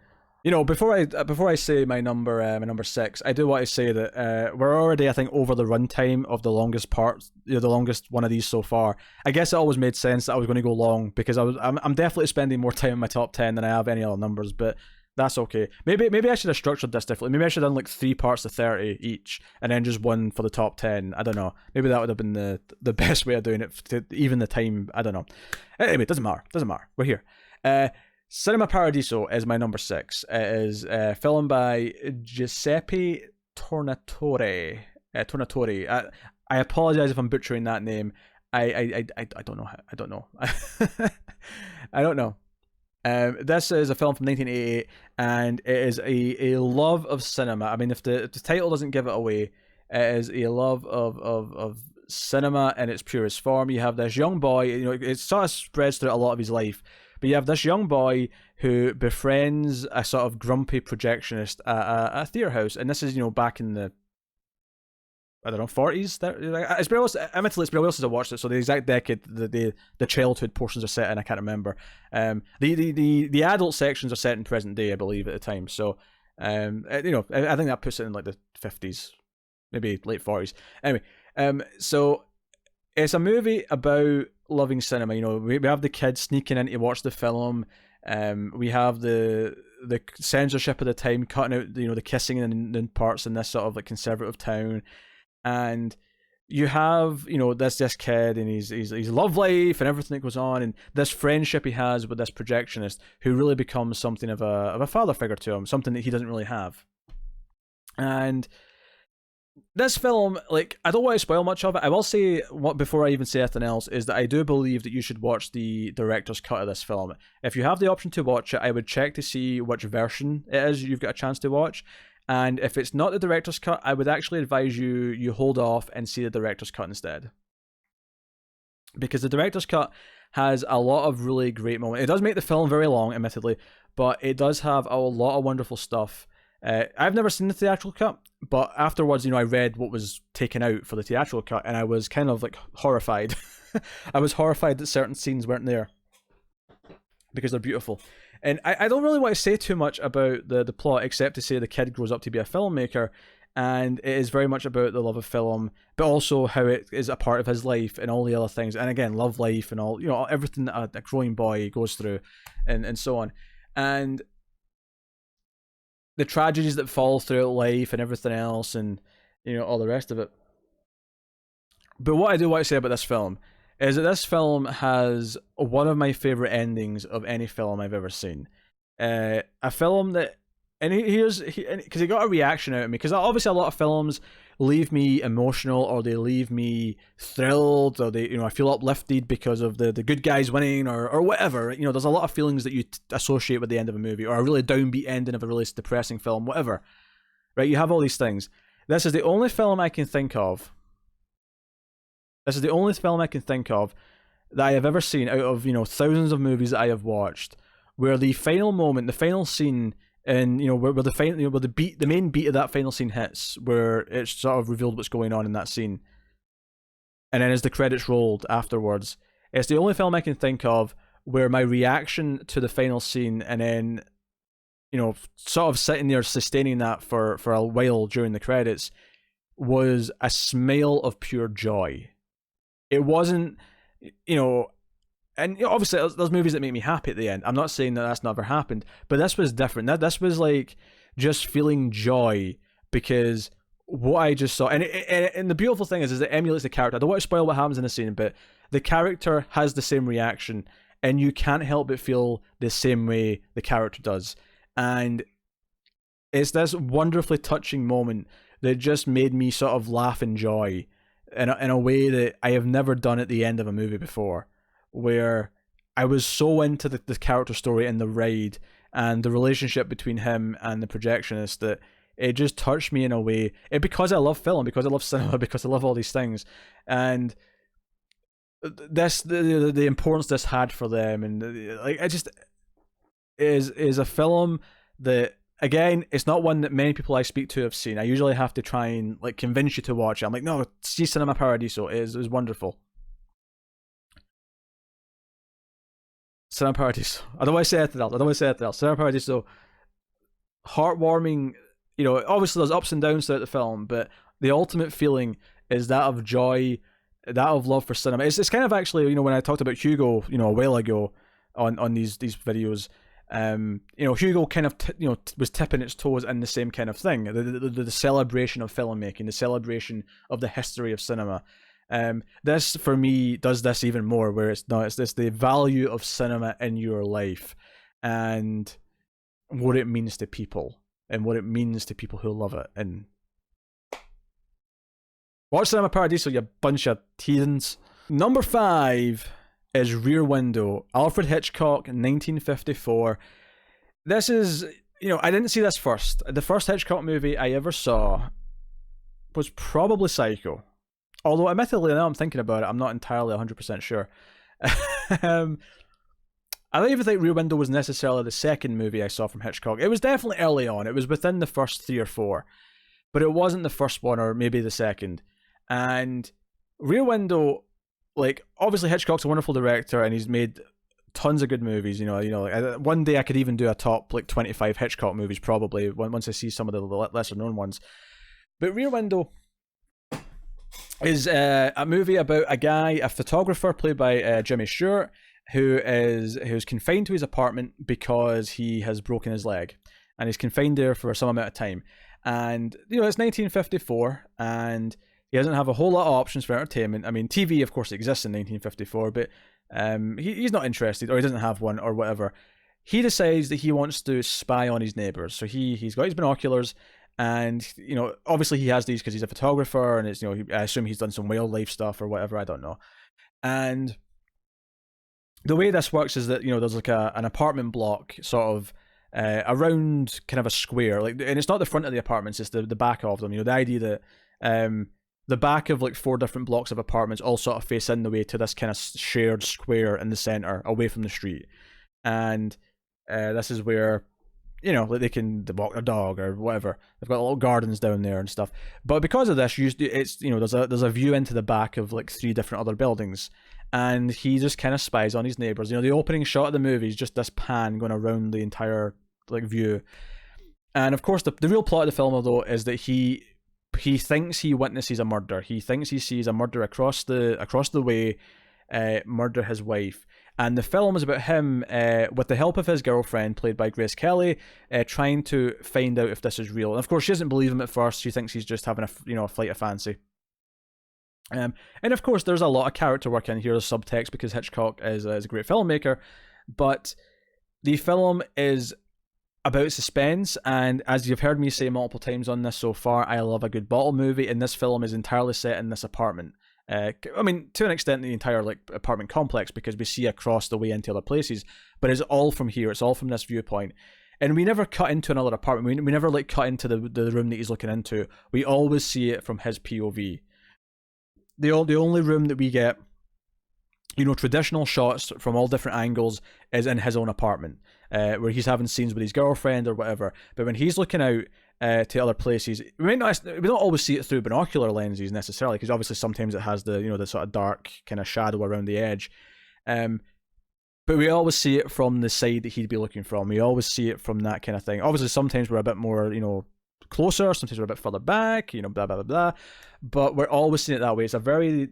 Before I say my number 6, I do want to say that we're already, I think, over the runtime of the longest part, the longest one of these so far. I guess it always made sense that I was going to go long, because I'm definitely spending more time in my top 10 than I have any other numbers, but that's okay. Maybe I should have structured this differently. Maybe I should have done like 3 parts to 30 each, and then just one for the top 10. I don't know. Maybe that would have been the best way of doing it to even the time. I don't know. Anyway, it doesn't matter. We're here. Cinema Paradiso is my number 6. It is a film by Giuseppe Tornatore. Tornatore. I apologize if I'm butchering that name. I don't know. I don't know. I don't know. This is a film from 1988, and it is a love of cinema. I mean, if the title doesn't give it away, it is a love of cinema in its purest form. You have this young boy, it sort of spreads through a lot of his life, but you have this young boy who befriends a sort of grumpy projectionist at a theatre house, and this is, back in the, I don't know, 40s. It's pretty else. Admittedly, it's pretty else as I watched it, so the exact decade the childhood portions are set in, I can't remember. The adult sections are set in present day, I believe, at the time. So, I think that puts it in like the 50s, maybe late 40s. Anyway, so it's a movie about loving cinema. We have the kids sneaking in to watch the film. We have the censorship of the time cutting out the kissing in parts in this sort of like conservative town. And you have, this kid and his love life and everything that goes on, and this friendship he has with this projectionist who really becomes something of a father figure to him, something that he doesn't really have. And this film, like, I don't want to spoil much of it. I will say, before I even say anything else, is that I do believe that you should watch the director's cut of this film. If you have the option to watch it, I would check to see which version it is you've got a chance to watch. And if it's not the director's cut, I would actually advise you hold off and see the director's cut instead. Because the director's cut has a lot of really great moments. It does make the film very long, admittedly, but it does have a lot of wonderful stuff. I've never seen the theatrical cut, but afterwards, I read what was taken out for the theatrical cut, and I was kind of like horrified. I was horrified that certain scenes weren't there because they're beautiful. And I don't really want to say too much about the plot, except to say the kid grows up to be a filmmaker, and it is very much about the love of film, but also how it is a part of his life and all the other things. And again, love life and all, everything that a growing boy goes through and so on. And the tragedies that fall throughout life and everything else and, all the rest of it. But what I do want to say about this film is that this film has one of my favourite endings of any film I've ever seen. A film that, and because he got a reaction out of me, because obviously a lot of films leave me emotional, or they leave me thrilled, or they, I feel uplifted because of the good guys winning, or whatever. There's a lot of feelings that you associate with the end of a movie, or a really downbeat ending of a really depressing film, whatever. Right? You have all these things. This is the only film I can think of. This is the only film I can think of that I have ever seen out of, thousands of movies that I have watched, where the final moment, the final scene, and where the final, where the main beat of that final scene hits, where it's sort of revealed what's going on in that scene, and then as the credits rolled afterwards, it's the only film I can think of where my reaction to the final scene, and then sort of sitting there sustaining that for a while during the credits, was a smile of pure joy. It wasn't, and obviously there's movies that make me happy at the end. I'm not saying that that's never happened, but this was different. This was like just feeling joy because what I just saw, and the beautiful thing is it emulates the character. I don't want to spoil what happens in the scene, but the character has the same reaction, and you can't help but feel the same way the character does. And it's this wonderfully touching moment that just made me sort of laugh in joy in a way that I have never done at the end of a movie before, where I was so into the character story and the ride and the relationship between him and the projectionist that it just touched me in a way. Because I love film, because I love cinema, because I love all these things, and the importance this had for them, and it just is a film that, again, it's not one that many people I speak to have seen. I usually have to try and convince you to watch it. I'm like, no, see Cinema Paradiso. It is wonderful. Cinema Paradiso. I don't want to say anything else. Cinema Paradiso. Heartwarming. Obviously there's ups and downs throughout the film, but the ultimate feeling is that of joy, that of love for cinema. It's kind of actually, when I talked about Hugo, a while ago on these videos, Hugo kind of was tipping its toes in the same kind of thing, the celebration of filmmaking, the celebration of the history of cinema. This for me does this even more, where it's this the value of cinema in your life, and what it means to people and what it means to people who love it. And watch Cinema Paradiso, you bunch of heathens. Number 5 is Rear Window, Alfred Hitchcock, 1954. This is, I didn't see this first. The first Hitchcock movie I ever saw was probably Psycho. Although, admittedly, now I'm thinking about it, I'm not entirely 100% sure. I don't even think Rear Window was necessarily the second movie I saw from Hitchcock. It was definitely early on. It was within the first 3 or 4. But it wasn't the first one, or maybe the second. And Rear Window, obviously Hitchcock's a wonderful director, and he's made tons of good movies. One day I could even do a top 25 Hitchcock movies, probably, once I see some of the lesser known ones. But Rear Window is a movie about a guy, a photographer played by Jimmy Stewart, who's confined to his apartment because he has broken his leg, and he's confined there for some amount of time. And it's 1954, and he doesn't have a whole lot of options for entertainment. I mean, TV, of course, exists in 1954, but he's not interested, or he doesn't have one, or whatever. He decides that he wants to spy on his neighbors. So he's got his binoculars, and obviously he has these because he's a photographer, and it's I assume he's done some wildlife stuff or whatever. I don't know. And the way this works is that there's an apartment block sort of around kind of a square, and it's not the front of the apartments, it's the back of them. The idea that the back of 4 different blocks of apartments all sort of face in the way to this kind of shared square in the center, away from the street. And this is where they can walk their dog or whatever. They've got little gardens down there and stuff. But because of this, it's there's a view into the back of 3 different other buildings, and he just kind of spies on his neighbors. The opening shot of the movie is just this pan going around the entire view. And of course, the real plot of the film, though, is that he thinks he witnesses a murder. He thinks he sees a murder across the way, murder his wife. And the film is about him, with the help of his girlfriend, played by Grace Kelly, trying to find out if this is real. And of course, she doesn't believe him at first. She thinks he's just having a flight of fancy. And of course, there's a lot of character work in here, there's subtext, because Hitchcock is a great filmmaker. But the film is about suspense, and as you've heard me say multiple times on this so far, I love a good bottle movie, and this film is entirely set in this apartment. I mean, to an extent, the entire apartment complex, because we see across the way into other places, but it's all from here. It's all from this viewpoint, and we never cut into another apartment. We never cut into the room that he's looking into. We always see it from his POV. The only room that we get, traditional shots from all different angles, is in his own apartment, where he's having scenes with his girlfriend or whatever. But when he's looking out to other places, we don't always see it through binocular lenses necessarily, because obviously sometimes it has the sort of dark kind of shadow around the edge. But we always see it from the side that he'd be looking from. We always see it from that kind of thing. Obviously, sometimes we're a bit more, closer. Sometimes we're a bit further back. Blah blah blah blah. But we're always seeing it that way. It's a very,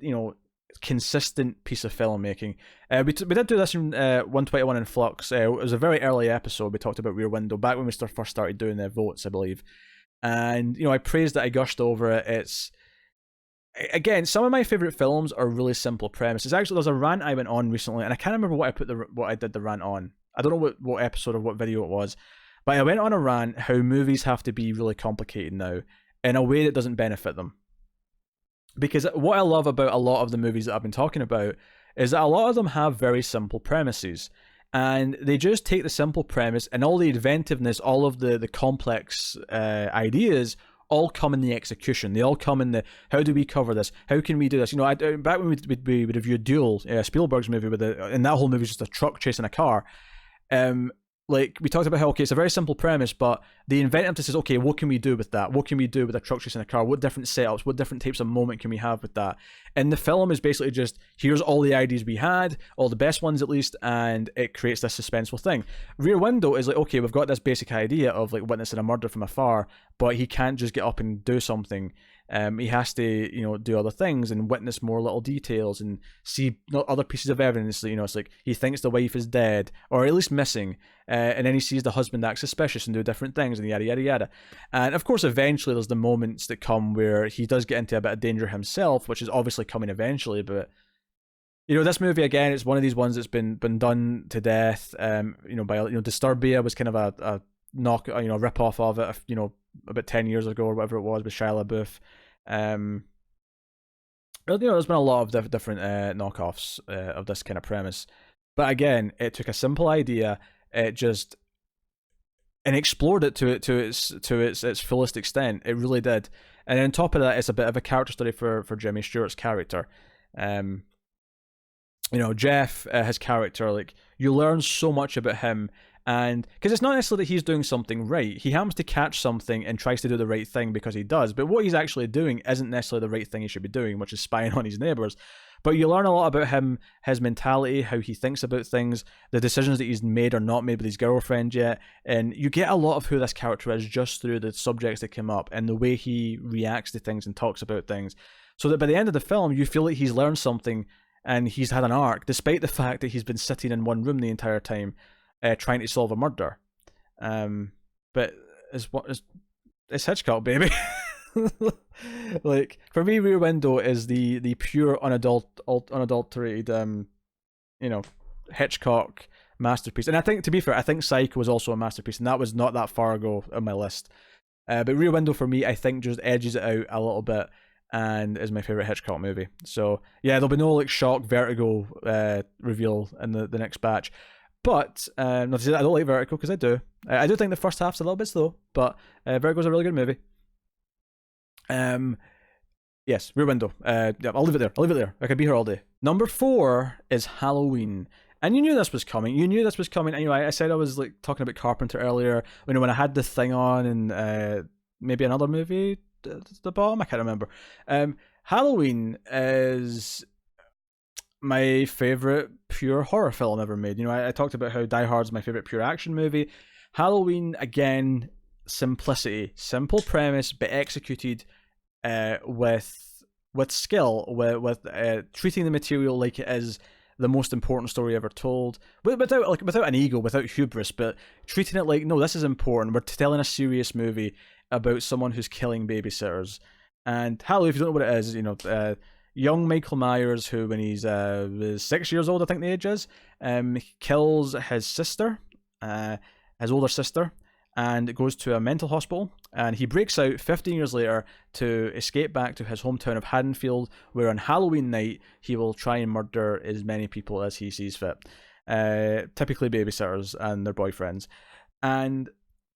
consistent piece of filmmaking. We did do this in 121 in Flux. It was a very early episode. We talked about Rear Window back when we first started doing the votes, I believe. And I praised it. I gushed over it. It's, again, some of my favorite films are really simple premises. Actually, there's a rant I went on recently, and I can't remember what I did the rant on. I don't know what episode or what video it was, but I went on a rant how movies have to be really complicated now in a way that doesn't benefit them. Because what I love about a lot of the movies that I've been talking about is that a lot of them have very simple premises, and they just take the simple premise and all the inventiveness, all of the complex ideas, all come in the execution. They all come in the, how do we cover this? How can we do this? Back when we reviewed Duel, Spielberg's movie, and that whole movie is just a truck chasing a car. We talked about how, okay, it's a very simple premise, but the inventiveness is, okay, what can we do with that? What can we do with a truck chasing a car? What different setups, what different types of moment can we have with that? And the film is basically just, here's all the ideas we had, all the best ones at least, and it creates this suspenseful thing. Rear Window is okay, we've got this basic idea of witnessing a murder from afar, but he can't just get up and do something. He has to, do other things and witness more little details and see other pieces of evidence. It's like he thinks the wife is dead or at least missing, and then he sees the husband act suspicious and do different things and yada yada yada. And of course, eventually there's the moments that come where he does get into a bit of danger himself, which is obviously coming eventually. But This movie again, it's one of these ones that's been done to death. By Disturbia was kind of a knock, rip off of it. About 10 years ago or whatever it was with Shia LaBeouf. There's been a lot of different knockoffs of this kind of premise, but again, it took a simple idea, and explored it to its fullest extent. It really did. And on top of that, it's a bit of a character study for Jimmy Stewart's character. Jeff, his character, like, you learn so much about him, and because it's not necessarily that he's doing something right. He happens to catch something and tries to do the right thing because he does, but what he's actually doing isn't necessarily the right thing he should be doing, which is spying on his neighbors. But you learn a lot about him, his mentality, how he thinks about things, the decisions that he's made or not made with his girlfriend yet, and you get a lot of who this character is just through the subjects that come up and the way he reacts to things and talks about things, so that by the end of the film, you feel like he's learned something and he's had an arc, despite the fact that he's been sitting in one room the entire time, trying to solve a murder. But it's Hitchcock, baby. Like, for me, Rear Window is the pure unadulterated Hitchcock masterpiece. And I think, to be fair, I think Psycho was also a masterpiece, and that was not that far ago on my list. But Rear Window, for me, I think just edges it out a little bit and is my favorite Hitchcock movie. So yeah, there'll be no like shock Vertigo reveal in the next batch. But not to say that I don't like Vertigo, because I do. I do think the first half's a little bit slow, but Vertigo's a really good movie. Yes, Rear Window. Yeah, I'll leave it there. I could be here all day. Number 4 is Halloween. And you knew this was coming. Anyway, I said I was like talking about Carpenter earlier. When I had the thing on, and maybe another movie at the bottom. I can't remember. Halloween is my favorite pure horror film ever made. I talked about how Die Hard's my favorite pure action movie. Halloween, again, simplicity, simple premise, but executed with skill, with treating the material like it is the most important story ever told, without an ego, without hubris, but treating it like, no, this is important. We're telling a serious movie about someone who's killing babysitters. And Halloween, if you don't know what it is, young Michael Myers, who when he's 6 years old, I think the age is, kills his sister, his older sister, and goes to a mental hospital, and he breaks out 15 years later to escape back to his hometown of Haddonfield, where on Halloween night he will try and murder as many people as he sees fit, typically babysitters and their boyfriends. And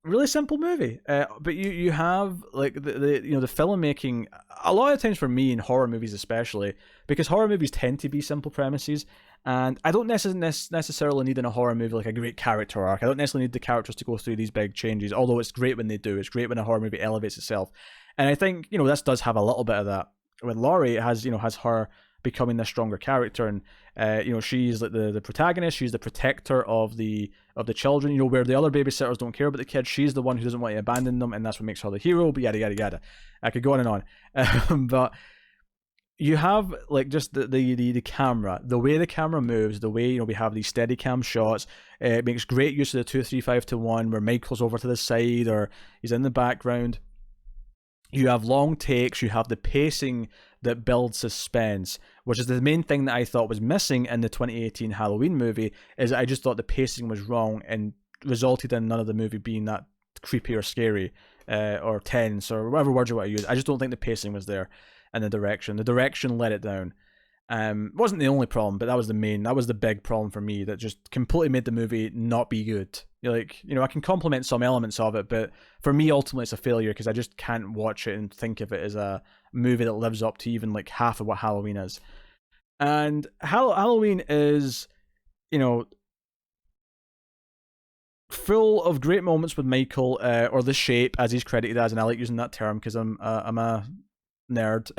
really simple movie, but you have like the filmmaking a lot of times, for me in horror movies especially, because horror movies tend to be simple premises, and I don't necessarily need in a horror movie like a great character arc. I don't necessarily need the characters to go through these big changes, although it's great when they do. It's great when a horror movie elevates itself, and I think this does have a little bit of that. With Laurie, it has her becoming this stronger character, and she's like the protagonist. She's the protector of the children, where the other babysitters don't care about the kids. She's the one who doesn't want to abandon them, and that's what makes her the hero. But yada yada yada. I could go on and on. But you have like just the camera, the way the camera moves, the way we have these steady cam shots. It makes great use of the 2-3-5-1, where Michael's over to the side or he's in the background. You have long takes, you have the pacing that builds suspense, which is the main thing that I thought was missing in the 2018 Halloween movie, is I just thought the pacing was wrong and resulted in none of the movie being that creepy or scary or tense or whatever words you want to use. I just don't think the pacing was there, and the direction let it down. Wasn't the only problem, but that was the big problem for me, that just completely made the movie not be good. I can compliment some elements of it, but for me ultimately it's a failure, because I just can't watch it and think of it as a movie that lives up to even like half of what Halloween is. And Halloween is full of great moments with Michael, or the Shape as he's credited as, and I like using that term because I'm a nerd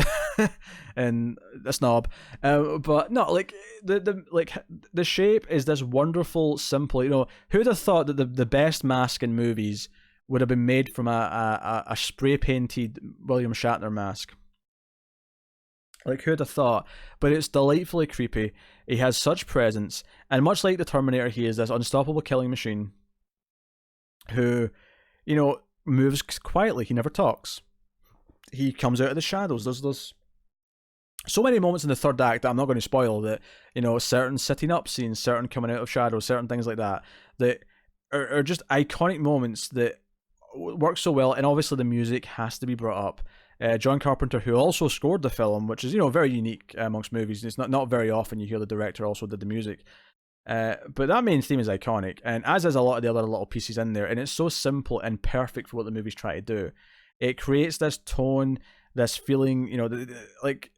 and a snob, but no, like the Shape is this wonderful, simple. Who'd have thought that the best mask in movies would have been made from a spray painted William Shatner mask? Like, who'd have thought? But it's delightfully creepy. He has such presence, and much like the Terminator, he is this unstoppable killing machine who, moves quietly. He never talks. He comes out of the shadows. There's so many moments in the third act that I'm not going to spoil, that, you know, certain sitting up scenes, certain coming out of shadows, certain things like that, that are just iconic moments that work so well. And obviously the music has to be brought up. John Carpenter, who also scored the film, which is, you know, very unique amongst movies. It's not very often you hear the director also did the music. But that main theme is iconic, and as is a lot of the other little pieces in there, and it's so simple and perfect for what the movie's trying to do. It creates this tone, this feeling, you know, like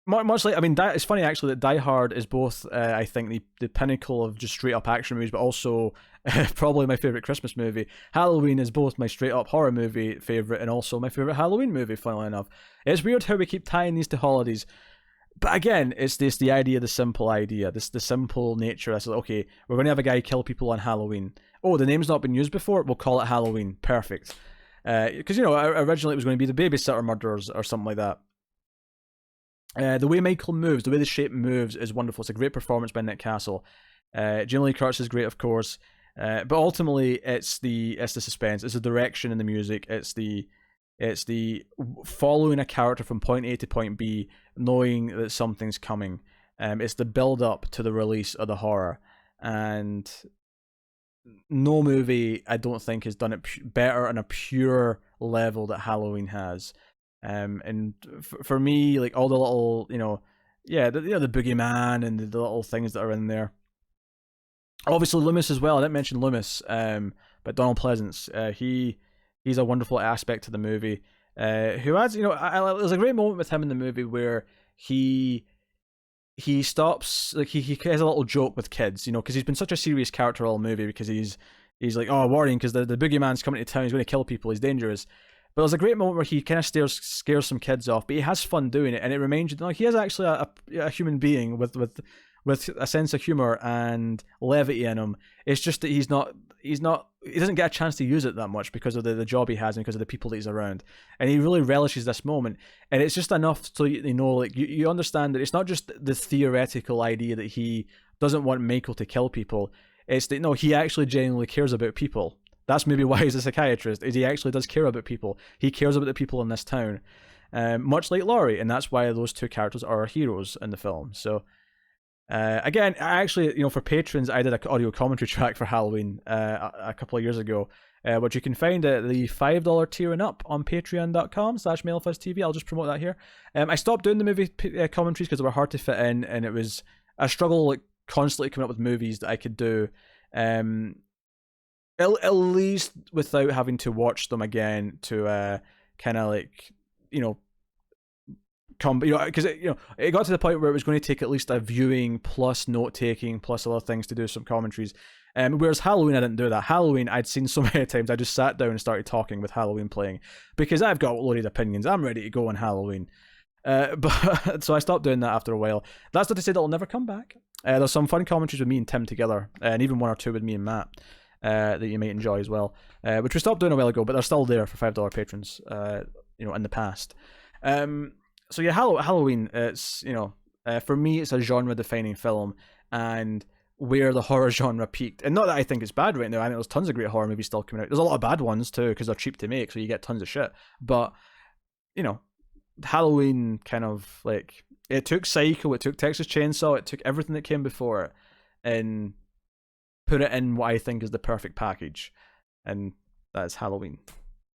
much like, I mean, it's funny actually that Die Hard is both, I think, the pinnacle of just straight up action movies, but also probably my favorite Christmas movie. Halloween is both my straight up horror movie favorite and also my favorite Halloween movie, funnily enough. It's weird how we keep tying these to holidays. But again, it's the idea, the simple idea, the simple nature. I said, okay, we're going to have a guy kill people on Halloween. Oh, the name's not been used before? We'll call it Halloween. Perfect. Because, you know, originally it was going to be the babysitter murderers or something like that. The way Michael moves, the way the shape moves is wonderful. It's a great performance by Nick Castle. Jamie Lee Curtis is great, of course. But ultimately, it's the suspense. It's the direction in the music. It's the following a character from point A to point B, knowing that something's coming. It's the build up to the release of the horror, and no movie I don't think has done it better on a pure level that Halloween has. And for me, like all the little, you know, the boogeyman and the little things that are in there. Obviously Loomis as well. I didn't mention Loomis, but Donald Pleasance, he's a wonderful aspect to the movie. Who adds, you know, there's a great moment with him in the movie where he stops, like he has a little joke with kids, you know, because he's been such a serious character all movie, because he's like, oh, worrying because the boogeyman's coming to town, he's going to kill people, he's dangerous. But there's a great moment where he kind of scares some kids off, but he has fun doing it, and it reminds you that, like, he is actually a human being with a sense of humor and levity in him. It's just that he doesn't get a chance to use it that much because of the job he has and because of the people that he's around. And he really relishes this moment. And it's just enough so you know, like, you understand that it's not just the theoretical idea that he doesn't want Michael to kill people. It's that, no, he actually genuinely cares about people. That's maybe why he's a psychiatrist, is he actually does care about people. He cares about the people in this town. Much like Laurie, and that's why those two characters are our heroes in the film. So, again, I actually, you know, for patrons, I did an audio commentary track for Halloween a couple of years ago, which you can find at the $5 tier and up on patreon.com/MailFuzzTV. I'll just promote that here. I stopped doing the movie commentaries because they were hard to fit in, and it was a struggle, like, constantly coming up with movies that I could do. At least without having to watch them again to kind of, like, you know, because it got to the point where it was going to take at least a viewing plus note taking plus other things to do some commentaries. Whereas Halloween, I didn't do that. Halloween, I'd seen so many times, I just sat down and started talking with Halloween playing, because I've got loaded opinions. I'm ready to go on Halloween. But so I stopped doing that after a while. That's not to say that I'll never come back. There's some fun commentaries with me and Tim together, and even one or two with me and Matt. That you might enjoy as well, which we stopped doing a while ago, but they're still there for $5 patrons, you know, in the past. So yeah, Halloween, it's, you know, for me, it's a genre-defining film, and where the horror genre peaked. And not that I think it's bad right now. I think there's tons of great horror movies still coming out. There's a lot of bad ones too, because they're cheap to make, so you get tons of shit. But, you know, Halloween kind of, like, it took Psycho, it took Texas Chainsaw, it took everything that came before it, and put it in what I think is the perfect package, and that's Halloween.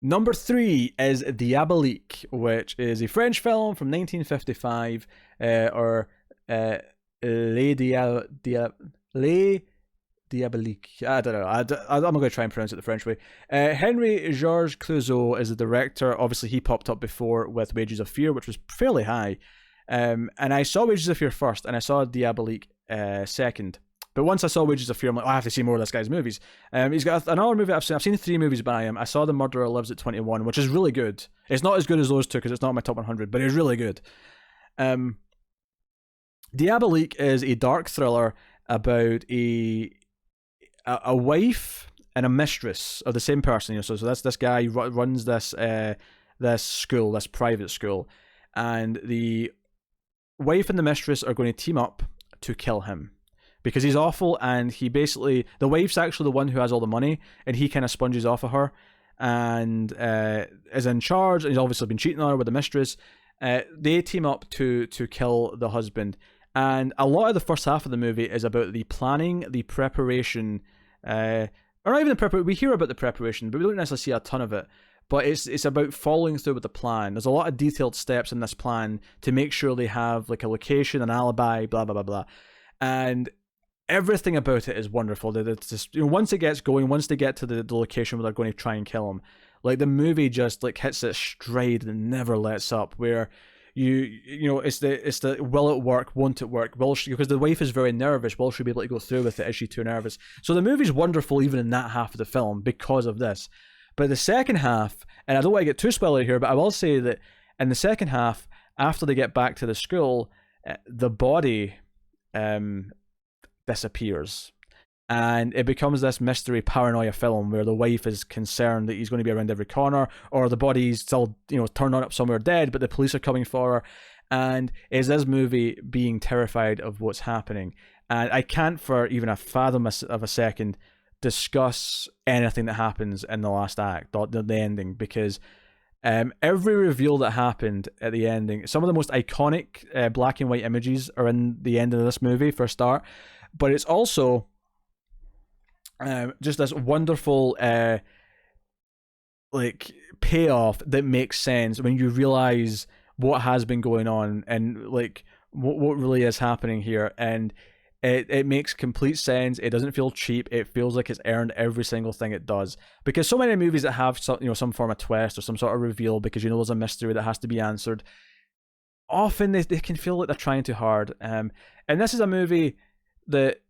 Number 3 is Diabolique, which is a French film from 1955, or Les Diaboliques. I don't know. I'm not going to try and pronounce it the French way. Henry Georges Clouzot is the director. Obviously, he popped up before with Wages of Fear, which was fairly high. And I saw Wages of Fear first, and I saw Diabolique second. But once I saw Wages of Fear, I'm like, oh, I have to see more of this guy's movies. He's got another movie I've seen. I've seen 3 movies by him. I saw The Murderer Lives at 21, which is really good. It's not as good as those two because it's not in my top 100, but it's really good. Diabolique is a dark thriller about a wife and a mistress of the same person. You know, so that's this guy runs this school, this private school, and the wife and the mistress are going to team up to kill him, because he's awful, and the wife's actually the one who has all the money, and he kind of sponges off of her, and is in charge, and he's obviously been cheating on her with the mistress, They team up to kill the husband, and a lot of the first half of the movie is about the planning, the preparation, or not even the preparation. We hear about the preparation, but we don't necessarily see a ton of it. But it's about following through with the plan. There's a lot of detailed steps in this plan to make sure they have like a location, an alibi, blah blah blah blah, and everything about it is wonderful. It's just, once it gets going, once they get to the location where they're going to try and kill him, like the movie just like hits its stride and never lets up. Where it's the will it work, won't it work? Will she, because the wife is very nervous, will she be able to go through with it? Is she too nervous? So the movie's wonderful even in that half of the film because of this. But the second half, and I don't want to get too spoilery here, but I will say that in the second half, after they get back to the school, the body disappears. And it becomes this mystery paranoia film where the wife is concerned that he's going to be around every corner, or the body's still, turned up somewhere dead, but the police are coming for her. And is this movie being terrified of what's happening? And I can't for even a fathom of a second discuss anything that happens in the last act, the ending, because every reveal that happened at the ending, some of the most iconic black and white images are in the end of this movie for a start, but it's also just this wonderful like payoff that makes sense when you realize what has been going on and like what really is happening here. And it makes complete sense. It doesn't feel cheap. It feels like it's earned every single thing it does. Because so many movies that have some form of twist or some sort of reveal, because there's a mystery that has to be answered, often they can feel like they're trying too hard. And this is a movie that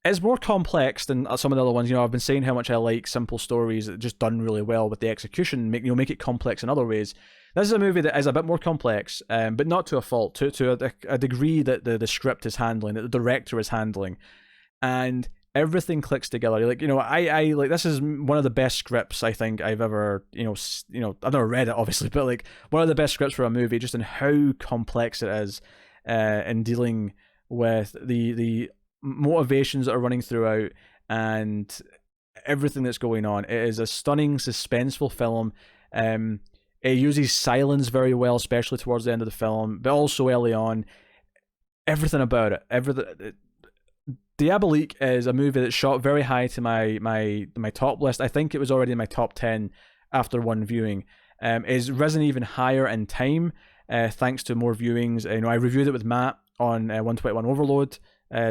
is more complex than some of the other ones. I've been saying how much I like simple stories that just done really well with the execution, make it complex in other ways. This is a movie that is a bit more complex, but not to a fault, to a degree that the script is handling, that the director is handling, and everything clicks together. Like, I like, this is one of the best scripts I think I've ever, I've never read it obviously, but like one of the best scripts for a movie, just in how complex it is, in dealing with the motivations that are running throughout and everything that's going on. It is a stunning, suspenseful film. It uses silence very well, especially towards the end of the film, but also early on. Everything about it, Diabolique is a movie that's shot very high to my top list. I think it was already in my top 10 after one viewing. Is risen even higher in time, thanks to more viewings. I reviewed it with Matt on 121 Overload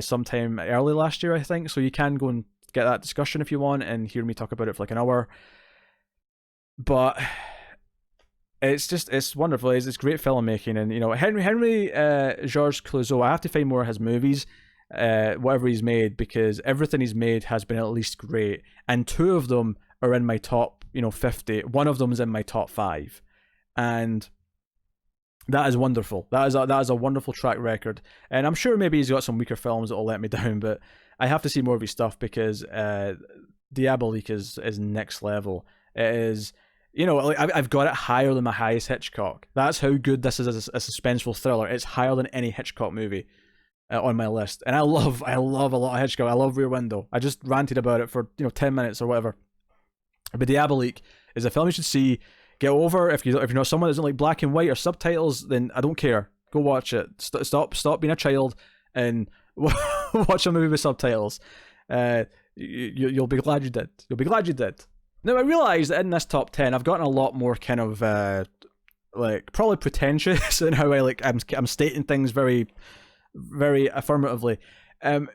sometime early last year, I think. So you can go and get that discussion if you want and hear me talk about it for like an hour. But it's wonderful. It's great filmmaking, and Henry Georges Clouzot. I have to find more of his movies, whatever he's made, because everything he's made has been at least great, and two of them are in my top 50. One of them is in my top 5, and that is wonderful. That is a wonderful track record, and I'm sure maybe he's got some weaker films that will let me down, but I have to see more of his stuff because Diabolique is next level. It is. Like I've got it higher than my highest Hitchcock. That's how good this is as a suspenseful thriller. It's higher than any Hitchcock movie on my list. And I love a lot of Hitchcock. I love Rear Window. I just ranted about it for 10 minutes or whatever. But Diabolique is a film you should see. Get over if you're not someone that doesn't like black and white or subtitles, then I don't care. Go watch it. Stop being a child and watch a movie with subtitles. You'll be glad you did. You'll be glad you did. Now, I realise that in this top 10, I've gotten a lot more kind of, probably pretentious in how I'm stating things very, very affirmatively. It's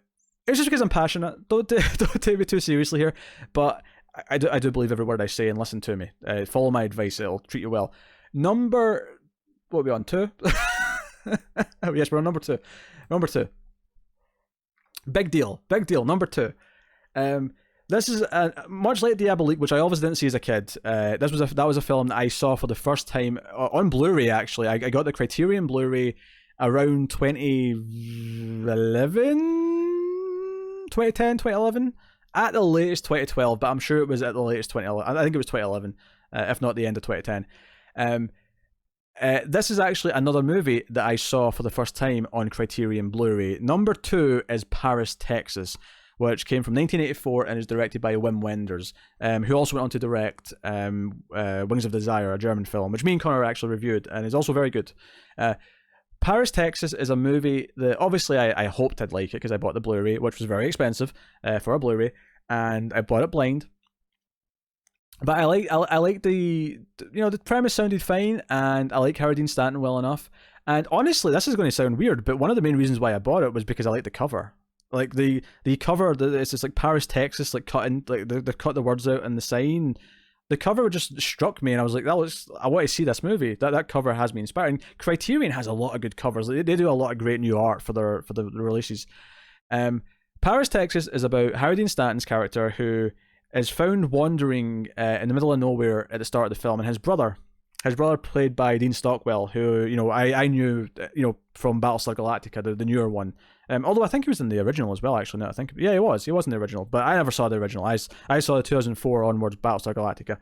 just because I'm passionate. Don't take me too seriously here. But I do believe every word I say, and listen to me. Follow my advice. It'll treat you well. What are we on, 2? Yes, we're on number 2. Number 2. Big deal, number 2. This is much like Diabolique, which I obviously didn't see as a kid. That was a film that I saw for the first time on Blu-ray. Actually, I got the Criterion Blu-ray around 2011, at the latest 2012, but I'm sure it was at the latest 2011. I think it was 2011, if not the end of 2010. This is actually another movie that I saw for the first time on Criterion Blu-ray. Number 2 is Paris, Texas, which came from 1984 and is directed by Wim Wenders, who also went on to direct Wings of Desire, a German film, which me and Connor actually reviewed, and is also very good. Paris, Texas is a movie that obviously I hoped I'd like it because I bought the Blu-ray, which was very expensive for a Blu-ray, and I bought it blind. But I like the premise sounded fine, and I like Howard Dean Stanton well enough. And honestly, this is going to sound weird, but one of the main reasons why I bought it was because I like the cover. Like the cover, it's just like Paris, Texas, like cutting, like they cut the words out in the sign. The cover just struck me, and I was like, I want to see this movie. That cover has me inspiring. Criterion has a lot of good covers. They do a lot of great new art for the releases. Paris, Texas is about Howard Dean Stanton's character, who is found wandering in the middle of nowhere at the start of the film, and his brother played by Dean Stockwell, who I knew from Battlestar Galactica, the newer one. Although I think he was in the original as well, actually. No, I think he was in the original, but I never saw the original. I saw the 2004 onwards Battlestar Galactica,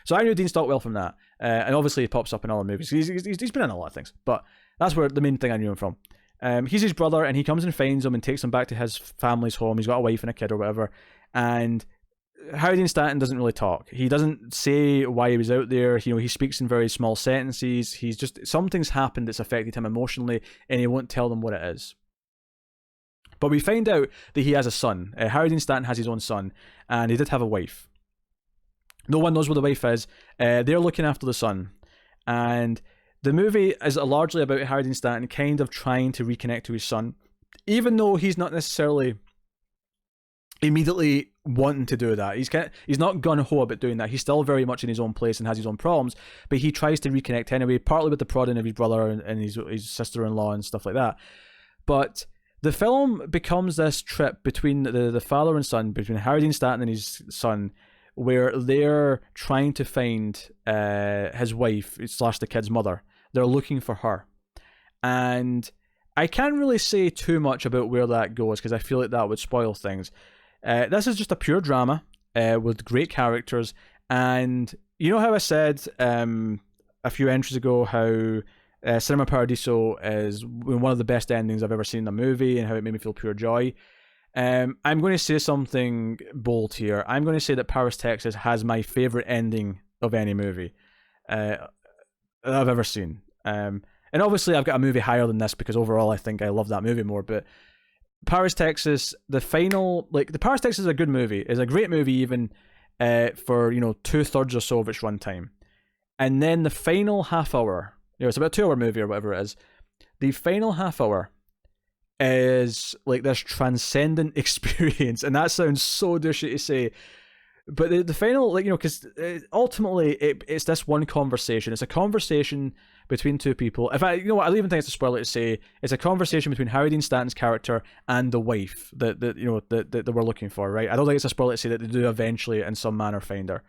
so I knew Dean Stockwell from that, and obviously he pops up in other movies. He's been in a lot of things, but that's where the main thing I knew him from. He's his brother, and he comes and finds him and takes him back to his family's home. He's got a wife and a kid or whatever, and Howard Dean Stanton doesn't really talk. He doesn't say why he was out there. He speaks in very small sentences. He's just, something's happened that's affected him emotionally, and he won't tell them what it is. But we find out that he has a son. Howard Dean Stanton has his own son, and he did have a wife. No one knows where the wife is. They're looking after the son, and the movie is largely about Howard Dean Stanton kind of trying to reconnect to his son, even though he's not necessarily immediately wanting to do that. He's not gung-ho about doing that. He's still very much in his own place and has his own problems, but he tries to reconnect anyway, partly with the prodding of his brother and his sister-in-law and stuff like that. But the film becomes this trip between the father and son, between Howard Dean Stanton and his son, where they're trying to find his wife / the kid's mother. They're looking for her. And I can't really say too much about where that goes because I feel like that would spoil things. This is just a pure drama with great characters, and you know how I said a few entries ago how Cinema Paradiso is one of the best endings I've ever seen in a movie and how it made me feel pure joy. I'm going to say something bold here. I'm going to say that Paris, Texas has my favourite ending of any movie I've ever seen. And obviously I've got a movie higher than this because overall I think I love that movie more, but Paris, Texas, the Paris, Texas is a good movie. It's a great movie even for 2/3 or so of its runtime. And then the final half hour, it's about a 2-hour movie or whatever it is. The final half hour is like this transcendent experience, and that sounds so douchey to say, but the final, because ultimately it's this one conversation. It's a conversation between two people. If I don't even think it's a spoiler to say it's a conversation between Howard Dean Stanton's character and the wife that we're looking for, right? I don't think it's a spoiler to say that they do eventually in some manner find her.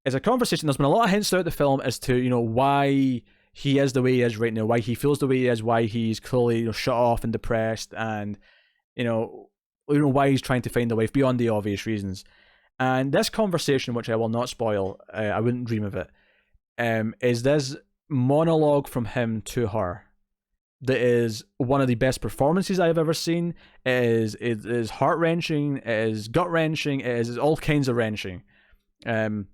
It's a conversation. There's been a lot of hints throughout the film as to why he is the way he is right now, why he feels the way he is, why he's clearly shut off and depressed, and why he's trying to find the wife beyond the obvious reasons. And this conversation, which I will not spoil, I wouldn't dream of it, is this monologue from him to her that is one of the best performances I've ever seen. It is heart-wrenching, it is gut-wrenching, it is all kinds of wrenching. You're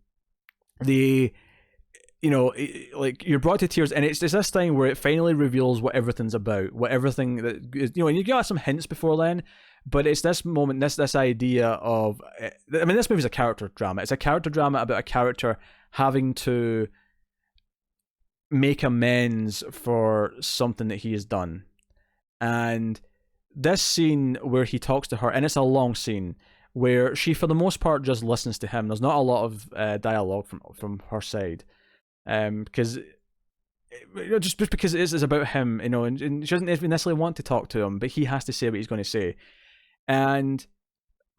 brought to tears, and it's this thing where it finally reveals what everything's about, what everything that is, and you got some hints before then, but it's this moment, this idea of, this movie's a character drama. It's a character drama about a character having to make amends for something that he has done. And this scene where he talks to her, and it's a long scene where she, for the most part, just listens to him. There's not a lot of dialogue from her side, because just because it is about him, and she doesn't necessarily want to talk to him, but he has to say what he's going to say. And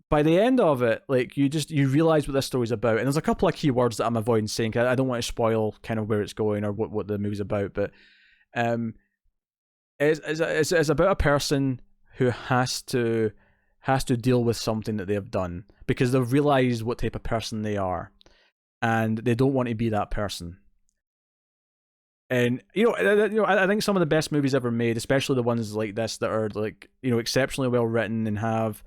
by the end of it, you realize what this story's about, and there's a couple of key words that I'm avoiding saying, 'cause I don't want to spoil kind of where it's going or what the movie's about, but it's about a person who has to deal with something that they have done because they've realized what type of person they are, and they don't want to be that person. And I think some of the best movies ever made, especially the ones like this that are exceptionally well written and have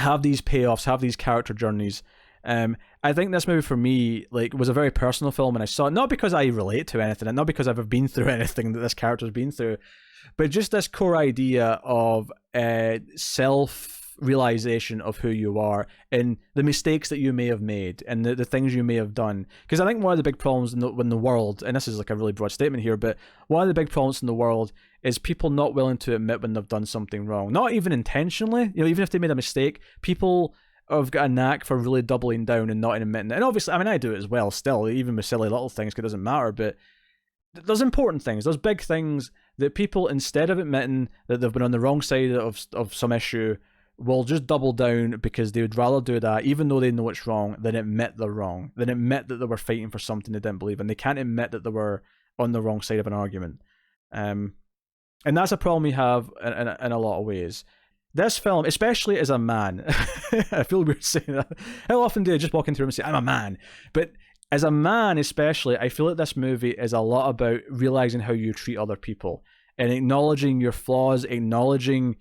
have these payoffs, have these character journeys. I think this movie for me was a very personal film, and I saw it not because I relate to anything, and not because I've ever been through anything that this character's been through, but just this core idea of self-realization of who you are and the mistakes that you may have made and the things you may have done. Because I think one of the big problems in the world, and this is a really broad statement here, but one of the big problems in the world is people not willing to admit when they've done something wrong. Not even intentionally, even if they made a mistake, people have got a knack for really doubling down and not admitting it. And obviously, I do it as well still, even with silly little things, because it doesn't matter, but there's important things, there's big things that people, instead of admitting that they've been on the wrong side of some issue, will just double down because they would rather do that, even though they know it's wrong, than admit they're wrong, than admit that they were fighting for something they didn't believe in. They can't admit that they were on the wrong side of an argument. And that's a problem we have in a lot of ways. This film, especially as a man, I feel weird saying that. How often do I just walk into a room and say, I'm a man? But as a man especially, I feel like this movie is a lot about realizing how you treat other people and acknowledging your flaws, acknowledging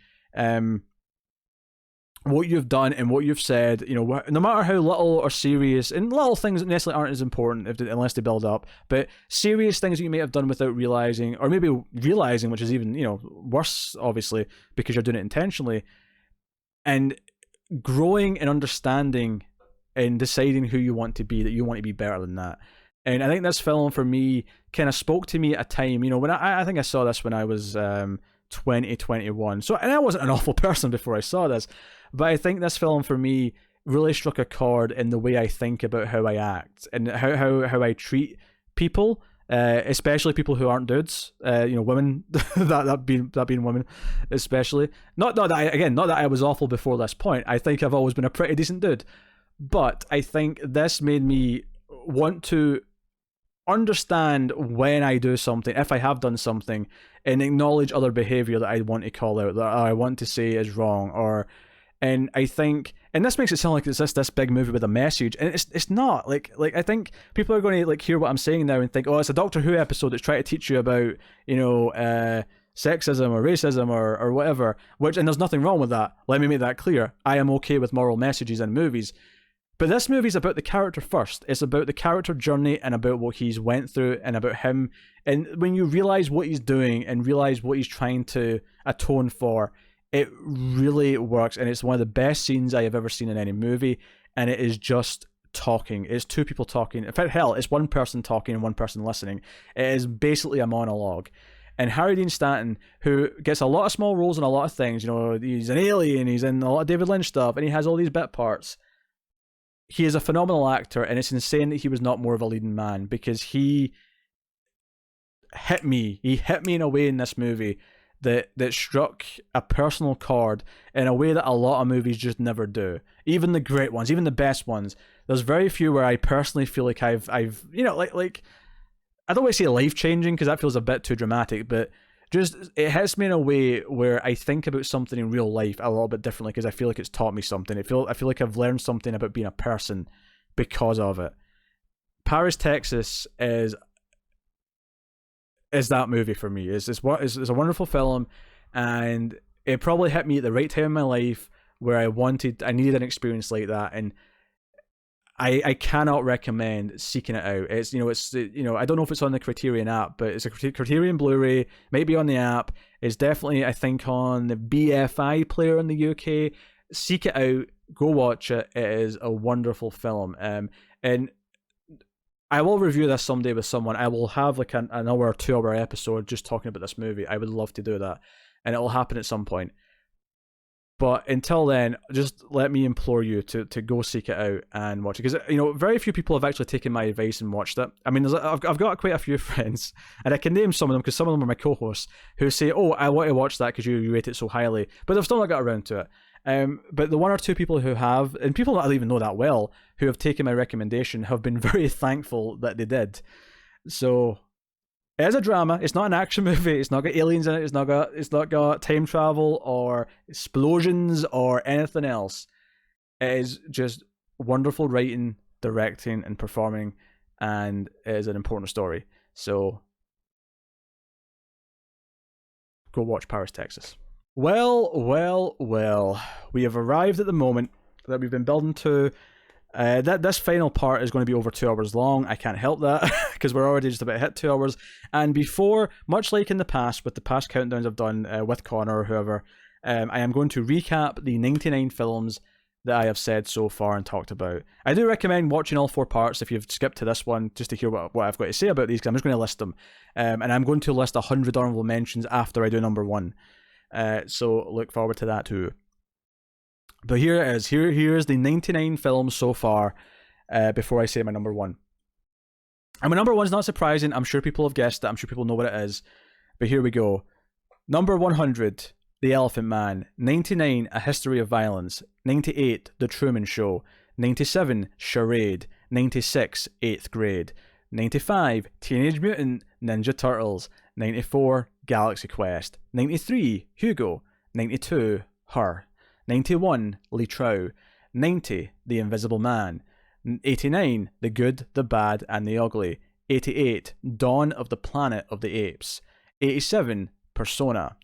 what you've done and what you've said, no matter how little or serious, and little things necessarily aren't as important unless they build up, but serious things that you may have done without realizing, or maybe realizing, which is even, worse, obviously, because you're doing it intentionally, and growing and understanding and deciding who you want to be, that you want to be better than that. And I think this film, for me, kind of spoke to me at a time, when I think I saw this when I was 2021. So, and I wasn't an awful person before I saw this, but I think this film for me really struck a chord in the way I think about how I act and how I treat people, especially people who aren't dudes, women, that being women, especially. Not that I was awful before this point. I think I've always been a pretty decent dude, but I think this made me want to understand when I do something, if I have done something, and acknowledge other behavior that I want to call out, that I want to say is wrong, and I think, and this makes it sound like it's this big movie with a message, and it's not. Like I think people are going to hear what I'm saying now and think, oh, it's a Doctor Who episode that's trying to teach you about, sexism or racism or whatever, and there's nothing wrong with that. Let me make that clear. I am okay with moral messages in movies. But this movie's about the character first. It's about the character journey and about what he's went through and about him. And when you realize what he's doing and realize what he's trying to atone for, it really works. And it's one of the best scenes I have ever seen in any movie. And it is just talking. It's two people talking. In fact, hell, it's one person talking and one person listening. It is basically a monologue. And Harry Dean Stanton, who gets a lot of small roles in a lot of things, he's an alien, he's in a lot of David Lynch stuff, and he has all these bit parts. He is a phenomenal actor, and it's insane that he was not more of a leading man, because he hit me. He hit me in a way in this movie that struck a personal chord in a way that a lot of movies just never do. Even the great ones, even the best ones. There's very few where I personally feel like I've I don't want to say life-changing because that feels a bit too dramatic, but just it hits me in a way where I think about something in real life a little bit differently because I feel like it's taught me something. I feel like I've learned something about being a person because of it. Paris, Texas is that movie for me. It's a wonderful film, and it probably hit me at the right time in my life where I needed an experience like that, and I cannot recommend seeking it out. It's I don't know if it's on the Criterion app, but it's a Criterion Blu-ray, maybe on the app. It's definitely, I think, on the BFI player in the UK. Seek it out, go watch it. It is a wonderful film, and I will review this someday with someone. I will have an hour or 2 hour episode just talking about this movie. I would love to do that, and it will happen at some point. But until then, just let me implore you to go seek it out and watch it. Because, very few people have actually taken my advice and watched it. I mean, I've got quite a few friends, and I can name some of them because some of them are my co-hosts, who say, oh, I want to watch that because you rate it so highly. But they've still not got around to it. But the one or two people who have, and people that I don't even know that well, who have taken my recommendation, have been very thankful that they did. So it is a drama. It's not an action movie. It's not got aliens in it. It's not got time travel or explosions or anything else. It is just wonderful writing, directing, and performing, and it is an important story. So go watch Paris, Texas. Well. We have arrived at the moment that we've been building to. That this final part is going to be over 2 hours long. I can't help that because we're already just about to hit 2 hours. And before, much like in the past, with the past countdowns I've done with Connor or whoever, I am going to recap the 99 films that I have said so far and talked about. I do recommend watching all 4 parts if you've skipped to this one, just to hear what I've got to say about these, because I'm just going to list them. And I'm going to list 100 honorable mentions after I do number 1. So look forward to that too. But here it is. Here's the 99 films so far before I say my number 1. And my number 1's not surprising. I'm sure people have guessed it. I'm sure people know what it is. But here we go. Number 100, The Elephant Man. 99, A History of Violence. 98, The Truman Show. 97, Charade. 96, 8th Grade. 95, Teenage Mutant Ninja Turtles. 94, Galaxy Quest. 93, Hugo. 92, Her. 91, Lee Trow. 90, The Invisible Man. 89, The Good, the Bad, and the Ugly. 88, Dawn of the Planet of the Apes. 87, Persona.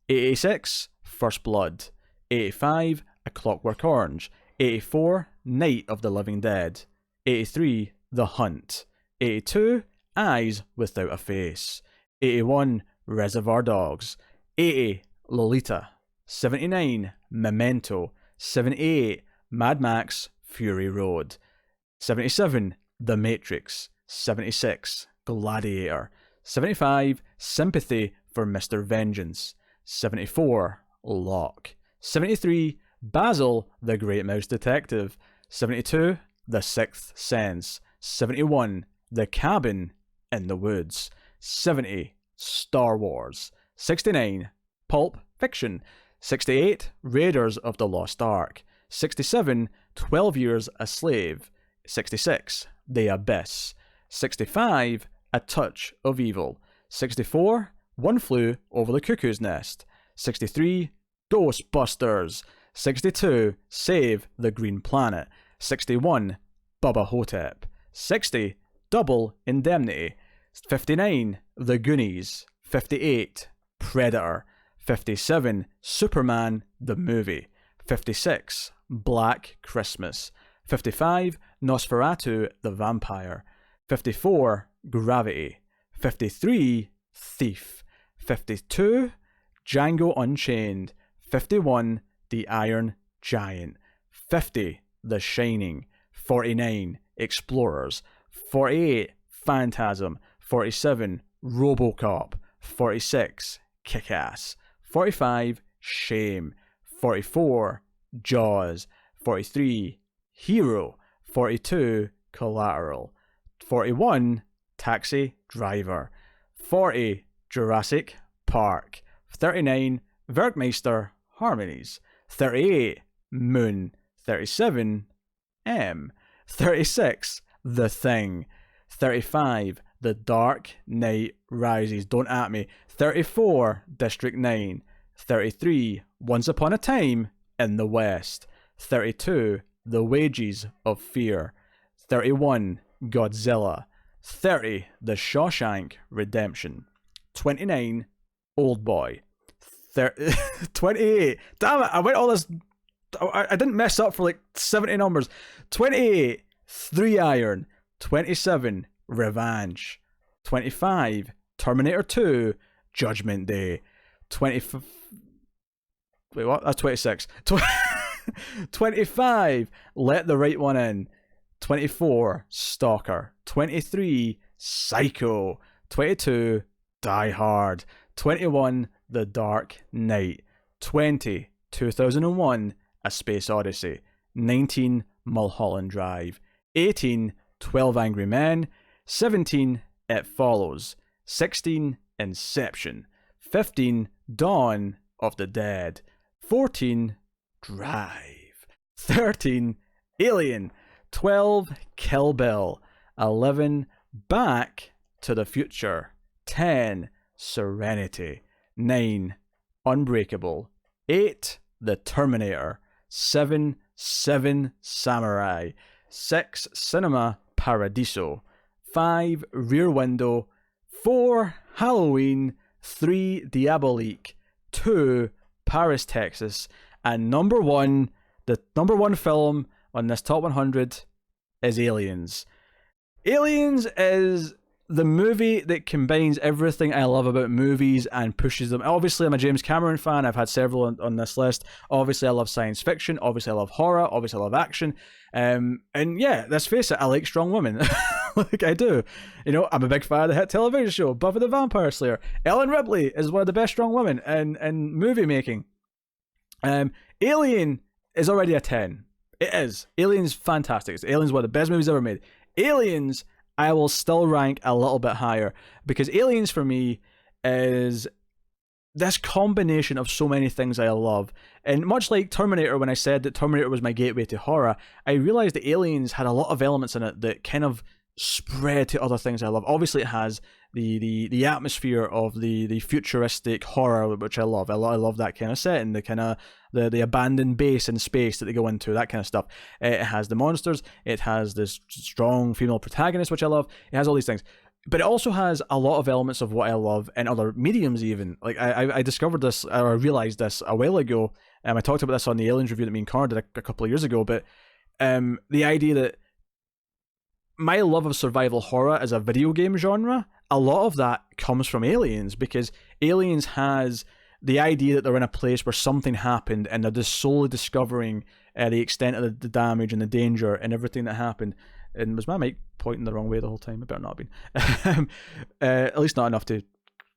86, First Blood. 85, A Clockwork Orange. 84, Night of the Living Dead. 83, The Hunt. 82, Eyes Without a Face. 81, Reservoir Dogs. 80, Lolita. 79, Memento. 78, Mad Max Fury Road. 77, The Matrix. 76, Gladiator. 75, Sympathy for Mr. Vengeance. 74, Locke. 73, Basil the Great Mouse Detective. 72, The Sixth Sense. 71, The Cabin in the Woods. 70, Star Wars. 69, Pulp Fiction. 68, Raiders of the Lost Ark. 67, 12 Years a Slave. 66, The Abyss. 65, A Touch of Evil. 64, One Flew Over the Cuckoo's Nest. 63, Ghostbusters. 62, Save the Green Planet. 61, Bubba Hotep. 60, Double Indemnity. 59, The Goonies. 58, Predator. 57, Superman the Movie. 56, Black Christmas. 55, Nosferatu the Vampire. 54, Gravity. 53, Thief. 52, Django Unchained. 51, The Iron Giant. 50, The Shining. 49, Explorers. 48, Phantasm. 47, Robocop. 46, Kick-Ass. 45, Shame. 44, Jaws. 43, Hero. 42, Collateral. 41, Taxi Driver. 40, Jurassic Park. 39, Werkmeister Harmonies. 38, Moon. 37, M. 36, The Thing. 35, The Dark Knight Rises. Don't at me. 34, District 9. 33, Once Upon a Time in the West. 32, The Wages of Fear. 31, Godzilla. 30, The Shawshank Redemption. 29, Old Boy. 28, damn it, I went all this, I didn't mess up for like 70 numbers. 28, 3 Iron. 27, Revenge. 25, Terminator 2, Judgment Day. 25, wait, what? That's 26. 25, Let the Right One In. 24, Stalker. 23, Psycho. 22, Die Hard. 21, The Dark Knight. 20, 2001, A Space Odyssey. 19, Mulholland Drive. 18, 12 Angry Men. 17, It Follows. 16, Inception. 15, Dawn of the Dead. 14, Drive. 13, Alien. 12, Kill Bill. 11, Back to the Future. 10, Serenity. 9, Unbreakable. 8, The Terminator. 7, Seven Samurai. 6, Cinema Paradiso. 5, Rear Window. 4, Halloween. 3, Diabolique. 2, Paris, Texas, and the number one film on this top 100 is Aliens. Aliens is the movie that combines everything I love about movies and pushes them. Obviously, I'm a James Cameron fan. I've had several on this list. Obviously, I love science fiction. Obviously, I love horror. Obviously, I love action. And yeah, let's face it, I like strong women. Like, I do. You know, I'm a big fan of the hit television show, Buffy the Vampire Slayer. Ellen Ripley is one of the best strong women in movie making. Alien is already a 10. It is. Alien's fantastic. Alien's one of the best movies ever made. Aliens, I will still rank a little bit higher, because Aliens for me is this combination of so many things I love. And much like Terminator, when I said that Terminator was my gateway to horror, I realized that Aliens had a lot of elements in it that kind of spread to other things I love. Obviously, it has the atmosphere of the futuristic horror, which I love. I love that kind of setting, the kind of the abandoned base in space that they go into, that kind of stuff. It has the monsters. It has this strong female protagonist, which I love. It has all these things. But it also has a lot of elements of what I love in other mediums even. Like, I discovered this, or I realized this a while ago. I talked about this on the Aliens review that me and Connor did a couple of years ago. But the idea that my love of survival horror as a video game genre, a lot of that comes from Aliens, because Aliens has the idea that they're in a place where something happened and they're just slowly discovering the extent of the damage and the danger and everything that happened. And was my mic pointing the wrong way the whole time? It better not have been. At least not enough to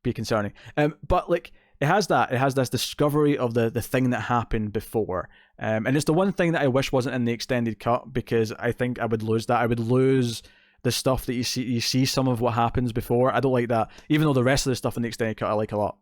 be concerning. But like, it has that. It has this discovery of the thing that happened before. And it's the one thing that I wish wasn't in the extended cut, because I think I would lose that. I would lose the stuff that you see some of what happens before. I don't like that. Even though the rest of the stuff in the extended cut I like a lot.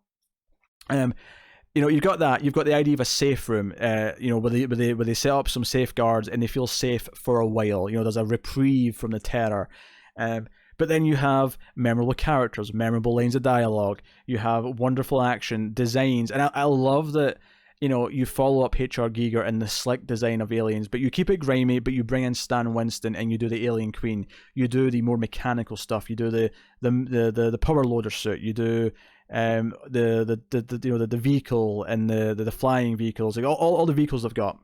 You know, you've got that. You've got the idea of a safe room. You know, where they set up some safeguards and they feel safe for a while. You know, there's a reprieve from the terror. But then you have memorable characters, memorable lines of dialogue. You have wonderful action, designs, and I love that. You know, you follow up H.R. Giger in the slick design of Aliens, but you keep it grimy, but you bring in Stan Winston and you do the Alien Queen. You do the more mechanical stuff. You do the power loader suit. You do the vehicle and the flying vehicles. Like all the vehicles they've got.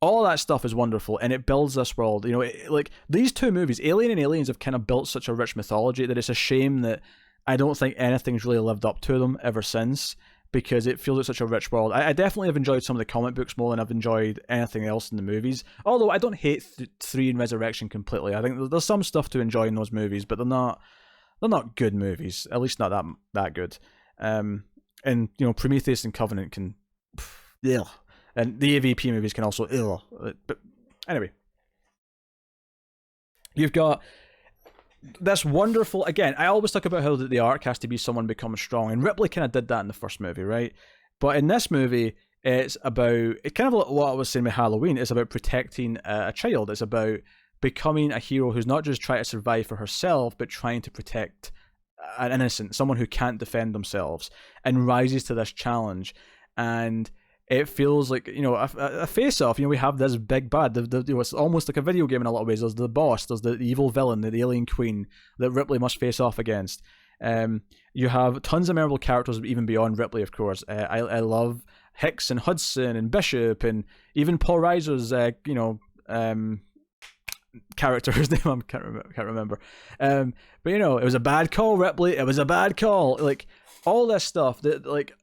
All that stuff is wonderful, and it builds this world. You know, like these two movies, Alien and Aliens, have kind of built such a rich mythology that it's a shame that I don't think anything's really lived up to them ever since, because it feels like such a rich world. I definitely have enjoyed some of the comic books more than I've enjoyed anything else in the movies. Although I don't hate 3 and Resurrection completely. I think there's some stuff to enjoy in those movies, but they're not good movies. At least not that good. And you know, Prometheus and Covenant can, yeah, and the AVP movies can also, but anyway, you've got this wonderful, again, I always talk about how the arc has to be someone becoming strong, and Ripley kind of did that in the first movie, right? But in this movie, it's kind of like what I was saying with Halloween. It's about protecting a child. It's about becoming a hero who's not just trying to survive for herself, but trying to protect an innocent, someone who can't defend themselves, and rises to this challenge. And it feels like, you know, a face-off. You know, we have this big bad. You know, it's almost like a video game in a lot of ways. There's the boss, there's the evil villain, the alien queen that Ripley must face off against. You have tons of memorable characters, even beyond Ripley, of course. I love Hicks and Hudson and Bishop, and even Paul Reiser's, character, his name I can't remember. But you know, it was a bad call, Ripley. It was a bad call. Like all this stuff that, like,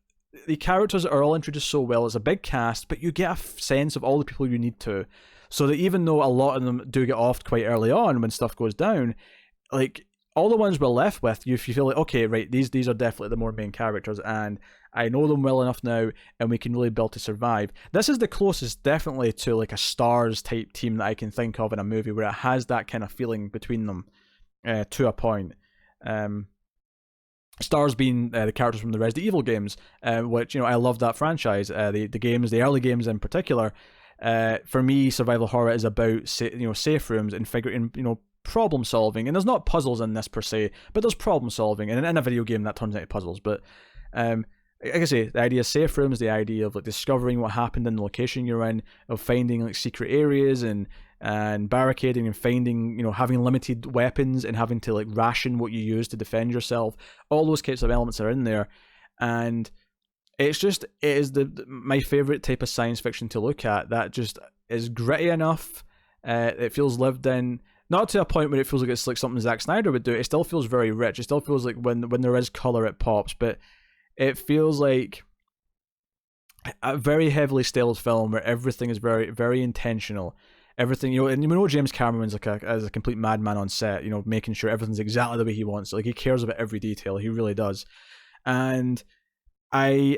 the characters are all introduced so well. It's a big cast, but you get a sense of all the people you need to, so that even though a lot of them do get off quite early on when stuff goes down, like all the ones we're left with, you feel like, okay, right, these are definitely the more main characters, and I know them well enough now, and we can really build to survive. This is the closest, definitely, to like a Stars type team that I can think of in a movie where it has that kind of feeling between them, to a point. Stars being the characters from the Resident Evil games, which, you know, I love that franchise. The games, the early games in particular. For me, survival horror is about safe rooms and figuring, you know, problem solving. And there's not puzzles in this per se, but there's problem solving. And in a video game that turns into puzzles. But like I say, the idea of safe rooms, the idea of like discovering what happened in the location you're in, of finding like secret areas and barricading and finding, you know, having limited weapons and having to like ration what you use to defend yourself. All those types of elements are in there, and it is my favorite type of science fiction to look at. That just is gritty enough. It feels lived in, not to a point where it feels like it's like something Zack Snyder would do. It still feels very rich. It still feels like when there is color, it pops. But it feels like a very heavily styled film where everything is very, very intentional. Everything, and you know James Cameron's like as a complete madman on set, making sure everything's exactly the way he wants it. Like, he cares about every detail. He really does. And I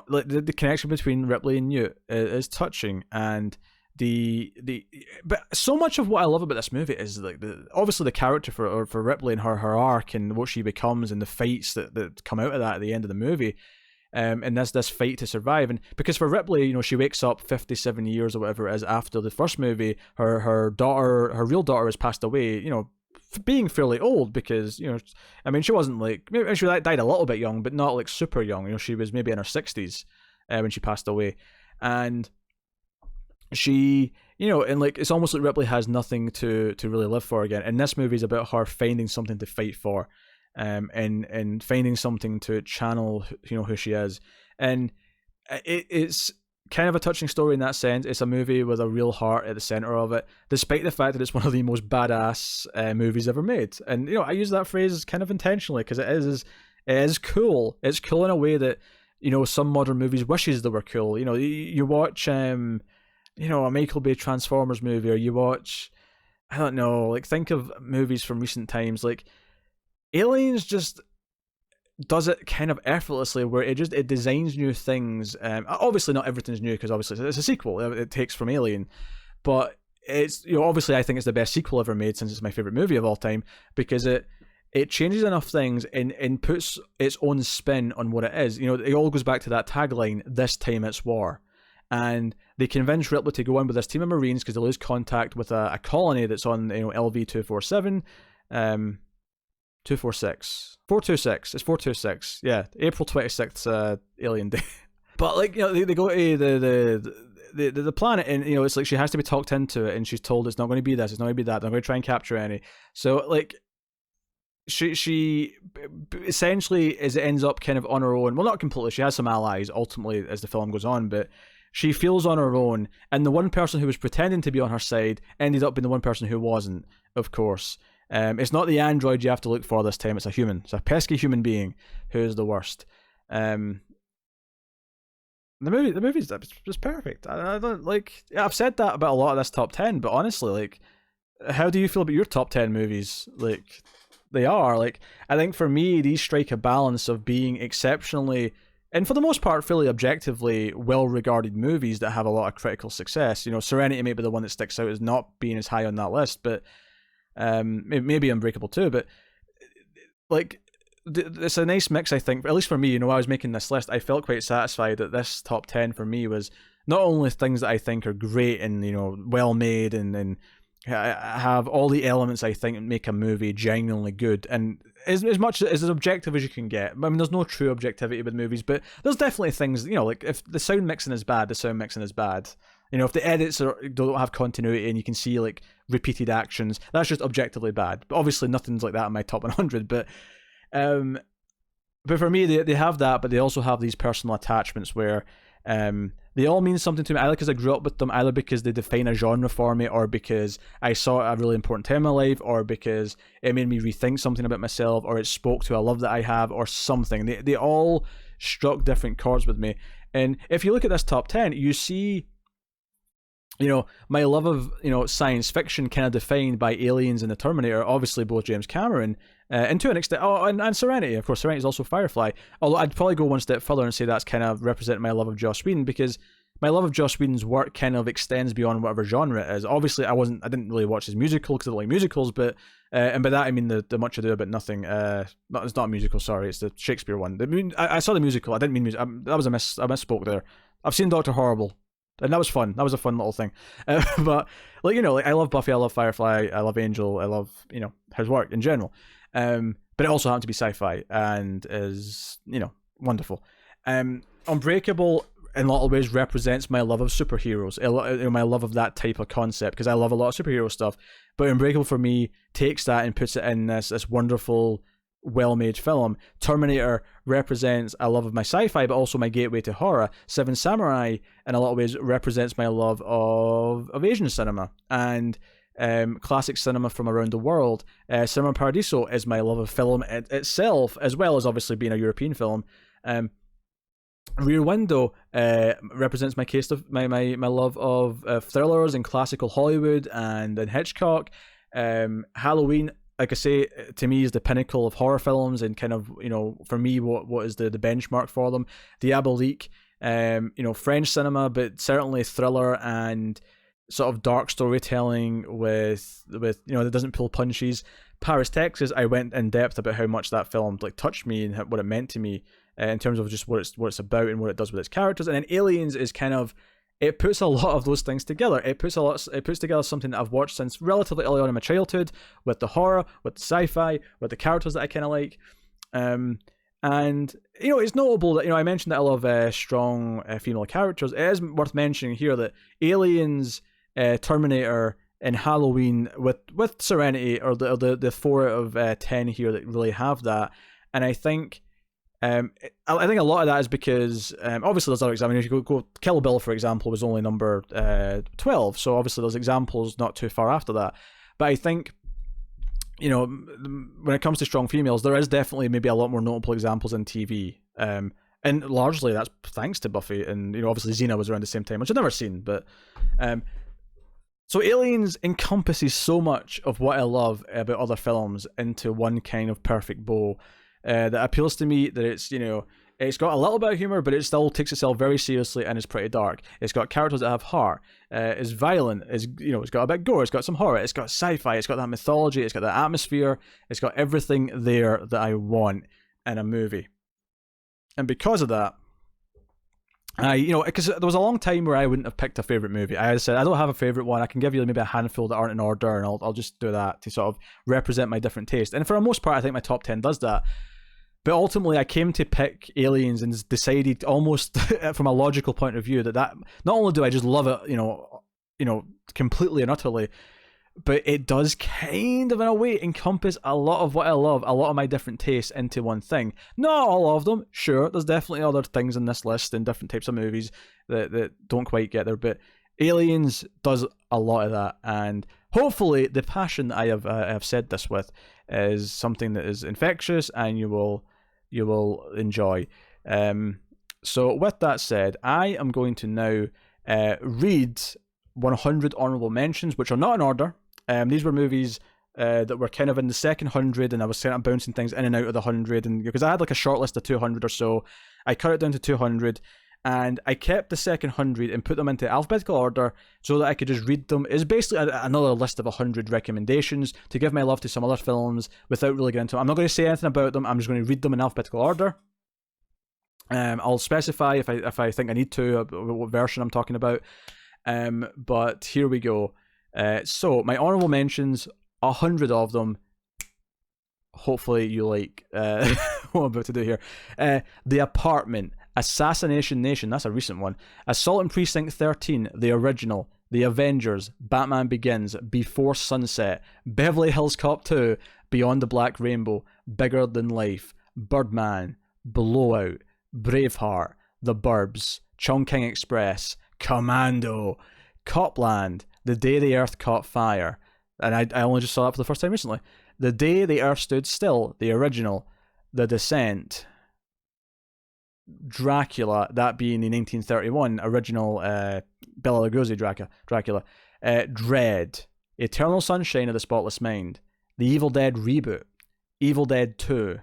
like the connection between Ripley and Newt is touching, and but so much of what I love about this movie is like obviously the character for Ripley and her arc and what she becomes and the fights that come out of that at the end of the movie. And this fight to survive, and because for Ripley, she wakes up 57 years or whatever it is after the first movie. Her real daughter has passed away. Being fairly old, because I mean, she wasn't like, maybe she died a little bit young, but not like super young. She was maybe in her 60s when she passed away, and she, and like it's almost like Ripley has nothing to really live for again. And this movie is about her finding something to fight for. And finding something to channel, who she is, and it's kind of a touching story in that sense. It's a movie with a real heart at the center of it, despite the fact that it's one of the most badass movies ever made. And I use that phrase kind of intentionally because it is cool. It's cool in a way that some modern movies wishes they were cool. You watch a Michael Bay Transformers movie, or you watch, I don't know, like think of movies from recent times like Aliens just does it kind of effortlessly, where it designs new things. Obviously not everything's new because obviously it's a sequel. It takes from Alien, but it's obviously I think it's the best sequel ever made, since it's my favorite movie of all time, because it changes enough things and puts its own spin on what it is. It all goes back to that tagline, "This time it's war." And they convince Ripley to go in with this team of Marines because they lose contact with a colony that's on LV 247. 246 426, it's 426, yeah, April 26th, Alien Day. But like they go to the planet, and it's like she has to be talked into it, and she's told it's not going to be this, it's not going to be that, they're going to try and capture any. So like she essentially ends up kind of on her own. Well, not completely, she has some allies ultimately as the film goes on, but she feels on her own, and the one person who was pretending to be on her side ended up being the one person who wasn't, of course. It's not the android you have to look for this time. It's a human. It's a pesky human being who is the worst. The movie's just perfect. I don't like. I've said that about a lot of this top 10, but honestly, like, how do you feel about your top 10 movies? Like, they are like. I think for me, these strike a balance of being exceptionally, and for the most part, fairly objectively well-regarded movies that have a lot of critical success. Serenity may be the one that sticks out as not being as high on that list, but. Maybe Unbreakable too, but like it's a nice mix, I think, at least for me. While I was making this list, I felt quite satisfied that this top 10 for me was not only things that I think are great and well made and have all the elements I think make a movie genuinely good, and as much as objective as you can get. I mean, there's no true objectivity with movies, but there's definitely things, like if the sound mixing is bad, the sound mixing is bad. If the edits don't have continuity and you can see like repeated actions, that's just objectively bad. But obviously nothing's like that in my top 100. But for me, they have that, but they also have these personal attachments where they all mean something to me, either because I grew up with them, either because they define a genre for me, or because I saw it at a really important time in my life, or because it made me rethink something about myself, or it spoke to a love that I have, or something. They all struck different chords with me. And if you look at this top 10, you see my love of, science fiction kind of defined by Aliens and the Terminator, obviously both James Cameron, and to an extent, and Serenity. Of course, Serenity is also Firefly. Although I'd probably go one step further and say that's kind of representing my love of Joss Whedon, because my love of Joss Whedon's work kind of extends beyond whatever genre it is. Obviously, I didn't really watch his musical because I don't like musicals, but, and by that I mean the Much Ado About Nothing. It's not a musical, sorry, it's the Shakespeare one. I saw the musical, I didn't mean music. I misspoke there. I've seen Dr. Horrible. And that was fun. That was a fun little thing. But like I love Buffy, I love Firefly, I love Angel, I love his work in general. But it also happened to be sci-fi and is wonderful. Unbreakable in a lot of ways represents my love of superheroes, my love of that type of concept, because I love a lot of superhero stuff. But Unbreakable for me takes that and puts it in this wonderful well-made film. Terminator represents a love of my sci-fi, but also my gateway to horror. Seven Samurai, in a lot of ways, represents my love of Asian cinema and classic cinema from around the world. Cinema Paradiso is my love of film itself, as well as obviously being a European film. Rear Window represents my case of my love of thrillers and classical Hollywood and Hitchcock. Halloween, like I say, to me is the pinnacle of horror films, and kind of, for me, what is the benchmark for them. Diabolique, French cinema, but certainly thriller and sort of dark storytelling with that doesn't pull punches. Paris, Texas, I went in depth about how much that film touched me and what it meant to me in terms of just what it's about and what it does with its characters. And then Aliens is kind of, it puts a lot of those things together. It puts together something that I've watched since relatively early on in my childhood, with the horror, with the sci-fi, with the characters that I kind of like. And it's notable that I mentioned that I love strong female characters. It is worth mentioning here that Aliens, Terminator, and Halloween with Serenity are the 4 out of 10 here that really have that. And I think I think a lot of that is because obviously there's other examples. If you go Kill Bill, for example, was only number 12, so obviously there's examples not too far after that. But I think when it comes to strong females, there is definitely maybe a lot more notable examples in TV, and largely that's thanks to Buffy, and obviously Xena was around the same time, which I've never seen, but so Aliens encompasses so much of what I love about other films into one kind of perfect bow. That appeals to me, that it's got a little bit of humor, but it still takes itself very seriously and is pretty dark. It's got characters that have heart. It's violent. It's got a bit of gore. It's got some horror. It's got sci-fi. It's got that mythology. It's got that atmosphere. It's got everything there that I want in a movie. And because of that, because there was a long time where I wouldn't have picked a favorite movie. I said I don't have a favorite one. I can give you maybe a handful that aren't in order, and I'll just do that to sort of represent my different taste. And for the most part, I think my top 10 does that. But ultimately, I came to pick Aliens and decided, almost from a logical point of view, that not only do I just love it, completely and utterly, but it does kind of in a way encompass a lot of what I love, a lot of my different tastes into one thing. Not all of them, sure. There's definitely other things in this list and different types of movies that don't quite get there, but Aliens does a lot of that, and hopefully the passion that I have said this with is something that is infectious and you will enjoy. So with that said, I am going to now read 100 honorable mentions, which are not in order. These were movies that were kind of in the second 100, and I was kind of bouncing things in and out of the 100, and because I had like a short list of 200 or so, I cut it down to 200, and I kept the second 100 and put them into alphabetical order so that I could just read them. It's basically another list of 100 recommendations to give my love to some other films without really getting into them. I'm not going to say anything about them. I'm just going to read them in alphabetical order. I'll specify if I think I need to what version I'm talking about. But here we go. So my honorable mentions, 100 of them. Hopefully you like what I'm about to do here. The Apartment, Assassination Nation, that's a recent one. Assault on Precinct 13, the original. The Avengers, Batman Begins, Before Sunset, Beverly Hills Cop 2, Beyond the Black Rainbow, Bigger Than Life, Birdman, Blowout, Braveheart, The Burbs, Chongqing Express, Commando, Copland, The Day the Earth Caught Fire, and I only just saw that for the first time recently. The Day the Earth Stood Still, the original. The Descent, Dracula, that being the 1931 original Bela Lugosi Dracula, Dread, Eternal Sunshine of the Spotless Mind, The Evil Dead reboot, Evil Dead 2,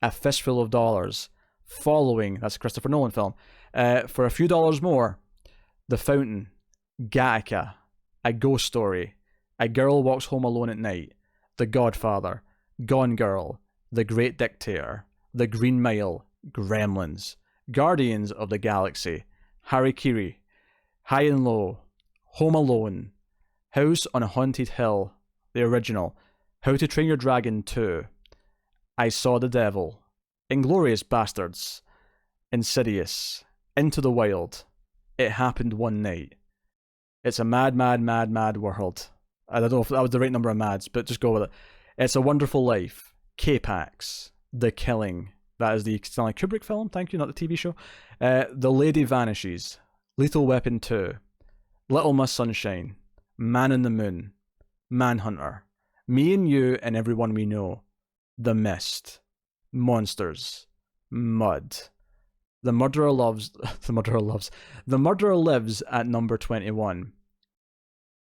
A Fistful of Dollars, Following, that's a Christopher Nolan film, For a Few Dollars More, The Fountain, Gattaca, A Ghost Story, A Girl Walks Home Alone at Night, The Godfather, Gone Girl, The Great Dictator, The Green Mile, Gremlins, Guardians of the Galaxy, Harikiri, High and Low, Home Alone, House on a Haunted Hill, the original, How to Train Your Dragon 2, I Saw the Devil, Inglourious Bastards, Insidious, Into the Wild, It Happened One Night, It's a Mad, Mad, Mad, Mad World. I don't know if that was the right number of mads, but just go with it. It's a Wonderful Life, K-Pax, The Killing. That is the Stanley Kubrick film, thank you, not the TV show. The Lady Vanishes. Lethal Weapon 2. Little Miss Sunshine. Man in the Moon. Manhunter. Me and You and Everyone We Know. The Mist. Monsters. Mud. The Murderer Lives at number 21.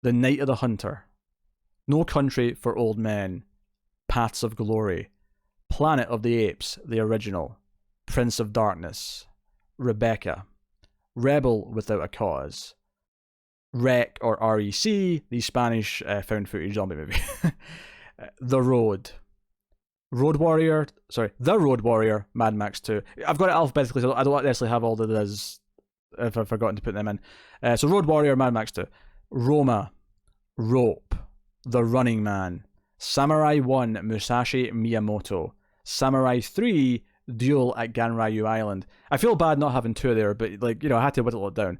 The Night of the Hunter. No Country for Old Men. Paths of Glory. Planet of the Apes, the original. Prince of Darkness. Rebecca. Rebel Without a Cause. REC, or REC, the Spanish found footage zombie movie. The Road. The Road Warrior, Mad Max 2. I've got it alphabetically, so I don't necessarily have all the others if I've forgotten to put them in. So Road Warrior, Mad Max 2. Roma. Rope. The Running Man. Samurai 1, Musashi Miyamoto. Samurai 3, Duel at Ganryu Island. I feel bad not having 2 there, but I had to whittle it down.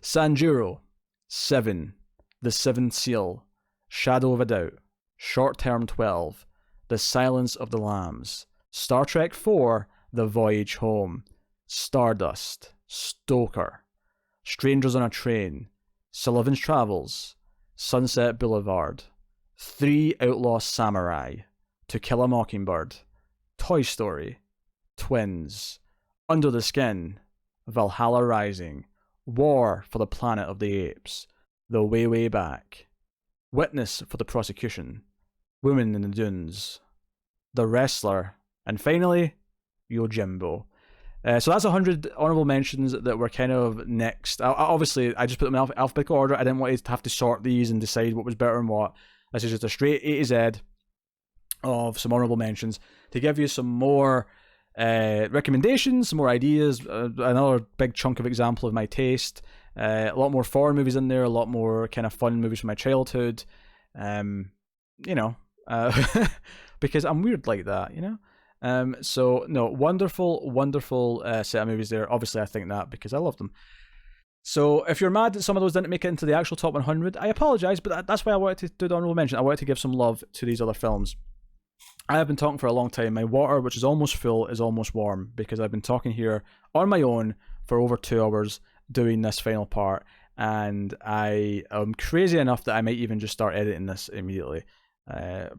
Sanjuro. 7, The Seventh Seal. Shadow of a Doubt. Short Term 12. The Silence of the Lambs. Star Trek 4, The Voyage Home. Stardust. Stoker. Strangers on a Train. Sullivan's Travels. Sunset Boulevard. 3 Outlaw Samurai. To Kill a Mockingbird. Toy Story. Twins. Under the Skin. Valhalla Rising. War for the Planet of the Apes. The Way Way Back. Witness for the Prosecution. Women in the Dunes. The Wrestler. And finally, Yojimbo. So that's 100 honourable mentions that were kind of next. Obviously, I just put them in alphabetical order. I didn't want to have to sort these and decide what was better and what. This is just a straight A to Z of some honourable mentions to give you some more recommendations, some more ideas, another big chunk of example of my taste. A lot more foreign movies in there, a lot more kind of fun movies from my childhood. Because I'm weird like that, So, no, wonderful set of movies there. Obviously, I think that because I love them. So, if you're mad that some of those didn't make it into the actual top 100, I apologise, but that's why I wanted to do the honourable mention. I wanted to give some love to these other films. I have been talking for a long time. My water, which is almost full, is almost warm because I've been talking here on my own for over 2 hours doing this final part, and I am crazy enough that I might even just start editing this immediately.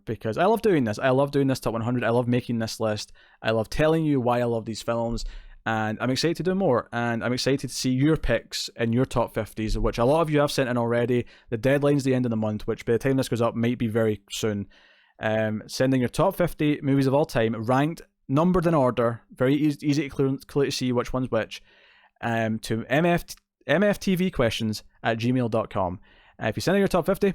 Because I love doing this. I love doing this top 100. I love making this list. I love telling you why I love these films, and I'm excited to do more. And I'm excited to see your picks in your top 50s, which a lot of you have sent in already. The deadline's the end of the month, which by the time this goes up might be very soon. Sending your top 50 movies of all time, ranked, numbered in order, very easy to clearly see which one's which, to mftvquestions@gmail.com. If you send in your top 50,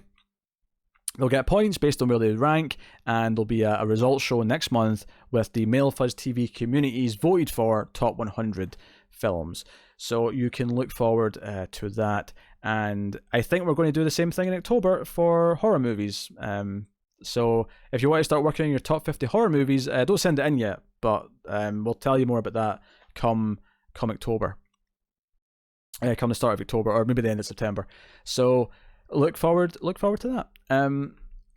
they'll get points based on where they rank, and there'll be a results show next month with the Male Fuzz TV community's voted for top 100 films. So you can look forward to that. And I think we're going to do the same thing in October for horror movies. So if you want to start working on your top 50 horror movies, don't send it in yet, but we'll tell you more about that come October. Come the start of October, or maybe the end of September. So look forward to that.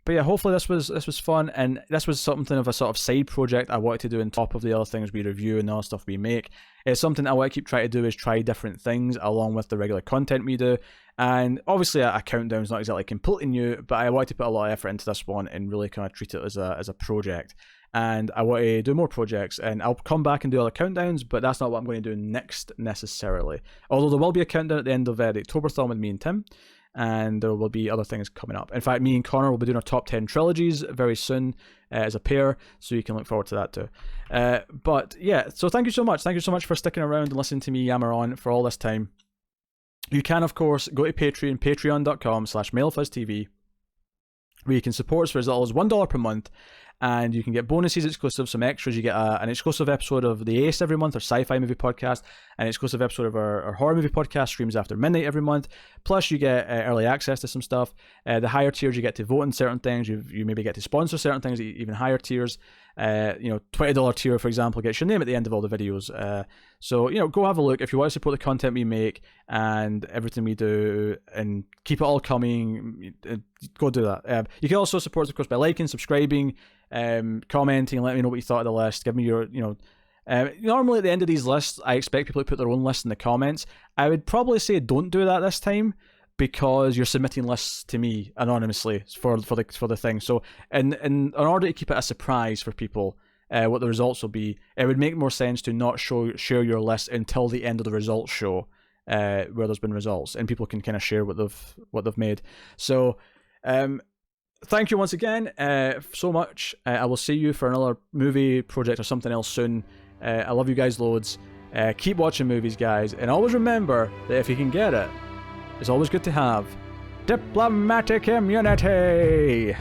But yeah, hopefully this was fun, and this was something of a sort of side project I wanted to do on top of the other things we review and the other stuff we make. It's something I want to keep trying to do, is try different things along with the regular content we do. And obviously a countdown is not exactly completely new, but I wanted to put a lot of effort into this one and really kind of treat it as a project. And I want to do more projects, and I'll come back and do other countdowns, but that's not what I'm going to do next necessarily. Although there will be a countdown at the end of the October film with me and Tim, and there will be other things coming up. In fact, me and Connor will be doing our top 10 trilogies very soon as a pair, so you can look forward to that too. But yeah, so thank you so much. Thank you so much for sticking around and listening to me yammer on for all this time. You can, of course, go to Patreon, patreon.com/MaleFuzzTV, where you can support us for as little as $1 per month, and you can get bonuses, exclusive, some extras. You get an exclusive episode of The Ace every month, our sci-fi movie podcast, an exclusive episode of our horror movie podcast, streams after midnight every month. Plus, you get early access to some stuff. The higher tiers, you get to vote on certain things. You maybe get to sponsor certain things, even higher tiers. $20 tier, for example, gets your name at the end of all the videos. So go have a look if you want to support the content we make and everything we do, and keep it all coming. Go do that. You can also support us, of course, by liking, subscribing, commenting, let me know what you thought of the list. Give me your normally at the end of these lists, I expect people to put their own list in the comments. I would probably say don't do that this time, because you're submitting lists to me anonymously for the thing. So in order to keep it a surprise for people, what the results will be, it would make more sense to not share your list until the end of the results show, where there's been results, and people can kind of share what they've made. So thank you once again so much. I will see you for another movie project or something else soon. I love you guys loads. Keep watching movies, guys, and always remember that if you can get it, it's always good to have diplomatic immunity.